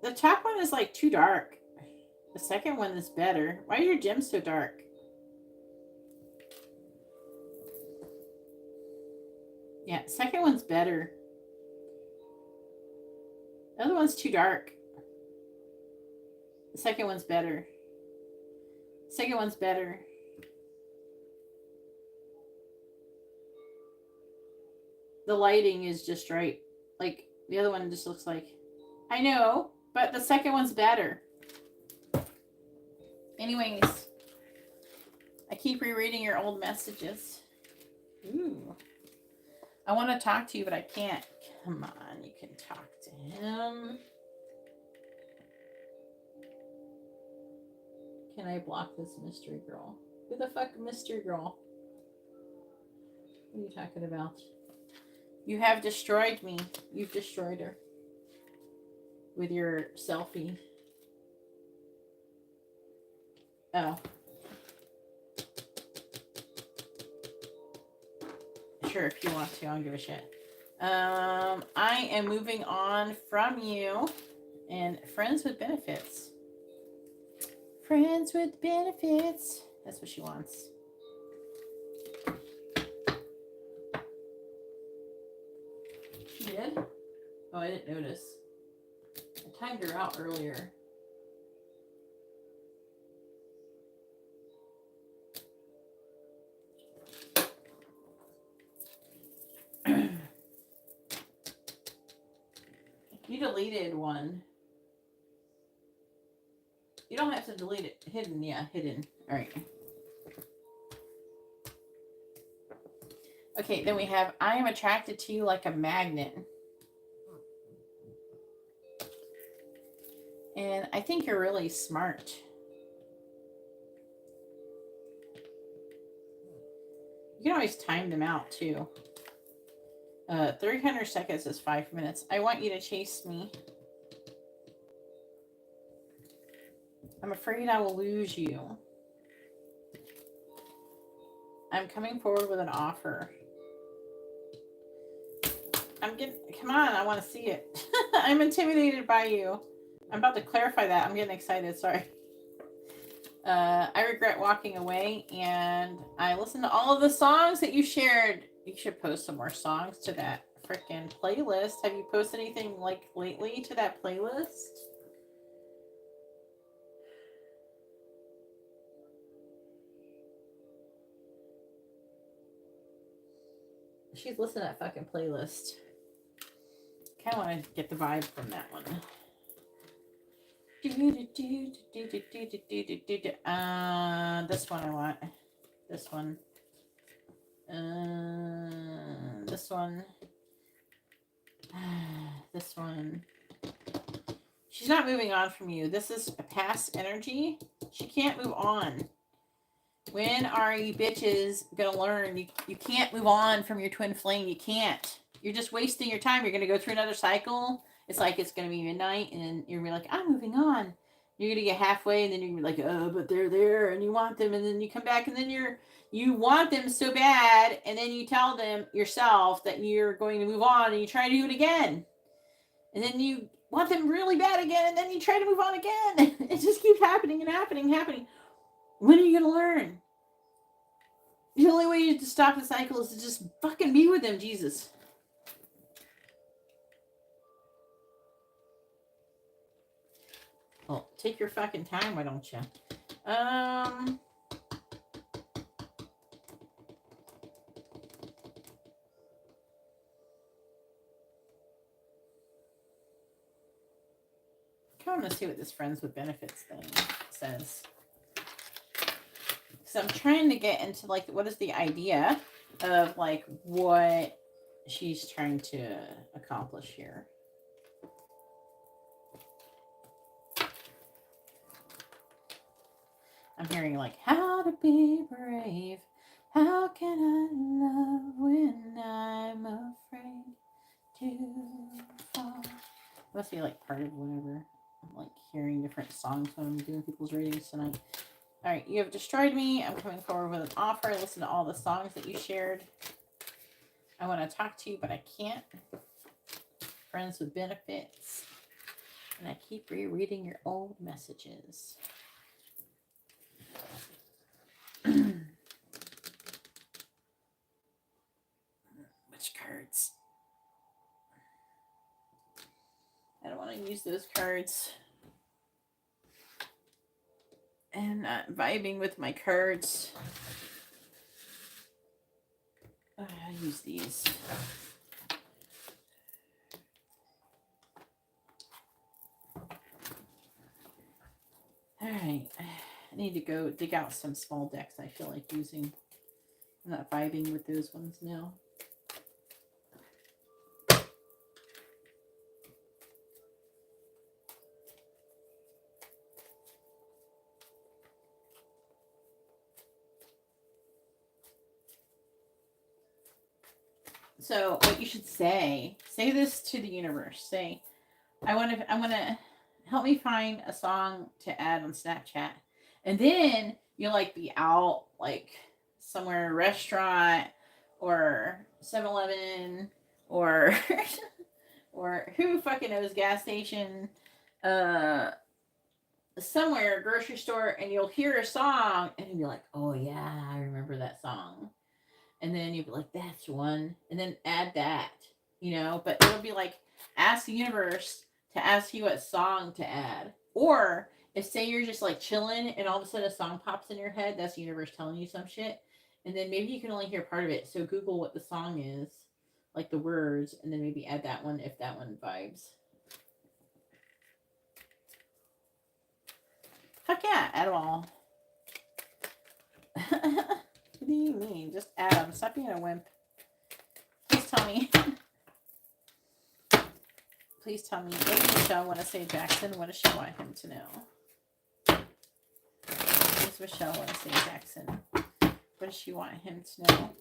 The top one is like too dark. The second one is better. Why are your gems so dark? Yeah, second one's better. The other one's too dark. The second one's better. Second one's better. The lighting is just right. Like, the other one just looks like... I know, but the second one's better. Anyways, I keep rereading your old messages. Ooh. I want to talk to you, but I can't. Come on, you can talk to him. Can I block this mystery girl? Who the fuck mystery girl? What are you talking about? You have destroyed me. You've destroyed her. With your selfie. Oh. Sure, if you want to, I don't give a shit. I am moving on from you. And friends with benefits. Friends with benefits. That's what she wants. She did? Oh, I didn't notice. I timed her out earlier. You deleted one. You don't have to delete it. Hidden, yeah, hidden. All right. Okay, then we have, I am attracted to you like a magnet. And I think you're really smart. You can always time them out too. 300 seconds is 5 minutes. I want you to chase me. I'm afraid I will lose you. I'm coming forward with an offer. Come on, I want to see it. I'm intimidated by you. I'm about to clarify that. I'm getting excited, sorry. I regret walking away, and I listened to all of the songs that you shared. You should post some more songs to that freaking playlist. Have you posted anything like lately to that playlist? She's listening to that fucking playlist. Kind of want to get the vibe from that one. This one I want. This one. This one. This one. She's not moving on from you. This is a past energy. She can't move on. When are you bitches gonna learn? You can't move on from your twin flame. You can't. You're just wasting your time. You're gonna go through another cycle. It's like it's gonna be midnight, and then you're gonna be like, I'm moving on. You're gonna get halfway, and then you're gonna be like, oh, but they're there, and you want them, and then you come back, and then you want them so bad, and then you tell them yourself that you're going to move on, and you try to do it again, and then you want them really bad again, and then you try to move on again. It just keeps happening and happening and happening. When are you gonna learn? The only way to stop the cycle is to just fucking be with them, Jesus. Well, take your fucking time, why don't you? I want to see what this friends with benefits thing says. So I'm trying to get into like, what is the idea of like what she's trying to accomplish here. I'm hearing like, how to be brave. How can I love when I'm afraid to fall? It must be like part of whatever. I'm like hearing different songs when I'm doing people's readings tonight. All right, you have destroyed me. I'm coming forward with an offer. Listen to all the songs that you shared. I want to talk to you, but I can't. Friends with benefits. And I keep rereading your old messages. Which cards? I don't want to use those cards. And not vibing with my cards. I use these. Alright. I need to go dig out some small decks I feel like using. I'm not vibing with those ones now. So what you should say this to the universe. Say, I want to help me find a song to add on Snapchat. And then you'll like be out like somewhere, restaurant or 7-Eleven or or who fucking knows, gas station, somewhere, grocery store, and you'll hear a song and you'll be like, oh yeah, I remember that song. And then you'll be like, that's one. And then add that, you know, but it'll be like, ask the universe to ask you what song to add. Or if say you're just like chilling and all of a sudden a song pops in your head, that's the universe telling you some shit. And then maybe you can only hear part of it. So Google what the song is, like the words, and then maybe add that one if that one vibes. Fuck yeah, add them all. What do you mean? Just add them. Stop being a wimp. Please tell me. Please tell me. What does Michelle want to say, Jackson? What does she want him to know? What does Michelle want to say, Jackson? What does she want him to know?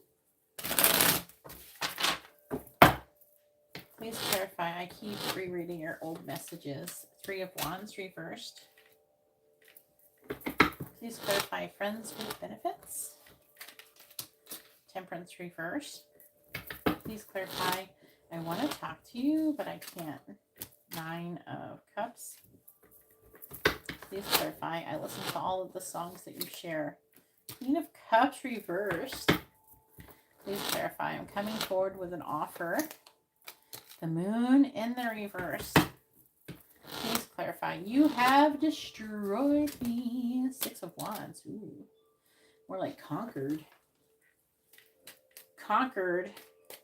Please clarify. I keep rereading your old messages. 3 of Wands, reversed. Please clarify. Friends with benefits. Temperance, reversed. Please clarify. I want to talk to you, but I can't. 9 of Cups. Please clarify. I listen to all of the songs that you share. Queen of Cups, reversed. Please clarify. I'm coming forward with an offer. The Moon in the reverse. Please clarify. You have destroyed me. 6 of Wands. Ooh. More like conquered. Conquered.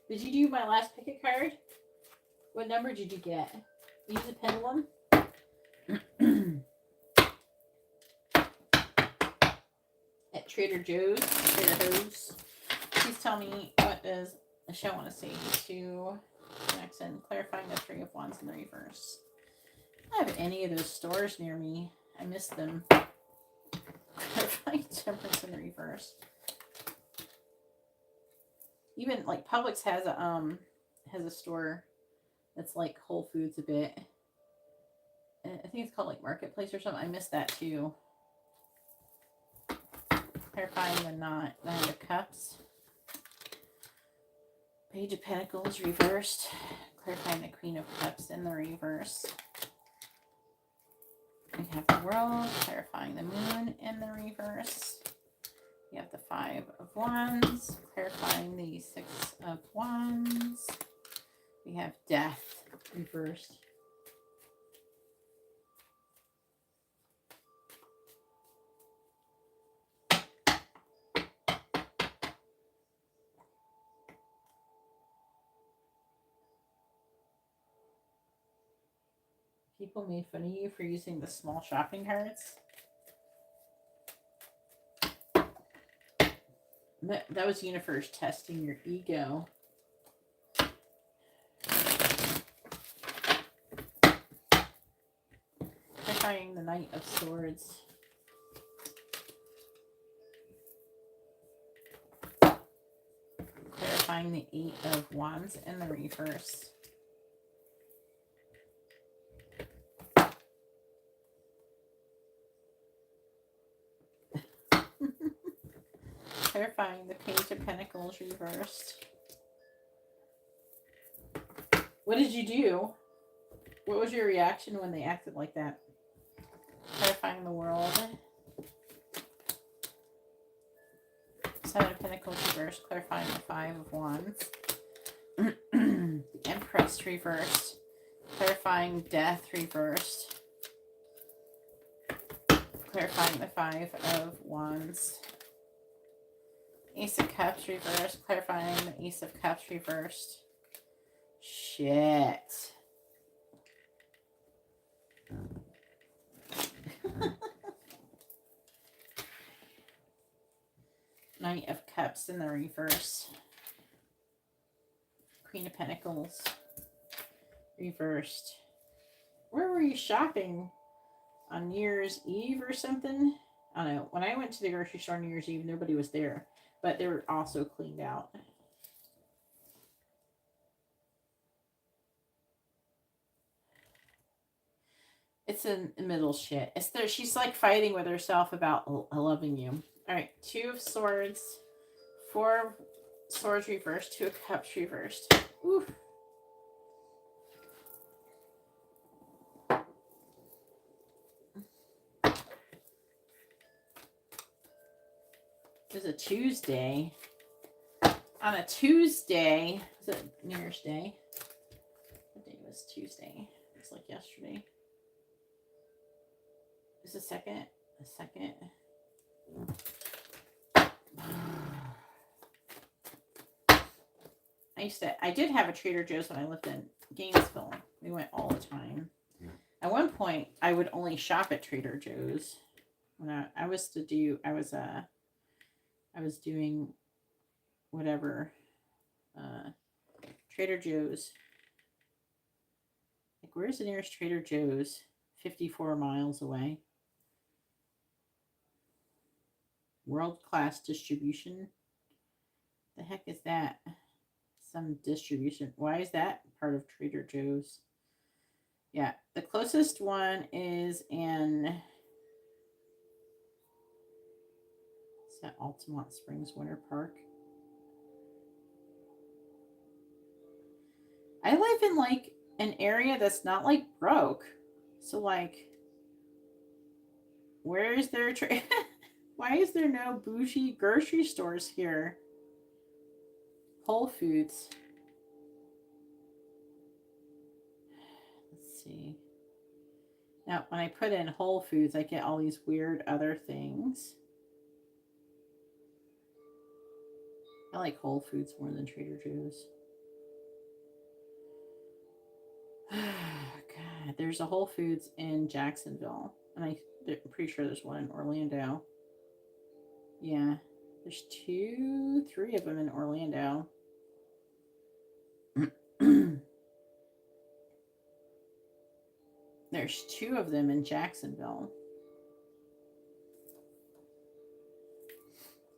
Did you do my last picket card? What number did you get? Use a pendulum? At Trader Joe's. Please tell me, what does Michelle want to say to Jackson? Clarifying the 3 of Wands in the reverse. I don't have any of those stores near me. I missed them. Clarifying Temperance in the reverse. Even like Publix has a store that's like Whole Foods a bit. And I think it's called like Marketplace or something. I missed that too. Clarifying the 9 of Cups. Page of Pentacles reversed. Clarifying the Queen of Cups in the reverse. We have the World. Clarifying the Moon in the reverse. We have the 5 of Wands, clarifying the 6 of Wands. We have Death reversed. People made fun of you for using the small shopping carts. That was universe testing your ego. Clarifying the Knight of Swords. clarifying the 8 of Wands in the reverse. Clarifying the Page of Pentacles reversed. What did you do? What was your reaction when they acted like that? Clarifying the World. Seven of Pentacles reversed. Clarifying the 5 of Wands. Empress reversed. Clarifying Death reversed. Clarifying the 5 of Wands. Ace of Cups reversed. Clarifying the Ace of Cups reversed. Shit. Knight of Cups in the reverse. Queen of Pentacles reversed. Where were you shopping? On New Year's Eve or something? I don't know. When I went to the grocery store on New Year's Eve, nobody was there. But they were also cleaned out. It's in the middle shit. It's there. She's like fighting with herself about loving you. All right. 2 of Swords. 4 of Swords reversed. 2 of Cups reversed. Oof. It was a Tuesday. On a Tuesday, was it New Year's Day? What day was Tuesday? It's like yesterday. Is the second? The second. I did have a Trader Joe's when I lived in Gainesville. We went all the time. At one point, I would only shop at Trader Joe's. When I was doing whatever. Trader Joe's. Like, where's the nearest Trader Joe's? 54 miles away. World-class distribution. The heck is that? Some distribution. Why is that part of Trader Joe's? Yeah, the closest one is in... Is that Altamont Springs Winter Park? I live in like an area that's not like broke. So like, where is there why is there no bougie grocery stores here? Whole Foods. Let's see. Now, when I put in Whole Foods, I get all these weird other things. I like Whole Foods more than Trader Joe's. God, there's a Whole Foods in Jacksonville. And I'm pretty sure there's one in Orlando. Yeah. There's 2, 3 of them in Orlando. There's 2 of them in Jacksonville.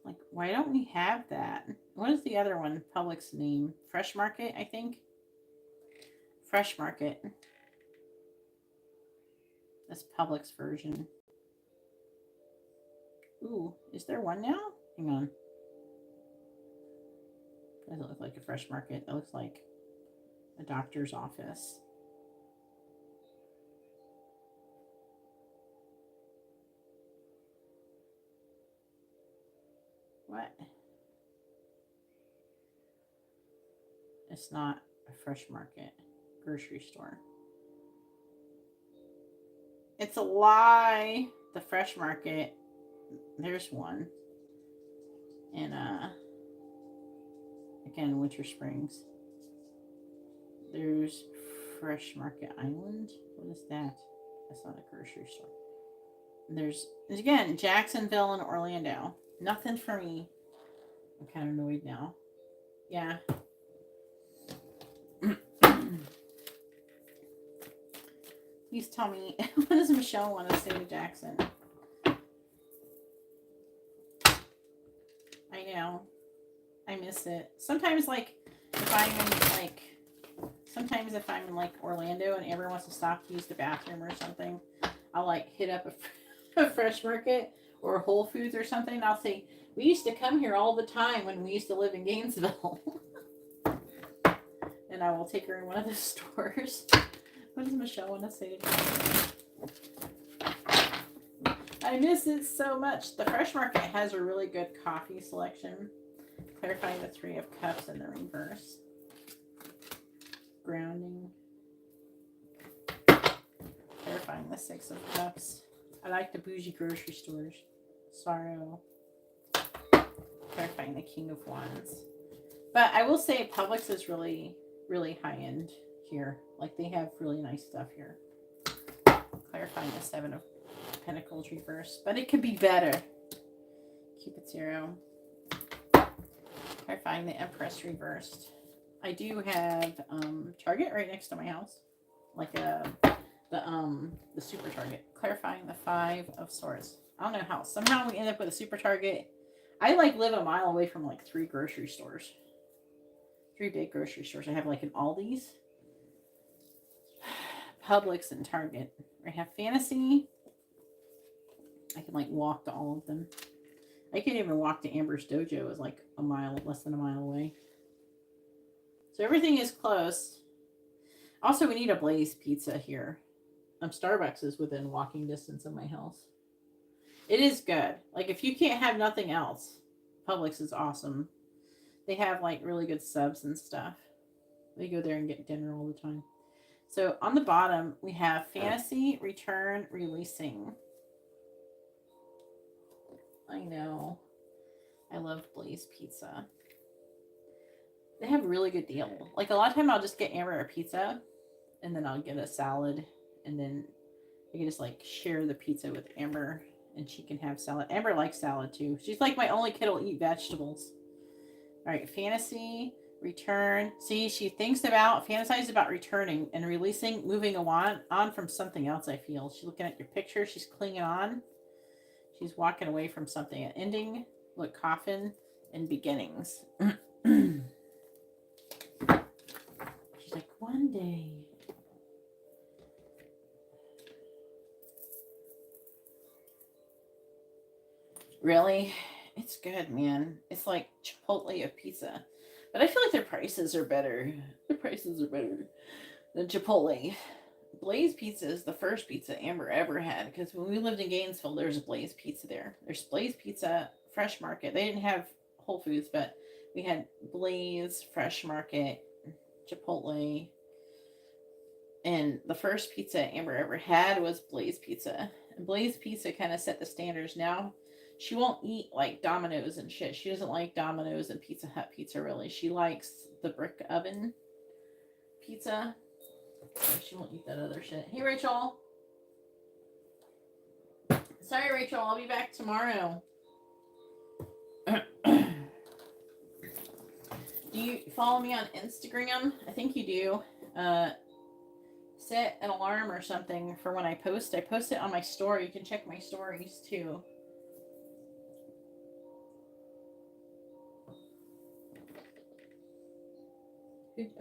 Like, why don't we have that? What is the other one? Publix name? Fresh Market, I think. Fresh Market. That's Publix version. Ooh, is there one now? Hang on. Doesn't look like a Fresh Market. It looks like a doctor's office. What? It's not a Fresh Market. Grocery store. It's a lie. The Fresh Market. There's one. And again, Winter Springs. There's Fresh Market Island. What is that? That's not a grocery store. There's again Jacksonville and Orlando. Nothing for me. I'm kind of annoyed now. Yeah. Please tell me, what does Michelle want to say to Jackson? I know. I miss it. Sometimes, like, if I'm in, like, Orlando and Amber wants to stop to use the bathroom or something, I'll, like, hit up a Fresh Market or Whole Foods or something. And I'll say, we used to come here all the time when we used to live in Gainesville. And I will take her in one of the stores. What does Michelle want to say to me? I miss it so much. The Fresh Market has a really good coffee selection. Clarifying the 3 of Cups in the reverse. Grounding. Clarifying the 6 of Cups. I like the bougie grocery stores. Sorrow. Clarifying the King of Wands. But I will say Publix is really, really high end here. Like, they have really nice stuff here. Clarifying the 7 of Pentacles reverse. But it could be better. Cupid 0. Clarifying the Empress reversed. I do have Target right next to my house. Like the Super Target. Clarifying the 5 of Swords. I don't know how. Somehow we end up with a Super Target. I like live a mile away from like 3 grocery stores. 3 big grocery stores. I have like an Aldi's, Publix, and Target. I have Fantasy. I can like walk to all of them. I can't even walk to Amber's Dojo. It's like a mile, less than a mile away. So everything is close. Also, we need a Blaze Pizza here. Starbucks is within walking distance of my house. It is good. Like, if you can't have nothing else, Publix is awesome. They have like really good subs and stuff. We go there and get dinner all the time. So on the bottom, we have Fantasy, Return, Releasing. I know. I love Blaze Pizza. They have a really good deal. Like, a lot of time I'll just get Amber a pizza, and then I'll get a salad, and then I can just like share the pizza with Amber, and she can have salad. Amber likes salad too. She's like my only kid who'll eat vegetables. All right, Fantasy, Return. See, she fantasizes about returning and releasing, moving on from something else, I feel. She's looking at your picture. She's clinging on. She's walking away from something. An ending, look, coffin, and beginnings. She's like, one day. Really? It's good, man. It's like Chipotle of pizza. But I feel like their prices are better. Their prices are better than Chipotle. Blaze Pizza is the first pizza Amber ever had, because when we lived in Gainesville, there's a Blaze Pizza there. There's Blaze Pizza, Fresh Market. They didn't have Whole Foods, but we had Blaze, Fresh Market, Chipotle. And the first pizza Amber ever had was Blaze Pizza. And Blaze Pizza kind of set the standards. Now she won't eat like Domino's and shit. She doesn't like Domino's and Pizza Hut pizza, really. She likes the brick oven pizza. So she won't eat that other shit. Hey, Rachel. Sorry, Rachel. I'll be back tomorrow. Do you follow me on Instagram? I think you do. Set an alarm or something for when I post. I post it on my story. You can check my stories too.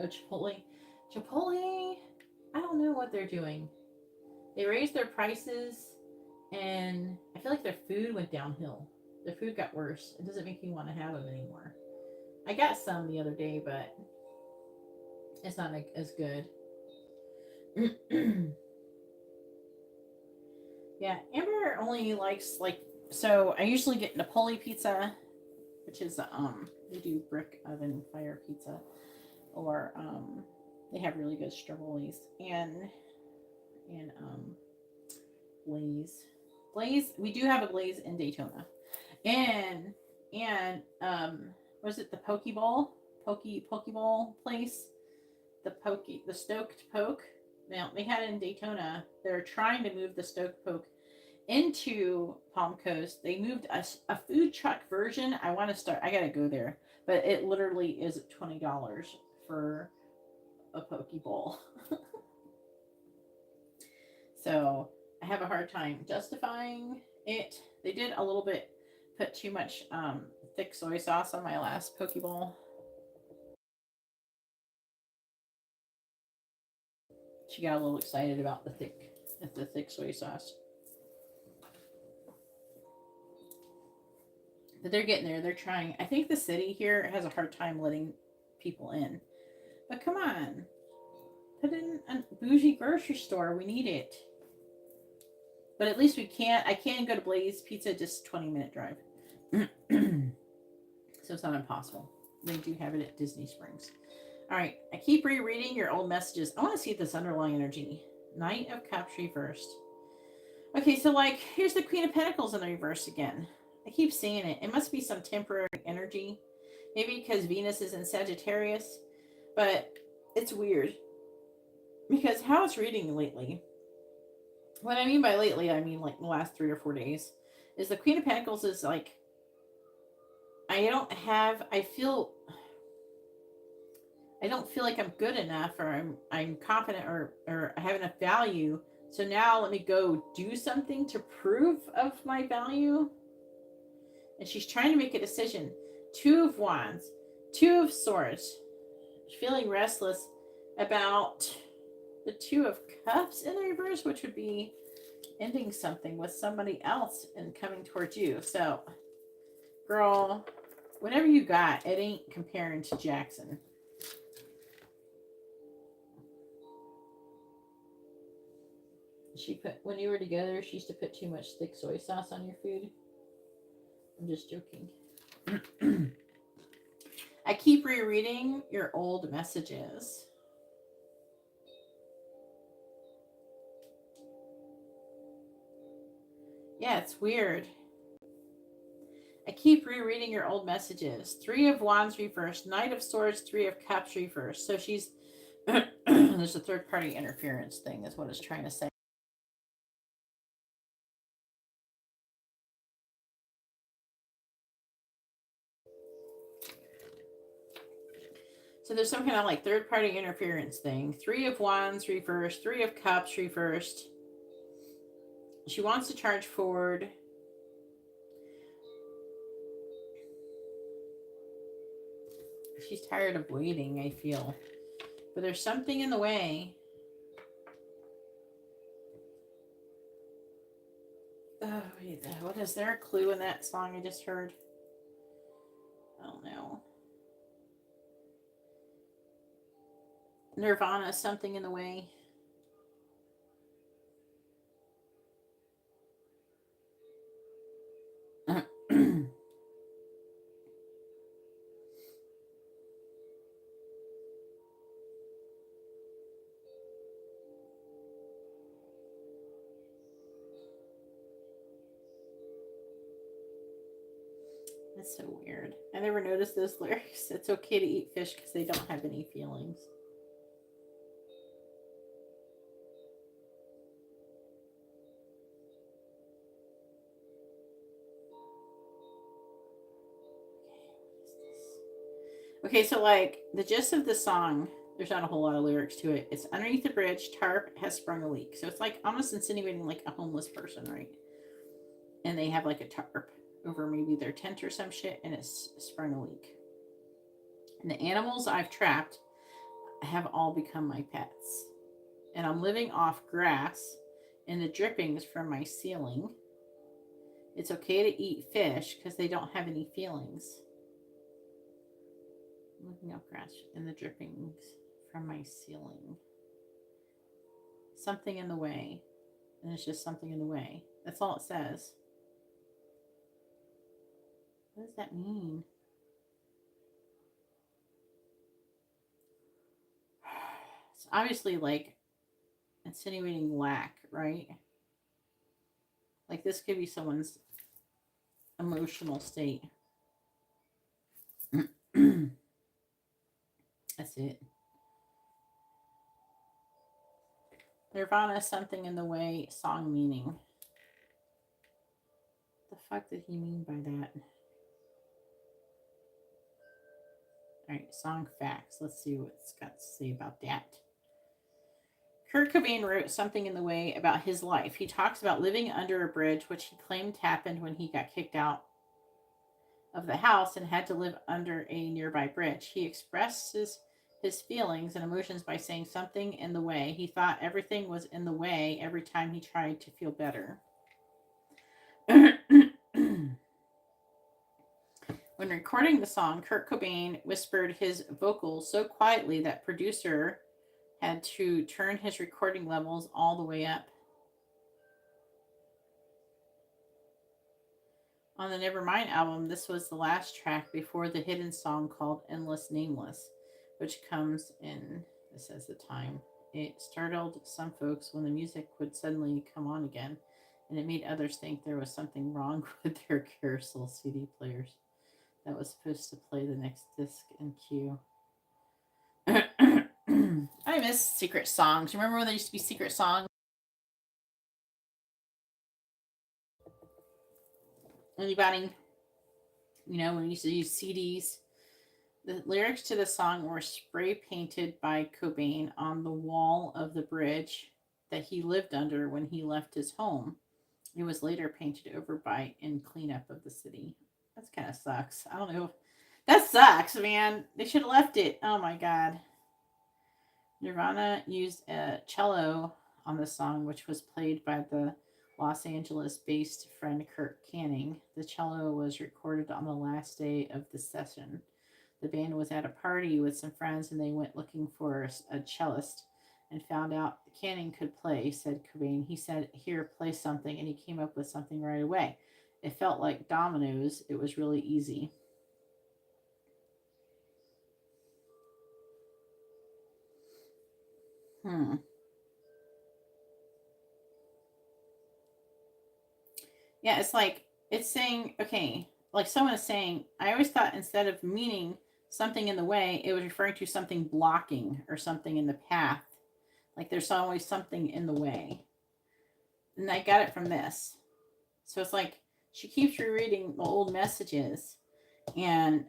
Oh, Chipotle. Chipotle, I don't know what they're doing. They raised their prices, and I feel like their food went downhill. Their food got worse. It doesn't make me want to have them anymore. I got some the other day, but it's not as good. Yeah, Amber only likes, like, so I usually get Napoli pizza, which is they do brick oven fire pizza, or they have really good strombolis, and Blaze. We do have a Blaze in Daytona, and was it the Pokeball place? The Stoked Poke. Now, they had it in Daytona. They're trying to move the Stoked Poke into Palm Coast. They moved a food truck version. I gotta go there, but it literally is $20 for a Pokeball. So I have a hard time justifying it. They did a little bit, put too much thick soy sauce on my last Pokeball. She got a little excited about the thick soy sauce. But they're getting there. They're trying. I think the city here has a hard time letting people in. But come on. Put it in a bougie grocery store. We need it. But at least we can't. I can go to Blaze Pizza, just 20-minute drive. So it's not impossible. They do have it at Disney Springs. All right. I keep rereading your old messages. I want to see this underlying energy. Knight of Cups reversed. Okay, so like, here's the Queen of Pentacles in the reverse again. I keep seeing it. It must be some temporary energy. Maybe because Venus is in Sagittarius. But it's weird. Because how it's reading lately, what I mean by lately, I mean like the last 3 or 4 days, is the Queen of Pentacles is like, I don't feel like I'm good enough, or I'm confident, or I have enough value. So now let me go do something to prove of my value. And she's trying to make a decision. 2 of Wands, 2 of Swords. She's feeling restless about the 2 of Cups in the reverse, which would be ending something with somebody else and coming towards you. So, girl, whatever you got, it ain't comparing to Jackson. When you were together, she used to put too much thick soy sauce on your food. I'm just joking. I keep rereading your old messages. Yeah, it's weird. I keep rereading your old messages. 3 of Wands reversed. Knight of Swords, 3 of Cups reversed. So she's... there's a third-party interference thing is what it's trying to say. So there's some kind of like third-party interference thing. 3 of Wands reversed. 3 of Cups reversed. She wants to charge forward. She's tired of waiting, I feel. But there's something in the way. Oh, wait, what is there a clue in that song I just heard? I don't know. Nirvana, something in the way. That's so weird. I never noticed those lyrics. It's okay to eat fish because they don't have any feelings. Okay, so like the gist of the song, there's not a whole lot of lyrics to it. It's underneath the bridge, tarp has sprung a leak. So it's like almost insinuating like a homeless person, right? And they have like a tarp over maybe their tent or some shit, and it's sprung a leak. And the animals I've trapped have all become my pets. And I'm living off grass and the drippings from my ceiling. It's okay to eat fish because they don't have any feelings. I'm living off grass and the drippings from my ceiling. Something in the way. And it's just something in the way. That's all it says. What does that mean? It's obviously like insinuating lack, right? Like this could be someone's emotional state. That's it. Nirvana, something in the way, song meaning. The fuck did he mean by that? Alright, song facts. Let's see what it's got to say about that. Kurt Cobain wrote something in the way about his life. He talks about living under a bridge, which he claimed happened when he got kicked out of the house and had to live under a nearby bridge. He expresses his feelings and emotions by saying something in the way. He thought everything was in the way every time he tried to feel better. When recording the song, Kurt Cobain whispered his vocals so quietly that producer had to turn his recording levels all the way up. On the Nevermind album, this was the last track before the hidden song called Endless Nameless, which comes in, it says the time. It startled some folks when the music would suddenly come on again, and it made others think there was something wrong with their carousel CD players that was supposed to play the next disc in queue. I miss secret songs. Remember when there used to be secret songs? Anybody? When we used to use CDs. The lyrics to the song were spray painted by Cobain on the wall of the bridge that he lived under when he left his home. It was later painted over by in cleanup of the city. That kind of sucks. I don't know. That sucks, man. They should have left it. Oh my god. Nirvana used a cello on the song, which was played by the Los Angeles-based friend Kurt Canning. The cello was recorded on the last day of the session. The band was at a party with some friends and they went looking for a cellist and found out Canning could play, said Cobain. He said, "Here, play something," and he came up with something right away. It felt like dominoes. It was really easy. Yeah, it's saying, okay, like someone is saying, I always thought instead of meaning something in the way, it was referring to something blocking or something in the path. Like there's always something in the way. And I got it from this. So it's like she keeps rereading the old messages and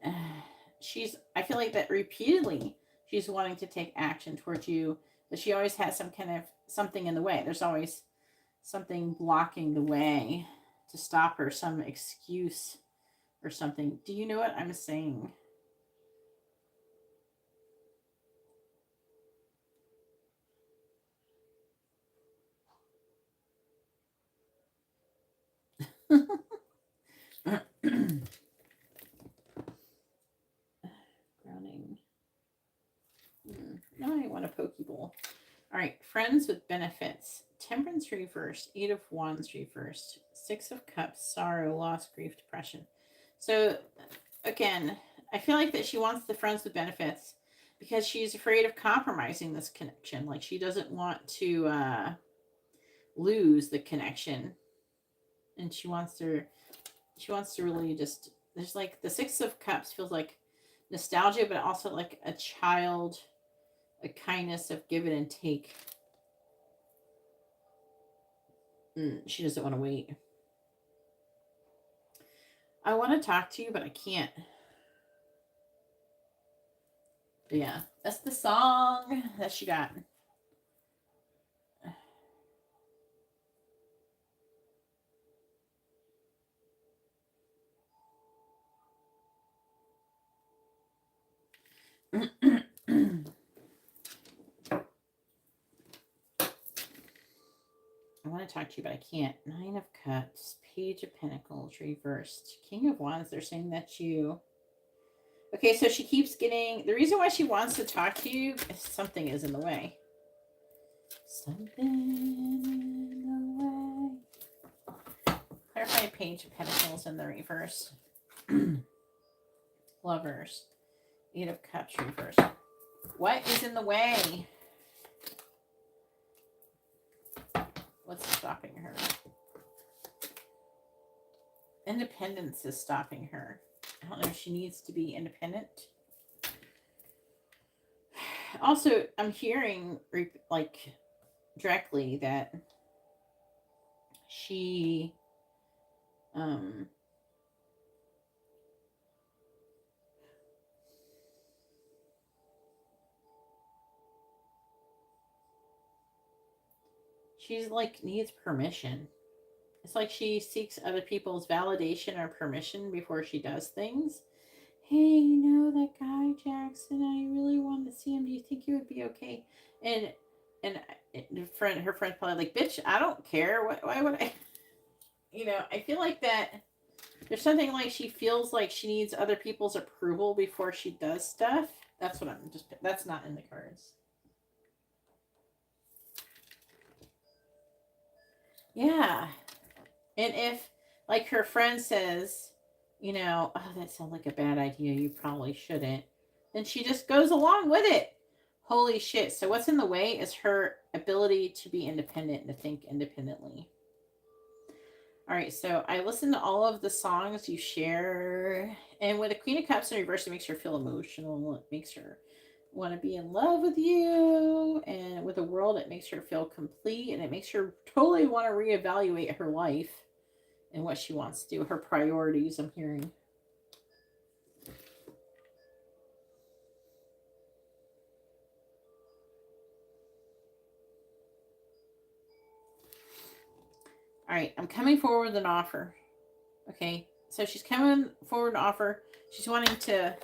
I feel like that repeatedly she's wanting to take action towards you, but she always has some kind of something in the way. There's always something blocking the way to stop her, some excuse or something. Do you know what I'm saying? Grounding. Now I want a Pokeball. All right, friends with benefits. Temperance reversed, 8 of Wands reversed, 6 of Cups, sorrow, loss, grief, depression. So again, I feel like that she wants the friends with benefits because she's afraid of compromising this connection. Like she doesn't want to lose the connection, and she wants to really just. There's like the 6 of Cups feels like nostalgia, but also like a child, a kindness of give it and take. She doesn't want to wait. I want to talk to you, but I can't. But yeah, that's the song that she got. I want to talk to you, but I can't. 9 of Cups, Page of Pentacles, reversed. King of Wands, they're saying that you... Okay, so she keeps getting... The reason why she wants to talk to you is something is in the way. Something in the way. Clarify Page of Pentacles in the reverse. Lovers. 8 of Cups, reversed. What is in the way? What's stopping her? Independence is stopping her. I don't know if she needs to be independent. Also, I'm hearing like directly that she she's like needs permission. It's like she seeks other people's validation or permission before she does things. Hey, you know that guy Jackson? I really wanted to see him. Do you think he would be okay? And and her friend's probably like, bitch, I don't care. Why would I? I feel like that there's something like she feels like she needs other people's approval before she does stuff. That's what I'm just. That's not in the cards. Yeah. And if, like, her friend says, oh, that sounds like a bad idea, you probably shouldn't, then she just goes along with it. Holy shit. So, what's in the way is her ability to be independent and to think independently. All right, so I listened to all of the songs you share. And with the Queen of Cups in reverse, it makes her feel emotional. It makes her want to be in love with you. And with the world, it makes her feel complete. And it makes her totally want to reevaluate her life and what she wants to do, her priorities, I'm hearing. All right, I'm coming forward with an offer. Okay, so she's coming forward with an offer. She's wanting to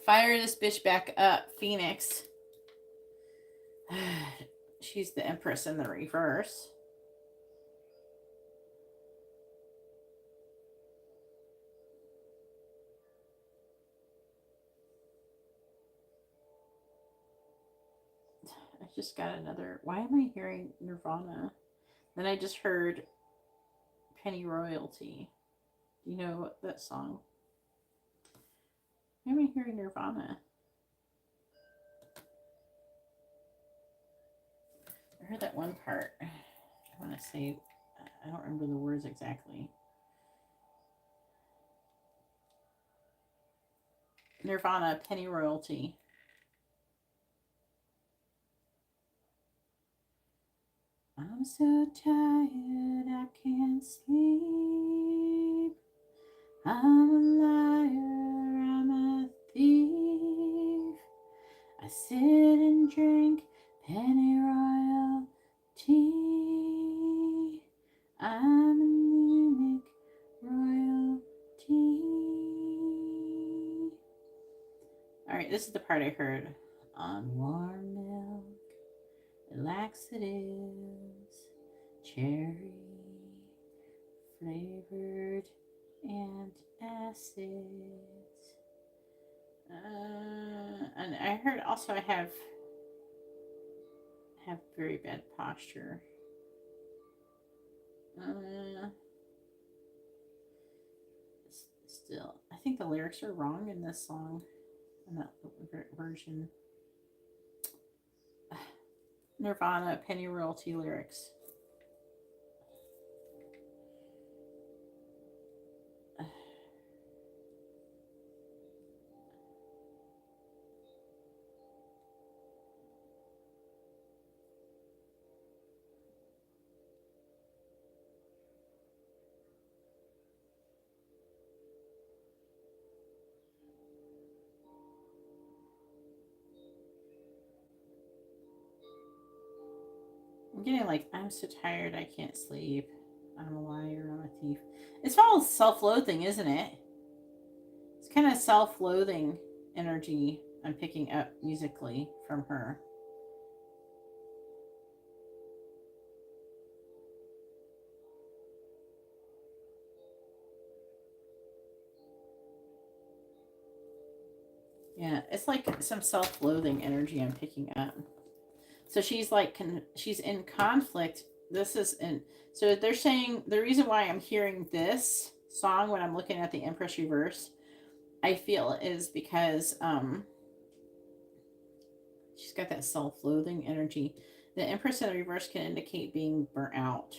fire this bitch back up, Phoenix. She's the Empress in the reverse. I just got another. Why am I hearing Nirvana? Then I just heard Penny Royalty. Do you know that song? Why am I hearing Nirvana? I heard that one part. I want to say, I don't remember the words exactly. Nirvana, Penny Royalty. I'm so tired I can't sleep. I'm a liar, I'm a thief. I sit and drink penny royalty. I'm anemic royalty. Alright, this is the part I heard. On warm milk, laxatives, cherry flavored antacids. And I heard also I have very bad posture. Still, I think the lyrics are wrong in this song, in that version. Nirvana, Penny Royalty lyrics. I'm getting like, I'm so tired I can't sleep. I'm a liar, I'm a thief. It's all self-loathing, isn't it? It's kind of self-loathing energy I'm picking up musically from her. Yeah, it's like some self-loathing energy I'm picking up. So she's like, she's in conflict. This is in. So they're saying the reason why I'm hearing this song when I'm looking at the Empress reverse, I feel, is because she's got that self-loathing energy. The Empress in the reverse can indicate being burnt out.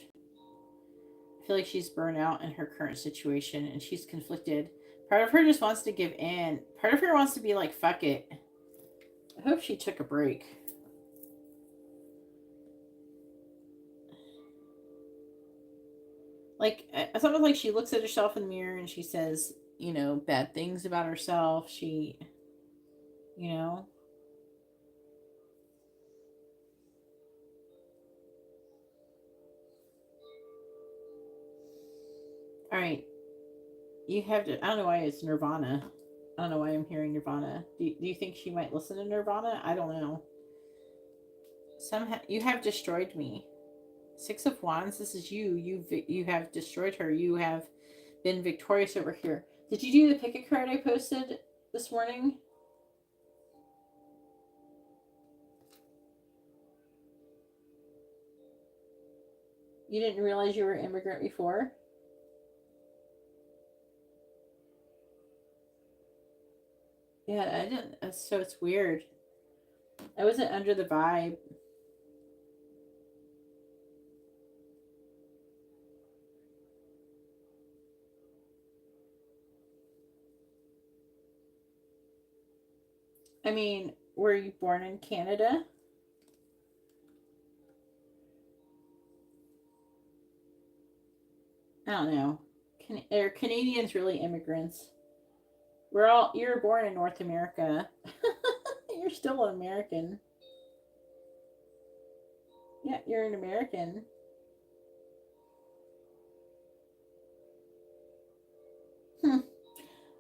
I feel like she's burnt out in her current situation and she's conflicted. Part of her just wants to give in. Part of her wants to be like, fuck it. I hope she took a break. Like, it's almost like she looks at herself in the mirror and she says, bad things about herself. She, you know. All right. You have to, I don't know why it's Nirvana. I don't know why I'm hearing Nirvana. Do you think she might listen to Nirvana? I don't know. Somehow, you have destroyed me. Six of Wands, this is you. You have destroyed her. You have been victorious over here. Did you do the pick a card I posted this morning? You didn't realize you were an immigrant before? Yeah, I didn't. So it's weird. I wasn't under the vibe. I mean, were you born in Canada? I don't know. Are Canadians really immigrants? You're born in North America. You're still an American. Yeah, you're an American.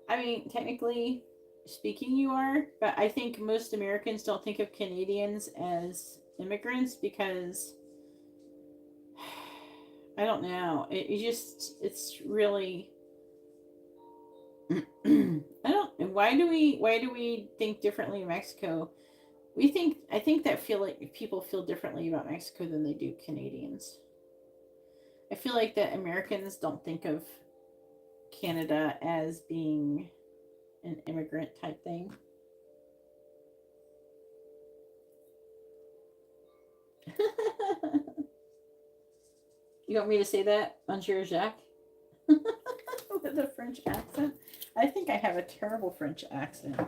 I mean, technically speaking, you are, but I think most Americans don't think of Canadians as immigrants because I don't know. It's really. I don't. Why do we think differently in Mexico? I think that feel like people feel differently about Mexico than they do Canadians. I feel like that Americans don't think of Canada as being an immigrant type thing. You want me to say that, Monsieur Jacques? With a French accent? I think I have a terrible French accent.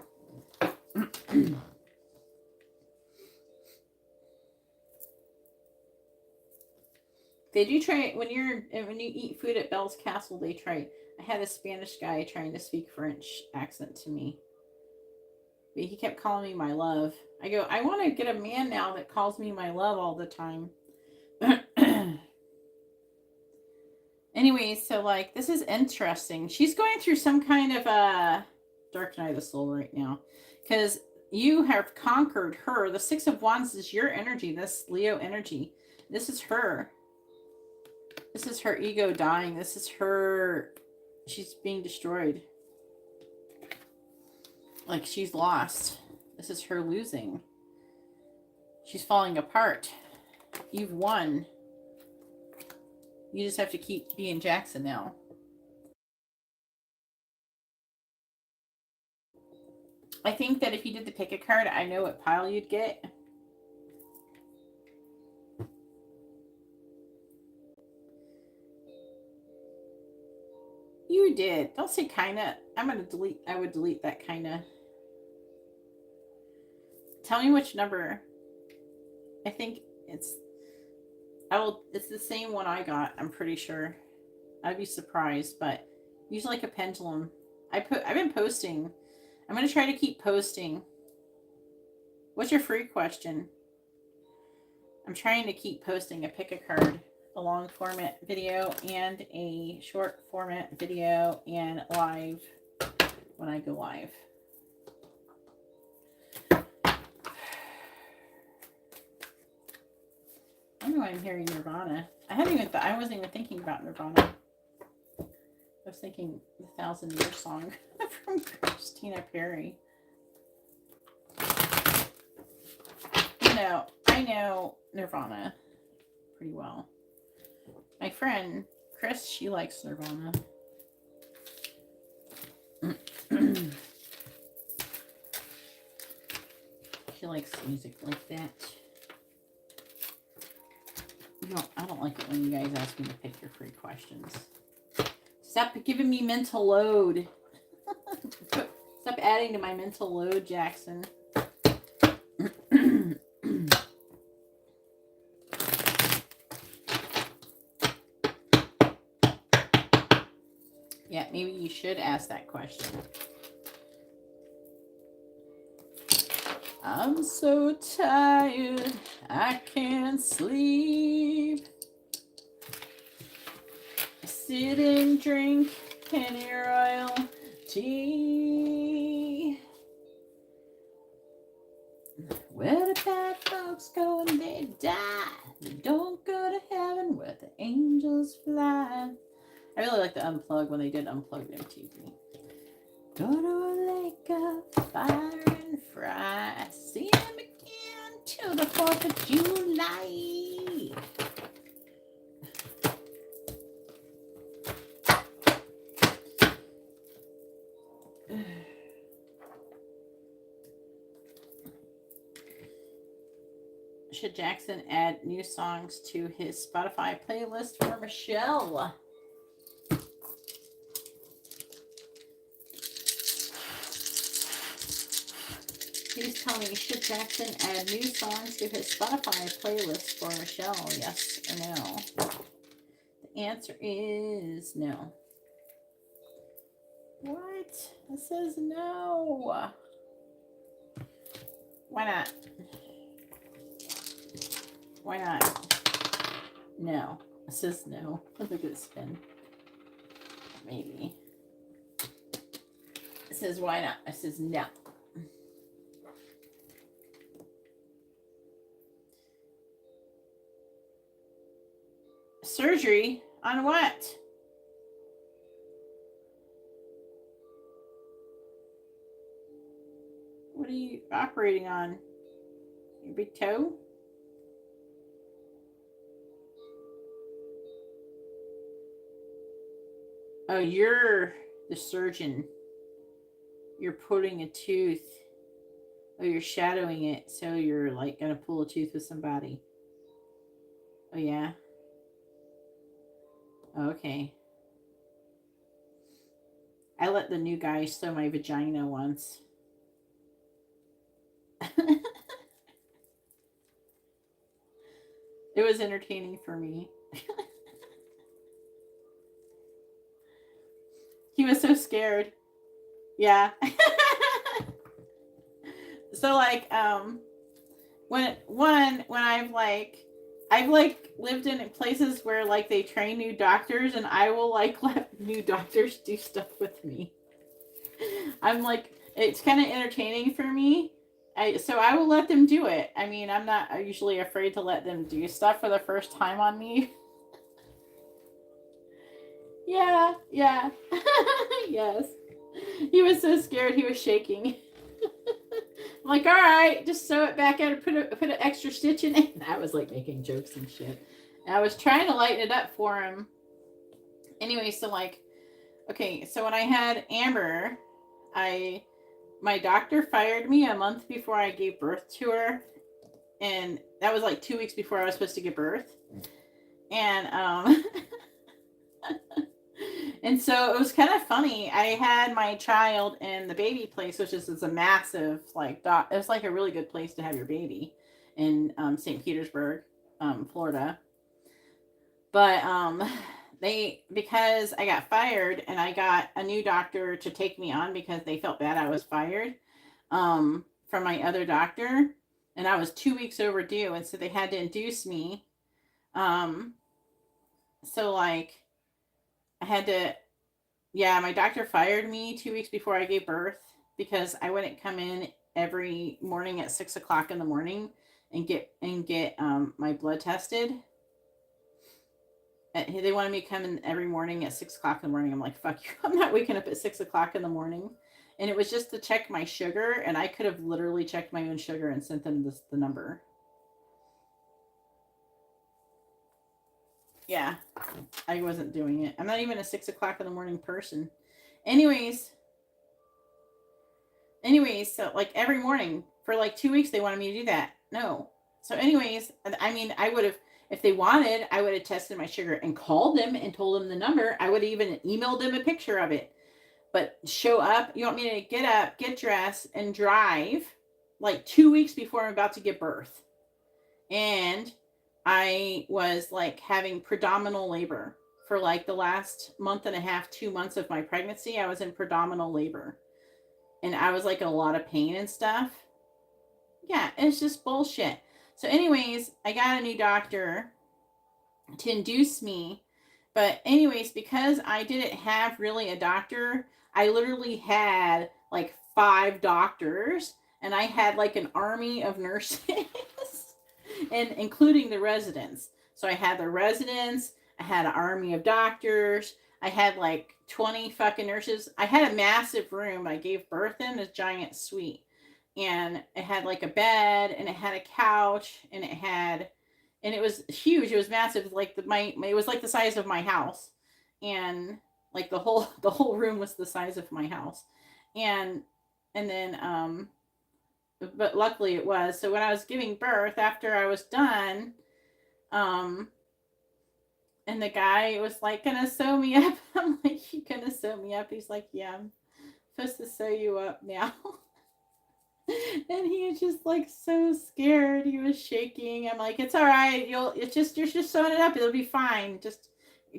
They do try when you eat food at Bell's Castle. They try. I had a Spanish guy trying to speak French accent to me, but he kept calling me my love. I go, I want to get a man now that calls me my love all the time. Anyway, so like this is interesting. She's going through some kind of a dark night of the soul right now, because you have conquered her. The Six of Wands is your energy. This Leo energy. This is her. This is her ego dying. This is her. She's being destroyed. Like she's lost. This is her losing. She's falling apart. You've won. You just have to keep being Jackson now. I think that if you did the pick a card, I know what pile you'd get. You did. Don't say kinda. I'm gonna delete. I would delete that kinda. Tell me which number. I think it's. It's the same one I got. I'm pretty sure. I'd be surprised, but use like a pendulum. I've been posting. I'm gonna try to keep posting. What's your free question? I'm trying to keep posting a pick a card, a long format video and a short format video and live when I go live. I don't know why I'm hearing Nirvana. I wasn't even thinking about Nirvana. I was thinking the 1,000 Year Song from Christina Perry. I know Nirvana pretty well. My friend Chris, she likes Nirvana. She likes music like that. I don't like it when you guys ask me to pick your free questions. Stop giving me mental load. Stop adding to my mental load, Jackson. Yeah, maybe you should ask that question. I'm so tired, I can't sleep. sit and drink penny royal tea. Where the bad folks go when they die? They don't go to heaven where the angels fly. I really like the Unplug when they did Unplugged MTV. Go to a lake of fire and fry. See them again till the 4th of July. Should Jackson add new songs to his Spotify playlist for Michelle? Please tell me, should Jackson add new songs to his Spotify playlist for Michelle? Yes or no? The answer is no. What? It says no. Why not? Why not? No. It says no. Look at it spin. Maybe. It says why not? It says no. Surgery? On what? What are you operating on? Your big toe? Oh, you're the surgeon. You're putting a tooth. Oh, you're shadowing it. So you're like going to pull a tooth with somebody. Oh, yeah. Okay. I let the new guy sew my vagina once. It was entertaining for me. He was so scared. Yeah. So like when I've lived in places where like they train new doctors, and I will like let new doctors do stuff with me. I'm like, it's kind of entertaining for me. So I will let them do it. I mean, I'm not usually afraid to let them do stuff for the first time on me. Yeah. Yes. He was so scared, he was shaking. I'm like, all right, just sew it back out and put an extra stitch in it. And I was like making jokes and shit. And I was trying to lighten it up for him. Anyway, so like, okay, so when I had Amber, my doctor fired me a month before I gave birth to her. And that was like 2 weeks before I was supposed to give birth. And and so it was kind of funny. I had my child in the baby place, which is a massive, like, it was like a really good place to have your baby in St. Petersburg, Florida. But because I got fired and I got a new doctor to take me on because they felt bad I was fired from my other doctor, and I was 2 weeks overdue, and so they had to induce me. So like I had to, yeah, my doctor fired me 2 weeks before I gave birth because I wouldn't come in every morning at 6 o'clock in the morning and get my blood tested. They wanted me to come in every morning at 6 o'clock in the morning. I'm like, fuck you. I'm not waking up at 6 o'clock in the morning. And it was just to check my sugar. And I could have literally checked my own sugar and sent them the number. Yeah, I wasn't doing it. I'm not even a 6 o'clock in the morning person. Anyways, so like every morning for like 2 weeks, they wanted me to do that. No. So anyways, I mean, I would have, if they wanted, I would have tested my sugar and called them and told them the number. I would have even emailed them a picture of it. But show up, you want me to get up, get dressed, and drive like 2 weeks before I'm about to give birth. And I was like having predominal labor for like the last month and a half, 2 months of my pregnancy. I was in predominal labor. And I was like in a lot of pain and stuff. Yeah, it's just bullshit. So anyways, I got a new doctor to induce me. But anyways, because I didn't have really a doctor, I literally had like 5 doctors, and I had like an army of nurses, and including the residents. So I had the residents, I had an army of doctors, I had like 20 fucking nurses. I had a massive room I gave birth in, a giant suite. And it had like a bed, and it had a couch, and it was huge. It was massive. Like it was like the size of my house, and like the whole room was the size of my house, and then but luckily it was. So when I was giving birth, after I was done, um, and the guy was like, "Gonna sew me up." I'm like, "You gonna sew me up?" He's like, "Yeah, I'm supposed to sew you up now." And he was just like so scared. He was shaking. I'm like, "It's all right. You're just sewing it up. It'll be fine. Just,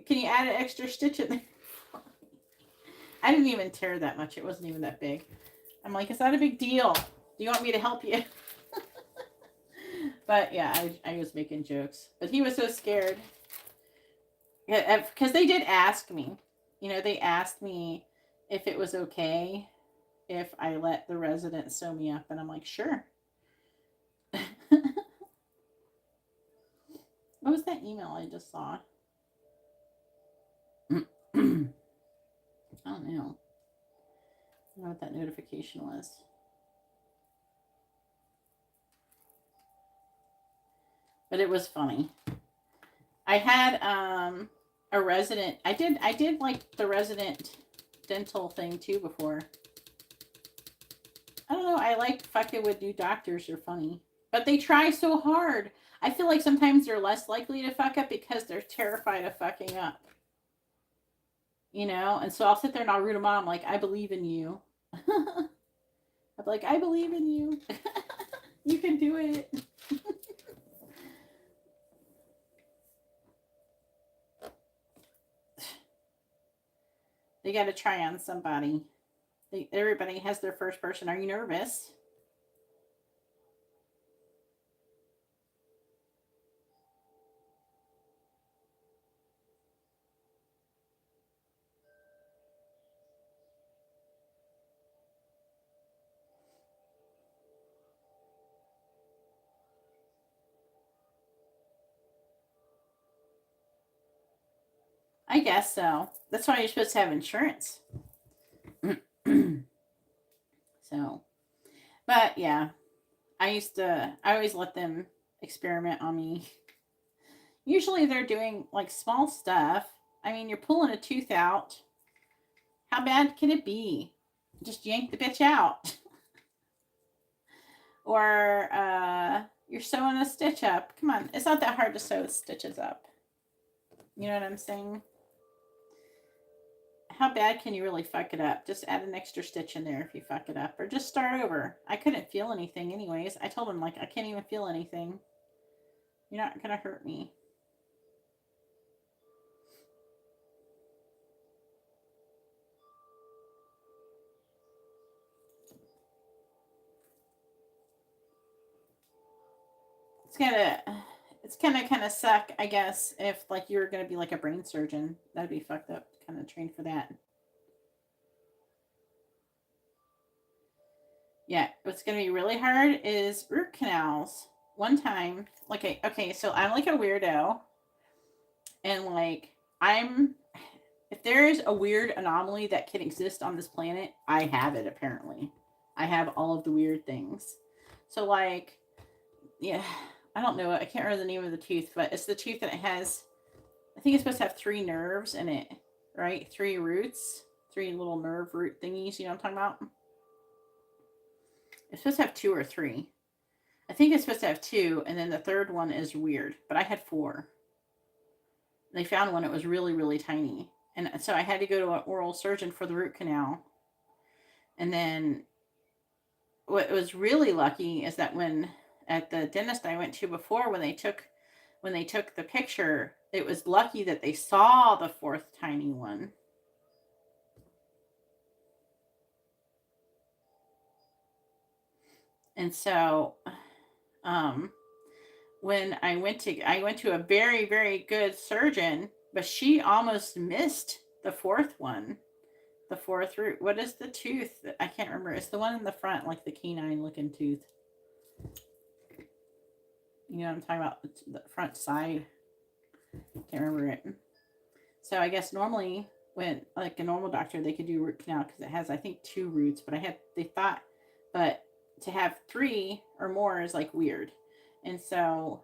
can you add an extra stitch in there?" I didn't even tear that much. It wasn't even that big. I'm like, "It's not a big deal. Do you want me to help you?" But yeah, I was making jokes. But he was so scared. Yeah, because they did ask me. They asked me if it was okay if I let the resident sew me up, and I'm like, "Sure." What was that email I just saw? I don't know. I don't know what that notification was. But it was funny. I had a resident. I did like the resident dental thing too before. I don't know. I like fucking with new doctors. Are funny, but they try so hard. I feel like sometimes they're less likely to fuck up because they're terrified of fucking up. And so I'll sit there and I'll root them on. I'm like, "I believe in you." I'm like, "I believe in you. You can do it." They got to try on somebody. Everybody has their first person. Are you nervous? I guess so. That's why you're supposed to have insurance. So, but yeah, I always let them experiment on me. Usually they're doing like small stuff. I mean, you're pulling a tooth out. How bad can it be? Just yank the bitch out. Or you're sewing a stitch up. Come on, it's not that hard to sew stitches up. You know what I'm saying? How bad can you really fuck it up? Just add an extra stitch in there if you fuck it up, or just start over. I couldn't feel anything anyways. I told him, like, "I can't even feel anything. You're not gonna hurt me." It's kind of suck, I guess, if like you were gonna be like a brain surgeon. That'd be fucked up. Kind of trained for that. Yeah, what's gonna be really hard is root canals. One time, like, okay, so I'm like a weirdo, and like I'm if there is a weird anomaly that can exist on this planet, I have it apparently. I have all of the weird things. So like, yeah, I don't know. I can't remember the name of the tooth, but it's the tooth that it has. I think it's supposed to have 3 nerves in it, right? 3 roots, 3 little nerve root thingies. You know what I'm talking about? It's supposed to have 2 or 3. I think it's supposed to have 2, and then the third one is weird. But I had 4. They found one. It was really, really tiny, and so I had to go to an oral surgeon for the root canal. And then what was really lucky is that when at the dentist I went to before, when they took the picture, it was lucky that they saw the 4th tiny one. And so um when I went to a very, very good surgeon, But she almost missed the fourth one. The fourth root. What is the tooth? I can't remember. It's the one in the front, like the canine looking tooth. You know what I'm talking about? The front side. Can't remember it. So I guess normally when like a normal doctor they could do root canal because it has I think 2 roots, but but to have 3 or more is like weird, and so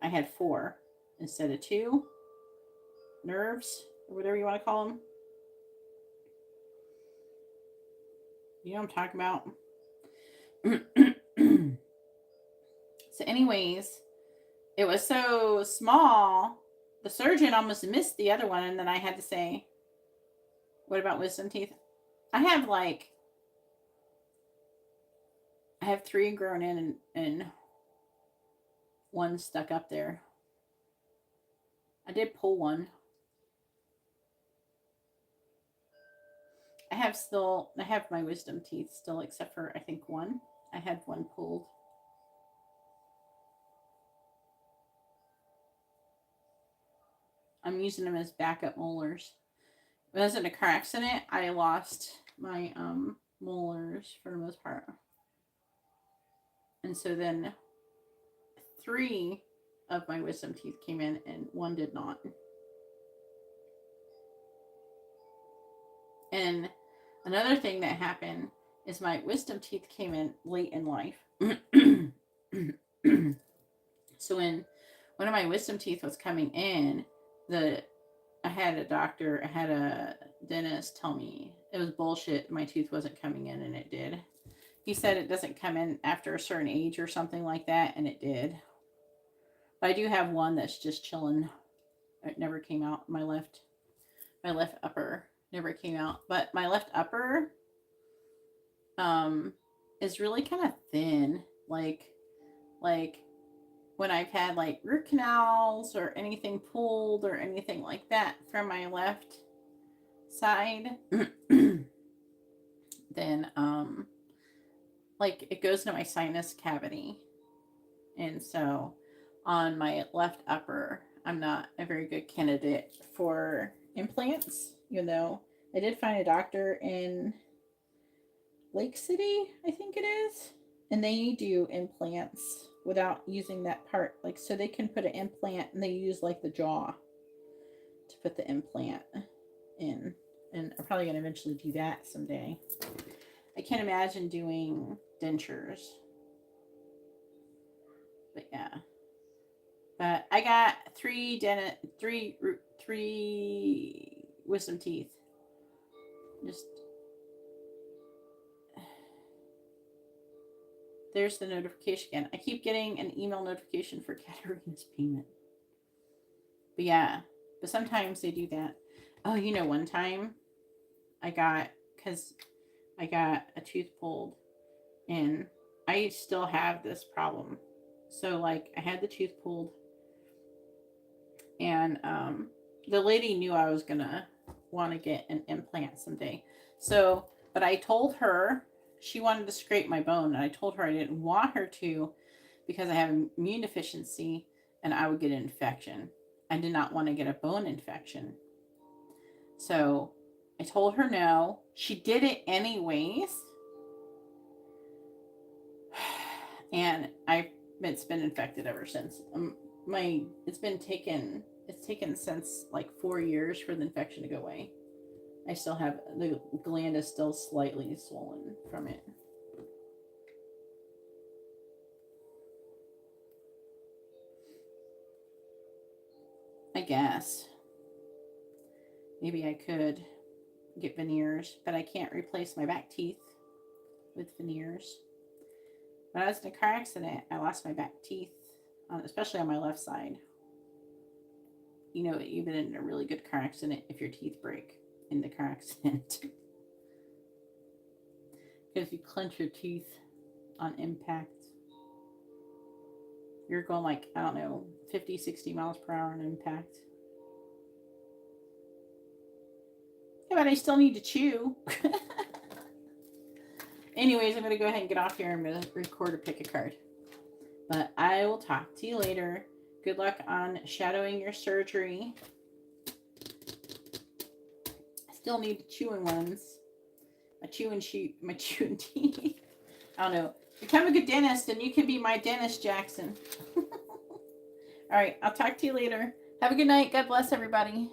I had 4 instead of 2 nerves or whatever you want to call them. You know what I'm talking about. So anyways, it was so small, the surgeon almost missed the other one, and then I had to say, what about wisdom teeth? I have 3 grown in and 1 stuck up there. I did pull 1. I have my wisdom teeth still, except for I think 1. I had 1 pulled. I'm using them as backup molars. When I was in a car accident, I lost my molars for the most part. And so then 3 of my wisdom teeth came in and 1 did not. And another thing that happened is my wisdom teeth came in late in life. So when one of my wisdom teeth was coming in, I had a dentist tell me it was bullshit. My tooth wasn't coming in, and it did. He said it doesn't come in after a certain age or something like that, and it did. But I do have 1 that's just chilling. It never came out. My left upper never came out. But my left upper is really kind of thin. Like when I've had like root canals or anything pulled or anything like that from my left side, then like it goes into my sinus cavity. And so on my left upper, I'm not a very good candidate for implants, even though I did find a doctor in Lake City, I think it is, and they do implants without using that part, like, so they can put an implant and they use like the jaw to put the implant in, and I'm probably going to eventually do that someday. I can't imagine doing dentures, but yeah. But I got 3 wisdom teeth. Just there's the notification again. I keep getting an email notification for Katarina's payment. But yeah, but sometimes they do that. Oh, you know, one time because I got a tooth pulled, and I still have this problem. So like I had the tooth pulled, and the lady knew I was gonna want to get an implant someday. So, but I told her, she wanted to scrape my bone, and I told her I didn't want her to because I have immune deficiency and I would get an infection. I did not want to get a bone infection. So I told her no. She did it anyways. And it's been infected ever since. It's taken since like 4 years for the infection to go away. I still have, the gland is still slightly swollen from it. I guess maybe I could get veneers, but I can't replace my back teeth with veneers. When I was in a car accident, I lost my back teeth, especially on my left side. You know, you've been in a really good car accident if your teeth break in the car accident. Because you clench your teeth on impact. You're going like, I don't know, 50, 60 miles per hour on impact. Yeah, but I still need to chew. Anyways, I'm going to go ahead and get off here. I'm going to record or pick a card. But I will talk to you later. Good luck on shadowing your surgery. still need chewing ones. My chewing teeth. I don't know. Become a good dentist and you can be my dentist, Jackson. All right. I'll talk to you later. Have a good night. God bless everybody.